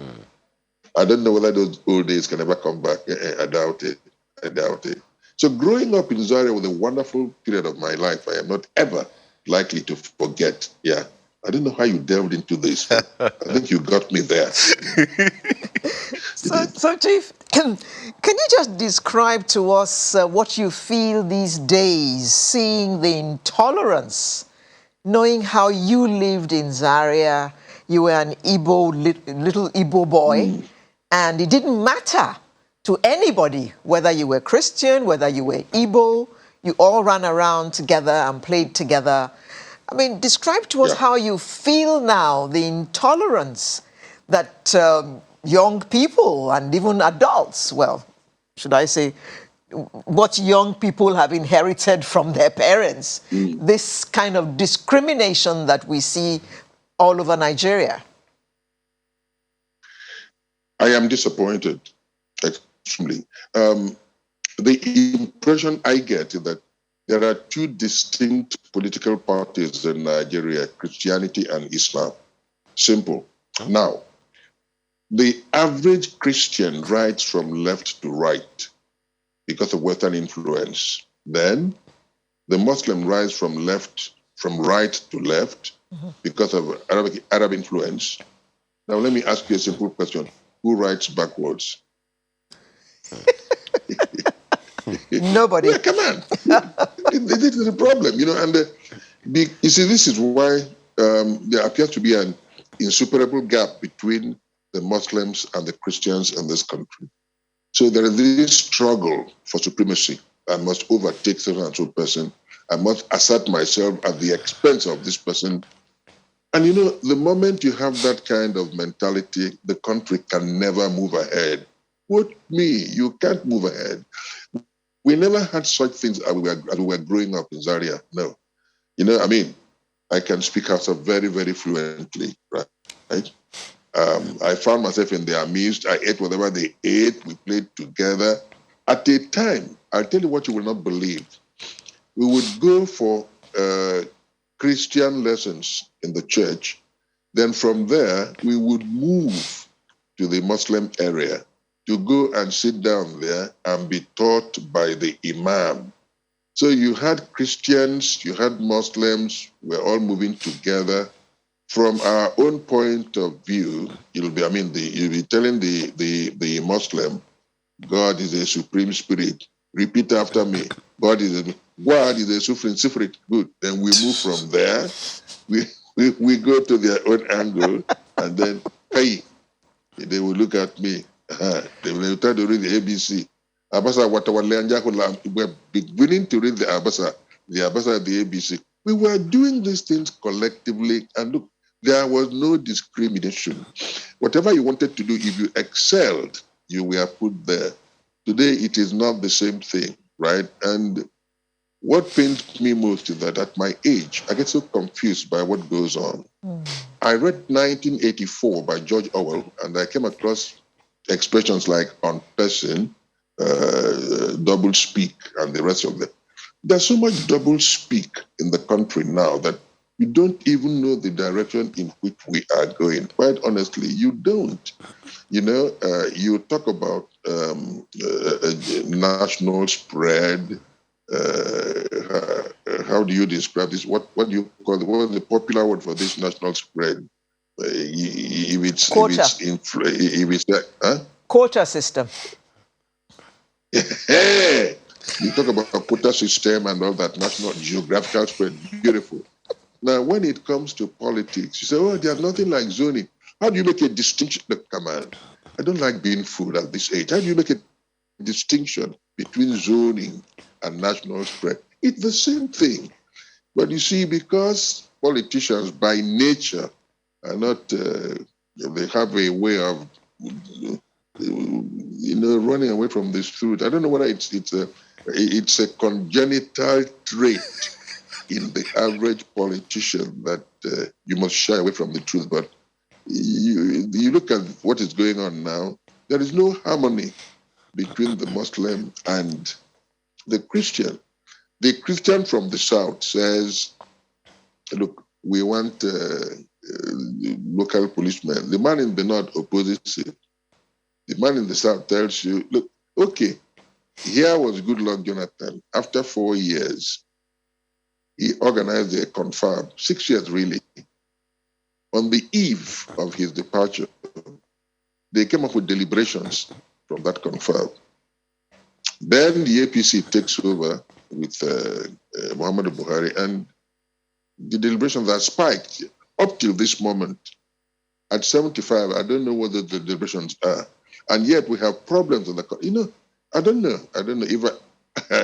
I don't know whether those old days can ever come back. I doubt it. I doubt it. So growing up in Zaria was a wonderful period of my life. I am not ever likely to forget. Yeah. I don't know how you delved into this, but I think you got me there. So, Chief, can you just describe to us what you feel these days, seeing the intolerance, knowing how you lived in Zaria, you were an little Igbo boy, and it didn't matter to anybody whether you were Christian, whether you were Igbo, you all ran around together and played together. I mean, describe to us how you feel now, the intolerance that young people and even adults, well, should I say, what young people have inherited from their parents, this kind of discrimination that we see all over Nigeria. I am disappointed, extremely. The impression I get is that there are two distinct political parties in Nigeria, Christianity and Islam. Simple. Now, the average Christian writes from left to right because of Western influence. Then the Muslim writes from right to left because of Arab influence. Now let me ask you a simple question. Who writes backwards? Nobody. Yeah, come on. This is a problem, and you see, this is why there appears to be an insuperable gap between the Muslims and the Christians in this country. So there is this struggle for supremacy. I must overtake such and so person. I must assert myself at the expense of this person. And the moment you have that kind of mentality, the country can never move ahead. What me? You can't move ahead. We never had such things as we were growing up in Zaria. No. I can speak Hausa very, very fluently, right? I found myself in their midst. I ate whatever they ate. We played together. At a time, I'll tell you what you will not believe. We would go for Christian lessons in the church. Then from there, we would move to the Muslim area to go and sit down there and be taught by the imam. So you had Christians, you had Muslims, we're all moving together. From our own point of view, you'll be telling the Muslim, God is a supreme spirit. Repeat after me. God is a supreme spirit. Good. Then we move from there. we go to their own angle, and then, hey, they will look at me. They will try to read the ABC. Abasa we're beginning to read the Abasa, the ABC. We were doing these things collectively, and look, there was no discrimination. Whatever you wanted to do, if you excelled, you were put there. Today, it is not the same thing, right? And what pains me most is that at my age, I get so confused by what goes on. I read 1984 by George Orwell, and I came across expressions like on person, double speak, and the rest of them. There's so much double speak in the country now that you don't even know the direction in which we are going. Quite honestly, you don't. You talk about national spread. How do you describe this? What do you call it? What is the popular word for this national spread? Quota. If it's huh? Quota system. Hey, you talk about a quota system and all that national geographical spread, beautiful. Now, when it comes to politics, you say, "Oh, there's nothing like zoning." How do you make a distinction? Look, come on, I don't like being fooled at this age. How do you make a distinction between zoning and national spread? It's the same thing. But you see, because politicians by nature are not, they have a way of, running away from this truth. I don't know whether it's a congenital trait in the average politician that you must shy away from the truth. But you look at what is going on now, there is no harmony between the Muslim and the Christian. The Christian from the South says, look, we want local policemen. The man in the North opposes it. The man in the South tells you, look, okay, here was Goodluck Jonathan. After 4 years, he organized a confab, 6 years really. On the eve of his departure, they came up with deliberations from that confab. Then the APC takes over with Muhammadu Buhari, and the deliberations are spiked up till this moment. At 75, I don't know what the deliberations are. And yet we have problems in the country. I don't know. If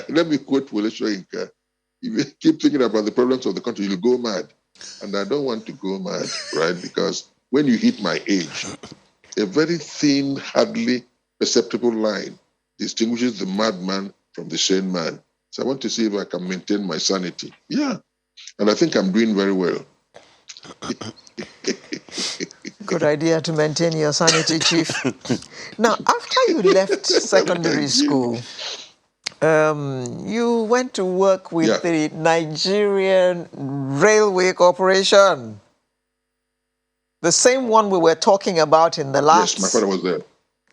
let me quote Wole Soyinka. If you keep thinking about the problems of the country, you'll go mad. And I don't want to go mad, right? Because when you hit my age, a very thin, hardly perceptible line distinguishes the madman from the sane man. So I want to see if I can maintain my sanity. Yeah. And I think I'm doing very well. Good idea to maintain your sanity, Chief. Now, after you left secondary school, you went to work with the Nigerian Railway Corporation. The same one we were talking about in the last... Yes, my father was there.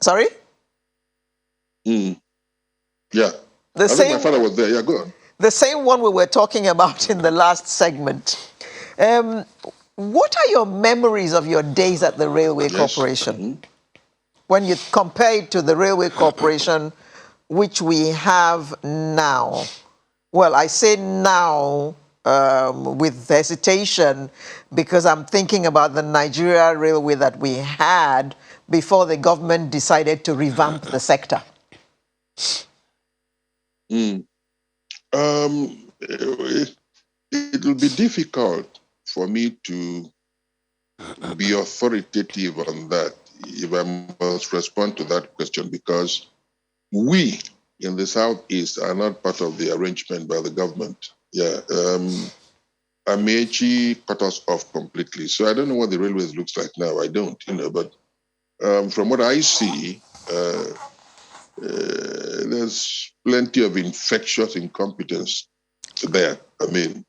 Sorry? Yeah. I think my father was there. Yeah, go on. The same one we were talking about in the last segment. What are your memories of your days at the Railway Corporation? When you compare it to the Railway Corporation which we have now? Well, I say now with hesitation because I'm thinking about the Nigeria Railway that we had before the government decided to revamp the sector. It will be difficult for me to be authoritative on that if I must respond to that question, because we in the Southeast are not part of the arrangement by the government. Yeah. Amechi cut us off completely. So I don't know what the railways looks like now. I don't, but from what I see, there's plenty of infectious incompetence there. I mean,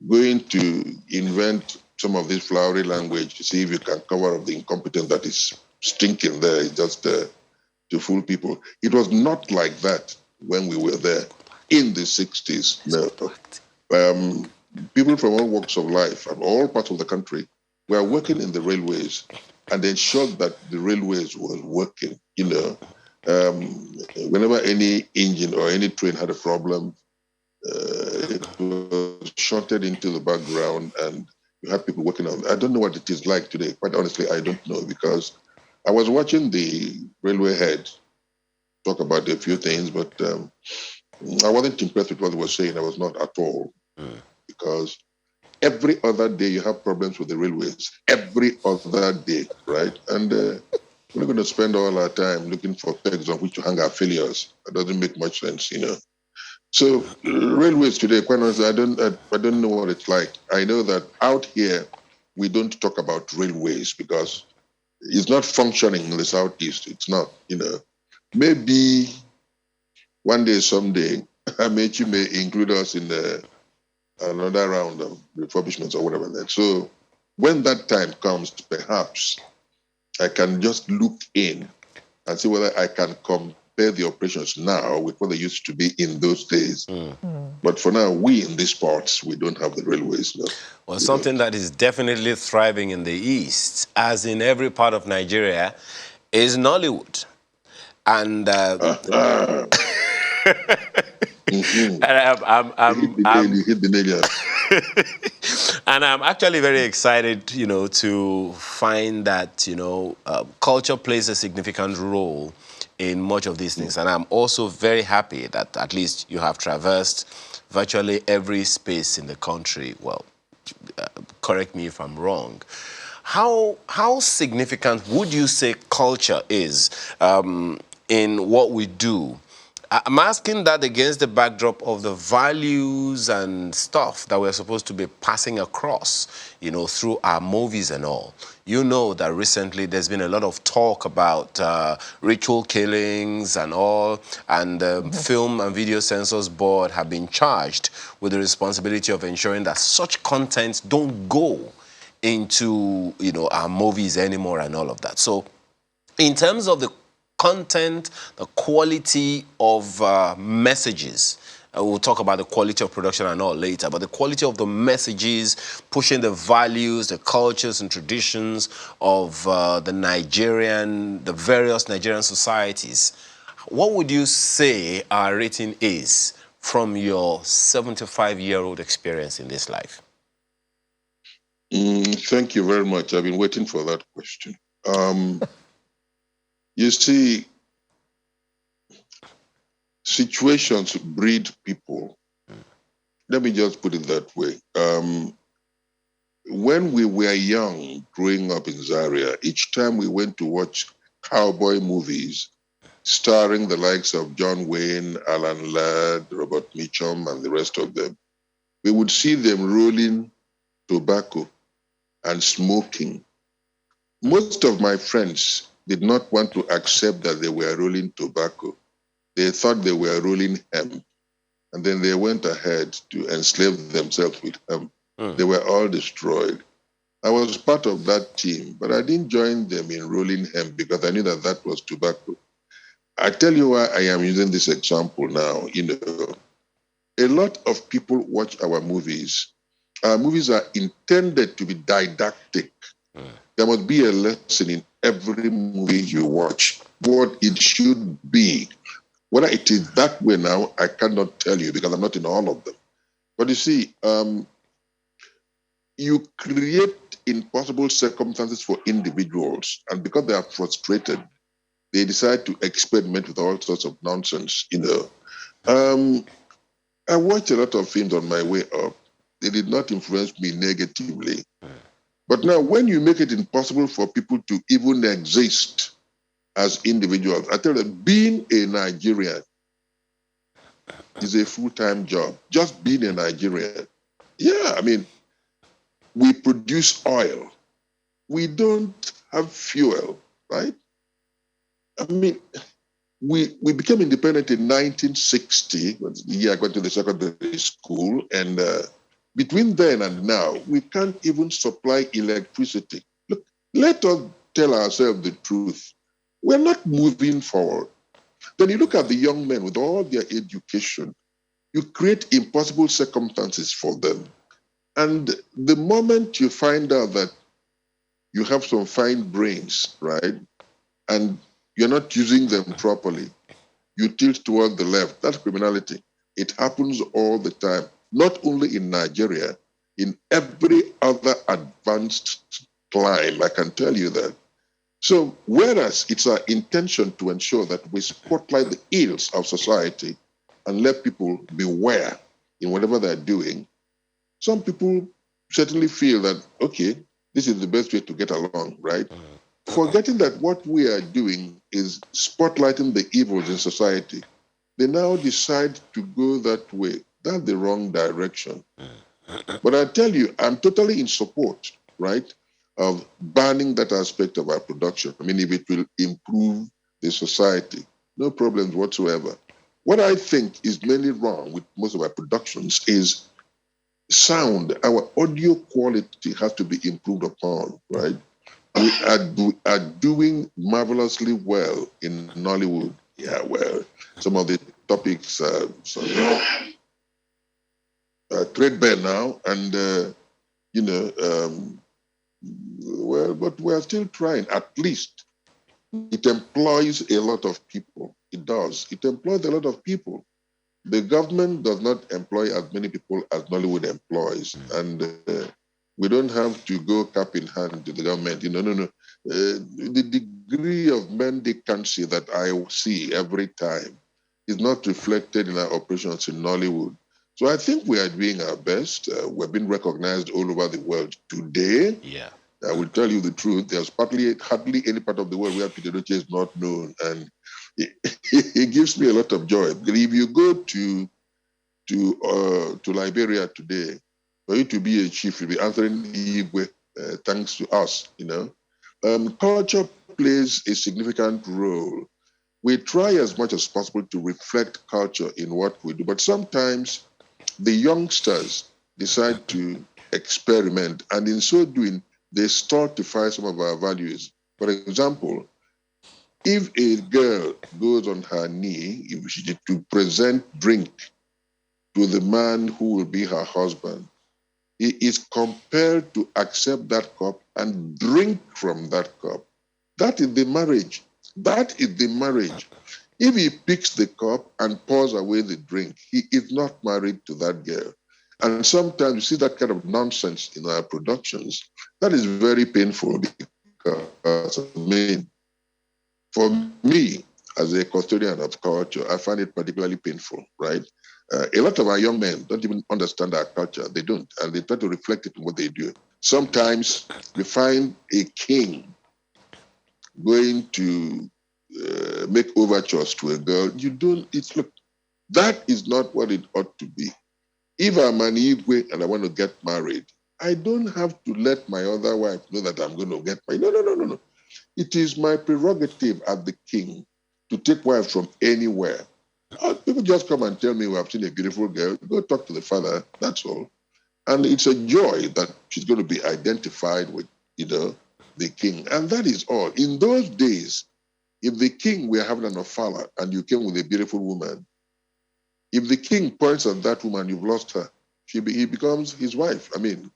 going to invent some of this flowery language to see if you can cover up the incompetence that is stinking there is just to fool people. It was not like that when we were there in the 60s. No. People from all walks of life, from all parts of the country, were working in the railways and ensured that the railways was working. Whenever any engine or any train had a problem, it was shunted into the background and You have people working on. I don't know what it is like today. Quite honestly, I don't know because I was watching the railway head talk about a few things, but I wasn't impressed with what he was saying. I was not at all because every other day you have problems with the railways. Every other day, right? And we're not going to spend all our time looking for pegs on which to hang our failures. That doesn't make much sense, you know. So railways today, quite honestly, I don't know what it's like. I know that out here we don't talk about railways because it's not functioning in the southeast. It's not, you know. Maybe one day, someday, Amechi may include us in another round of refurbishments or whatever. That. So when that time comes, perhaps I can just look in and see whether I can compare the operations now with what they used to be in those days. But for now, we in these parts, we don't have the railways. No. Well, something that is definitely thriving in the East, as in every part of Nigeria, is Nollywood. And Mm-hmm. and You hit the nail, yeah. and I'm actually very excited, you know, to find that, you know, culture plays a significant role in much of these things. And I'm also very happy that at least you have traversed virtually every space in the country. Well, correct me if I'm wrong. How significant would you say culture is in what we do? I'm asking that against the backdrop of the values and stuff that we're supposed to be passing across, you know, through our movies and all. You know that recently there's been a lot of talk about ritual killings and all, and the Film and Video Censors Board have been charged with the responsibility of ensuring that such contents don't go into, you know, our movies anymore and all of that. So in terms of the content, the quality of messages, we'll talk about the quality of production and all later, but the quality of the messages, pushing the values, the cultures and traditions of the various Nigerian societies, what would you say our rating is from your 75-year-old experience in this life? Thank you very much. I've been waiting for that question. You see, situations breed people. Let me just put it that way. When we were young, growing up in Zaria, each time we went to watch cowboy movies starring the likes of John Wayne, Alan Ladd, Robert Mitchum, and the rest of them, we would see them rolling tobacco and smoking. Most of my friends did not want to accept that they were rolling tobacco. They thought they were rolling hemp. And then they went ahead to enslave themselves with hemp. They were all destroyed. I was part of that team, but I didn't join them in rolling hemp because I knew that that was tobacco. I tell you why I am using this example now. You know, a lot of people watch our movies. Our movies are intended to be didactic. There must be a lesson in every movie you watch, what it should be. Whether it is that way now, I cannot tell you because I'm not in all of them. But you see, you create impossible circumstances for individuals, and because they are frustrated, they decide to experiment with all sorts of nonsense. You know, I watched a lot of films on my way up. They did not influence me negatively. But now, when you make it impossible for people to even exist as individuals, I tell you, being a Nigerian is a full-time job. Just being a Nigerian. Yeah, I mean, we produce oil. We don't have fuel, right? I mean, we became independent in 1960, the year I went to the secondary school, and between then and now, we can't even supply electricity. Look, let us tell ourselves the truth. We're not moving forward. Then you look at the young men with all their education, you create impossible circumstances for them. And the moment you find out that you have some fine brains, right, and you're not using them properly, you tilt toward the left. That's criminality. It happens all the time, not only in Nigeria, in every other advanced climb. I can tell you that. So whereas it's our intention to ensure that we spotlight the ills of society and let people beware in whatever they're doing, some people certainly feel that, okay, this is the best way to get along, right? Forgetting that what we are doing is spotlighting the evils in society. They now decide to go that way. That's the wrong direction. But I tell you, I'm totally in support, right, of banning that aspect of our production. I mean, if it will improve the society, no problems whatsoever. What I think is mainly wrong with most of our productions is sound. Our audio quality has to be improved upon, right? We are doing marvelously well in Nollywood. Yeah, well, some of the topics threadbare now, and well, but we're still trying. At least it employs a lot of people. It does. It employs a lot of people. The government does not employ as many people as Nollywood employs, and we don't have to go cap in hand to the government. No. The degree of mendicancy that I see every time is not reflected in our operations in Nollywood. So I think we are doing our best. We're being recognized all over the world today. Yeah. I will tell you the truth. There's hardly any part of the world where Peter Edochie is not known, and it gives me a lot of joy. But if you go to Liberia today, for you to be a chief, you'll be answering Igwe, thanks to us. Culture plays a significant role. We try as much as possible to reflect culture in what we do, but sometimes the youngsters decide to experiment, and in so doing, they stultify some of our values. For example, if a girl goes on her knee, if she did to present drink to the man who will be her husband, he is compelled to accept that cup and drink from that cup. That is the marriage. That is the marriage. If he picks the cup and pours away the drink, he is not married to that girl. And sometimes you see that kind of nonsense in our productions. That is very painful because, I mean, for me, as a custodian of culture, I find it particularly painful, right? A lot of our young men don't even understand our culture. They don't, and they try to reflect it in what they do. Sometimes we find a king going to make overtures to a girl. You don't, look, that is not what it ought to be. If I'm an Igwe and I want to get married, I don't have to let my other wife know that I'm going to get married. No. It is my prerogative as the king to take wives from anywhere. People just come and tell me, we have seen a beautiful girl. Go talk to the father, that's all. And it's a joy that she's going to be identified with, the king. And that is all. In those days, if the king were having an ofala and you came with a beautiful woman, if the king points at that woman, you've lost her. He becomes his wife. I mean,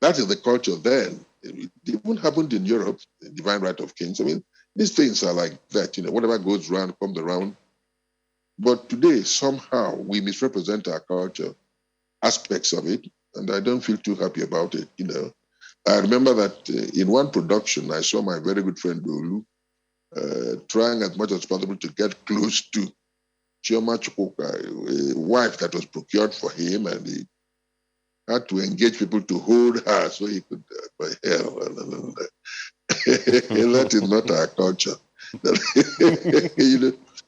that is the culture then. It even happened in Europe, the divine right of kings. I mean, these things are like that, whatever goes around comes around. But today, somehow, we misrepresent our culture, aspects of it, and I don't feel too happy about it, I remember that in one production, I saw my very good friend Olu trying as much as possible to get close to Chioma Chukwuka, a wife that was procured for him, and he had to engage people to hold her so he could, by hell. That is not our culture.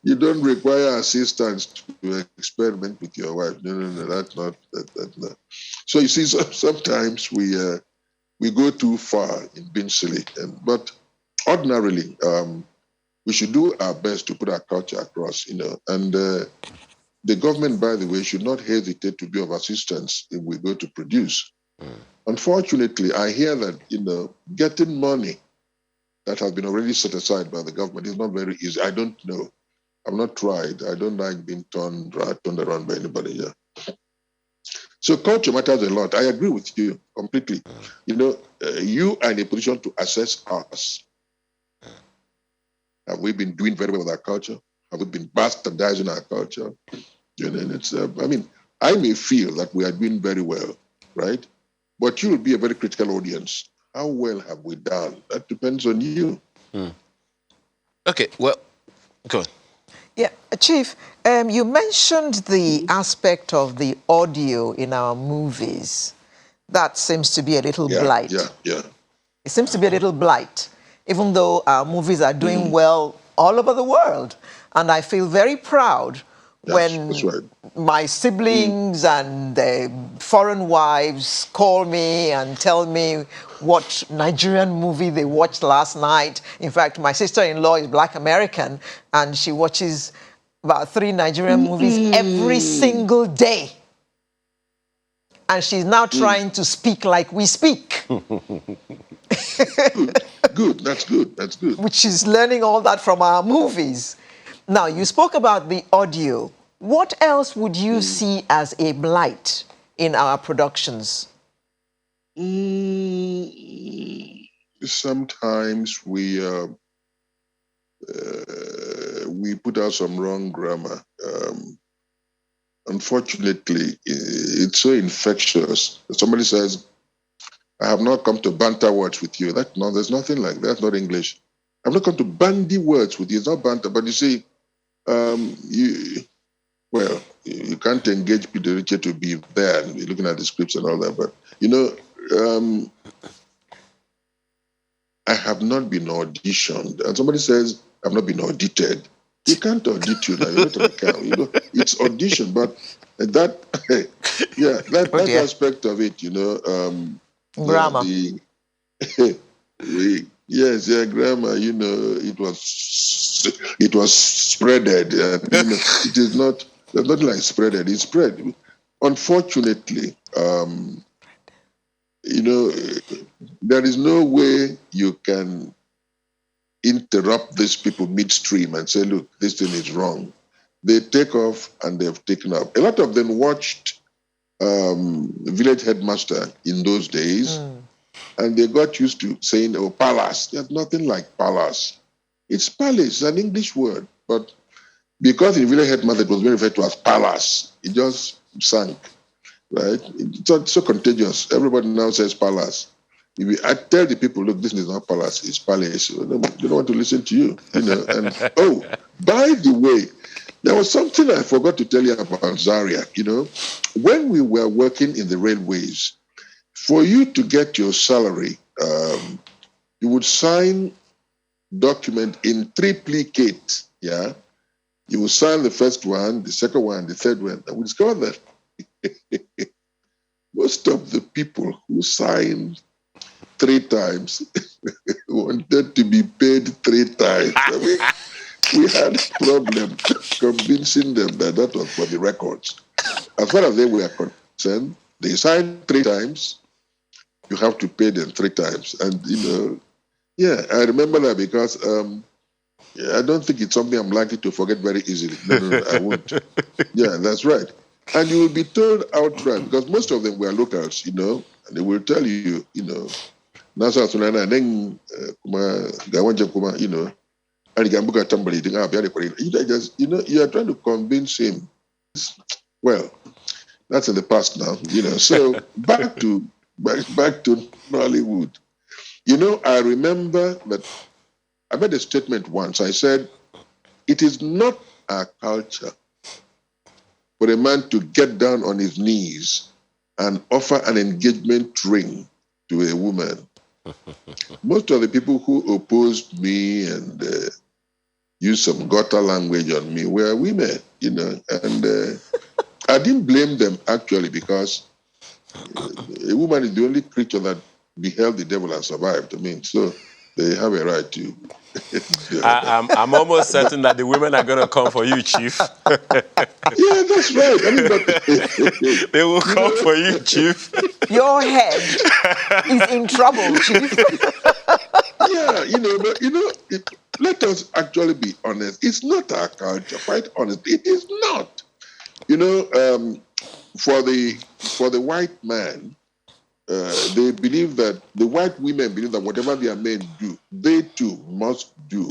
You don't require assistance to experiment with your wife. No, that's not. That. So you see, sometimes we go too far in being silly. But ordinarily, we should do our best to put our culture across, and the government, by the way, should not hesitate to be of assistance if we go to produce. Unfortunately, I hear that, getting money that has been already set aside by the government is not very easy. I don't know. I've not tried. I don't like being turned around by anybody here. So culture matters a lot. I agree with you completely. You are in a position to assess us. Have we been doing very well with our culture? Have we been bastardizing our culture? It's, I may feel that we are doing very well, right? But you will be a very critical audience. How well have we done? That depends on you. Okay, well, go on. Yeah, Chief, you mentioned the aspect of the audio in our movies. That seems to be a little blight. Yeah. It seems to be a little blight, even though our movies are doing well all over the world. And I feel very proud That's when right. my siblings and foreign wives call me and tell me what Nigerian movie they watched last night. In fact, my sister-in-law is Black American, and she watches about 3 Nigerian movies every single day. And she's now trying to speak like we speak. Good. That's good. That's good. Which is learning all that from our movies. Now, you spoke about the audio. What else would you see as a blight in our productions? Sometimes we put out some wrong grammar. Unfortunately, it's so infectious. Somebody says, I have not come to banter words with you. There's nothing like that. That's not English. I've not come to bandy words with you. It's not banter. But you see, you can't engage Peter Richard to be there and be looking at the scripts and all that. But, I have not been auditioned. And somebody says, I've not been audited. You can't audit you now. You're not an account. It's audition. But that, that aspect of it, Grammar. Grammar, it was spreaded. It is not, there's nothing like spreaded. It's spread. Unfortunately, there is no way you can interrupt these people midstream and say, look, this thing is wrong. They take off and they've taken off. A lot of them watched Village Headmaster in those days, and they got used to saying, oh, palace. There's nothing like palace. It's palace, it's an English word. But because in Village Headmaster it was being referred to as palace, it just sank, right? It's so contagious. Everybody now says palace. I tell the people, look, this is not palace, it's palace. They don't want to listen to you, And oh, by the way, there was something I forgot to tell you about Zaria. When we were working in the railways, for you to get your salary, you would sign document in triplicate. Yeah, you would sign the first one, the second one, the third one. And we discovered that most of the people who signed 3 times wanted to be paid 3 times. I mean, we had a problem convincing them that was for the records. As far as they were concerned, they signed 3 times, you have to pay them 3 times. And, I remember that because I don't think it's something I'm likely to forget very easily. No, I won't. Yeah, that's right. And you will be told outright, because most of them were locals, and they will tell you, Nasa Sunana, and then Gawanja Kuma, and Gambuka Tambali, you are trying to convince him. Well, that's in the past now, So back to Nollywood. I remember that I made a statement once. I said, it is not our culture for a man to get down on his knees and offer an engagement ring to a woman. Most of the people who opposed me and used some gutter language on me were women, and I didn't blame them actually, because a woman is the only creature that beheld the devil and survived. I mean, so they have a right to. I'm almost certain that the women are going to come for you, Chief. Yeah, that's right. I mean, but, they will come for you, Chief. Your head is in trouble, Chief. Yeah, but let us actually be honest. It's not our culture. Quite honestly, it is not. For the white man, they believe that the white women believe that whatever their men do, they too must do.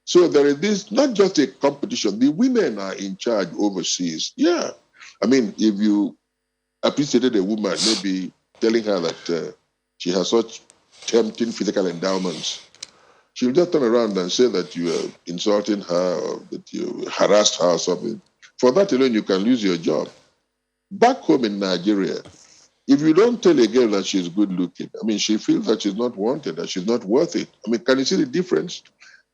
So there is this, not just a competition. The women are in charge overseas. Yeah. I mean, if you appreciated a woman, maybe telling her that she has such tempting physical endowments, she'll just turn around and say that you are insulting her or that you harassed her or something. For that alone, you can lose your job. Back home in Nigeria, if you don't tell a girl that she's good looking, I mean, she feels that she's not wanted, that she's not worth it. I mean, can you see the difference?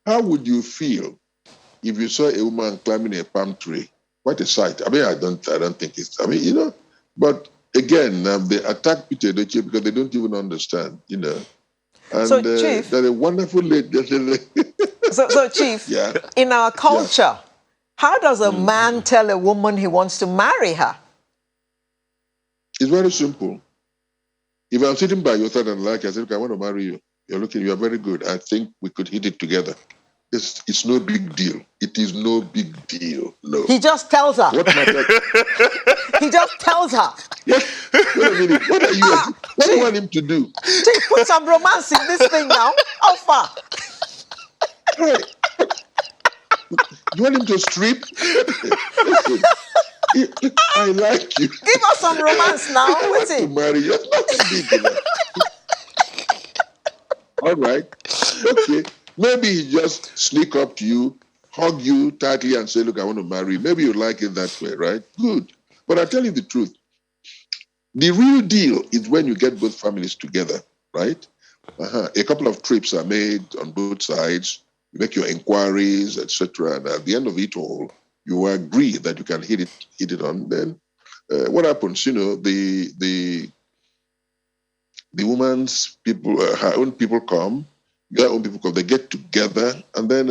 How would you feel if you saw a woman climbing a palm tree? What a sight! I mean, I don't think it's. I mean, But again, they attack Peter Edochie because they don't even understand, And So, Chief, they're a wonderful lady. so Chief, Yeah, in our yeah. culture, how does a man tell a woman he wants to marry her? It's very simple. If I'm sitting by your side and I say, "Okay, I want to marry you. You are very good. I think we could hit it together." It's no big deal. It is no big deal. No. He just tells her. What matters? He just tells her. Wait a minute. What are you? What do you want him to do? Chief, put some romance in this thing now. How far? Right. You want him to strip? Listen, I like you. Give us some romance now. I want to marry you. That's nothing big enough. All right. Okay. Maybe he just sneak up to you, hug you tightly and say, "Look, I want to marry you." Maybe you like it that way, right? Good. But I tell you the truth. The real deal is when you get both families together, right? A couple of trips are made on both sides. You make your inquiries, etc. And at the end of it all, you agree that you can hit it on. Then what happens? The woman's people, her own people come, their own people come. They get together, and then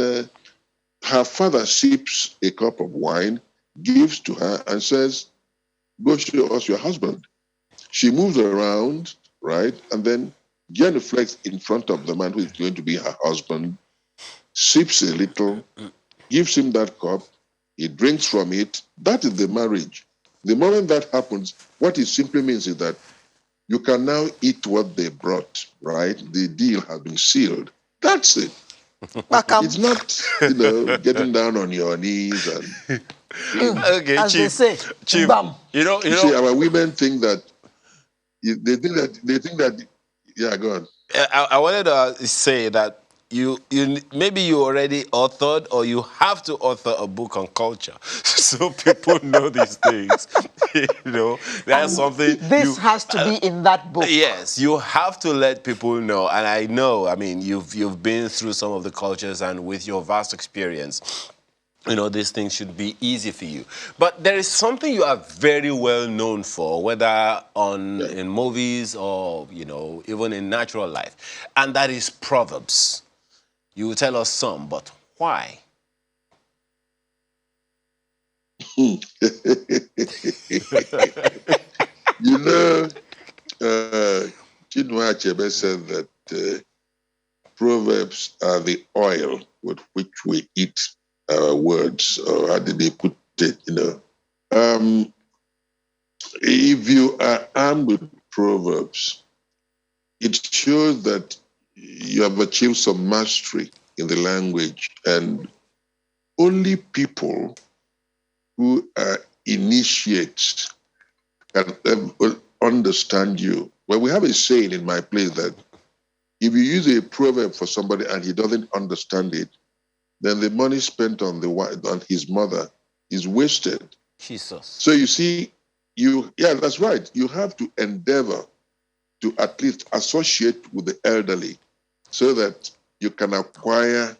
her father sips a cup of wine, gives to her, and says, "Go show us your husband." She moves around, right? And then genuflects in front of the man who is going to be her husband, sips a little, gives him that cup, he drinks from it. That is the marriage. The moment that happens, what it simply means is that you can now eat what they brought, right? The deal has been sealed. That's it. It's not, getting down on your knees and. Okay, As Chief. they say, Chief, bam. You see, our women think that they think that. Yeah, go on. I wanted to say that you maybe you already authored or you have to author a book on culture so people know these things. That's something This has to be in that book. Yes, you have to let people know, and I know. I mean, you've been through some of the cultures, and with your vast experience, these things should be easy for you. But there is something you are very well known for, whether in movies or, even in natural life, and that is proverbs. You will tell us some, but why? Chinua Achebe said that proverbs are the oil with which we eat our words, or how did they put it? If you are armed with proverbs, it shows that you have achieved some mastery in the language, and only people who are initiates can understand you. Well, we have a saying in my place that if you use a proverb for somebody and he doesn't understand it, then the money spent on his mother is wasted. Jesus. So you see, that's right. You have to endeavor to at least associate with the elderly so that you can acquire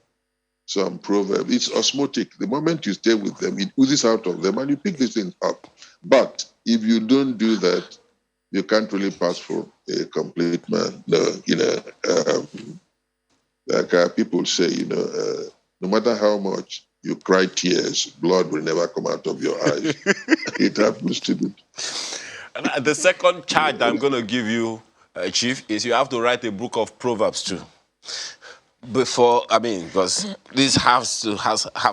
some proverb. It's osmotic. The moment you stay with them, it oozes out of them and you pick this thing up. But if you don't do that, you can't really pass for a complete man. No, like people say, no matter how much you cry tears, blood will never come out of your eyes. It happens to be. And the second charge that I'm going to give you, Chief, is you have to write a book of proverbs too. Because this have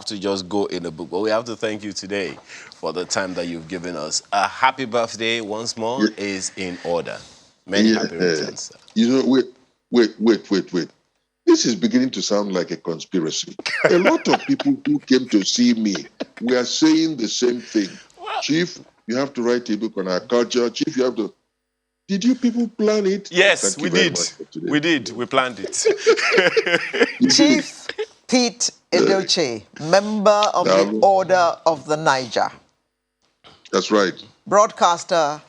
to just go in a book. But we have to thank you today for the time that you've given us. A happy birthday once more is in order. Many happy returns. Wait. This is beginning to sound like a conspiracy. A lot of people who came to see me were saying the same thing. Chief, You have to write a book on our culture. Chief, you have to. Did you people plan it? Yes, Thank we you very did. much for today. We did. We planned it. Chief Pete Edochie, member of the Order of the Niger. That's right. Broadcaster,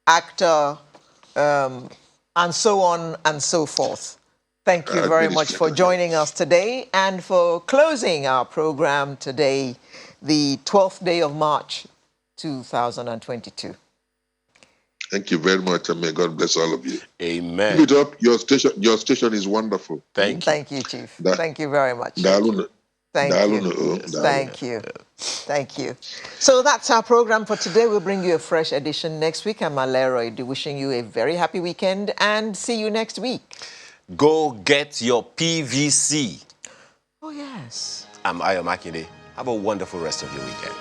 actor, and so on and so forth. Thank you very much for joining us today and for closing our program today, the 12th day of March, 2022. Thank you very much, and may God bless all of you. Amen. Keep it up. Your station is wonderful. Thank you. Thank you, Chief. Thank you very much. Thank you. Thank you. Thank you. So that's our program for today. We'll bring you a fresh edition next week. I'm Alero, wishing you a very happy weekend and see you next week. Go get your PVC. Oh, yes. I'm Ayo Makinde. Have a wonderful rest of your weekend.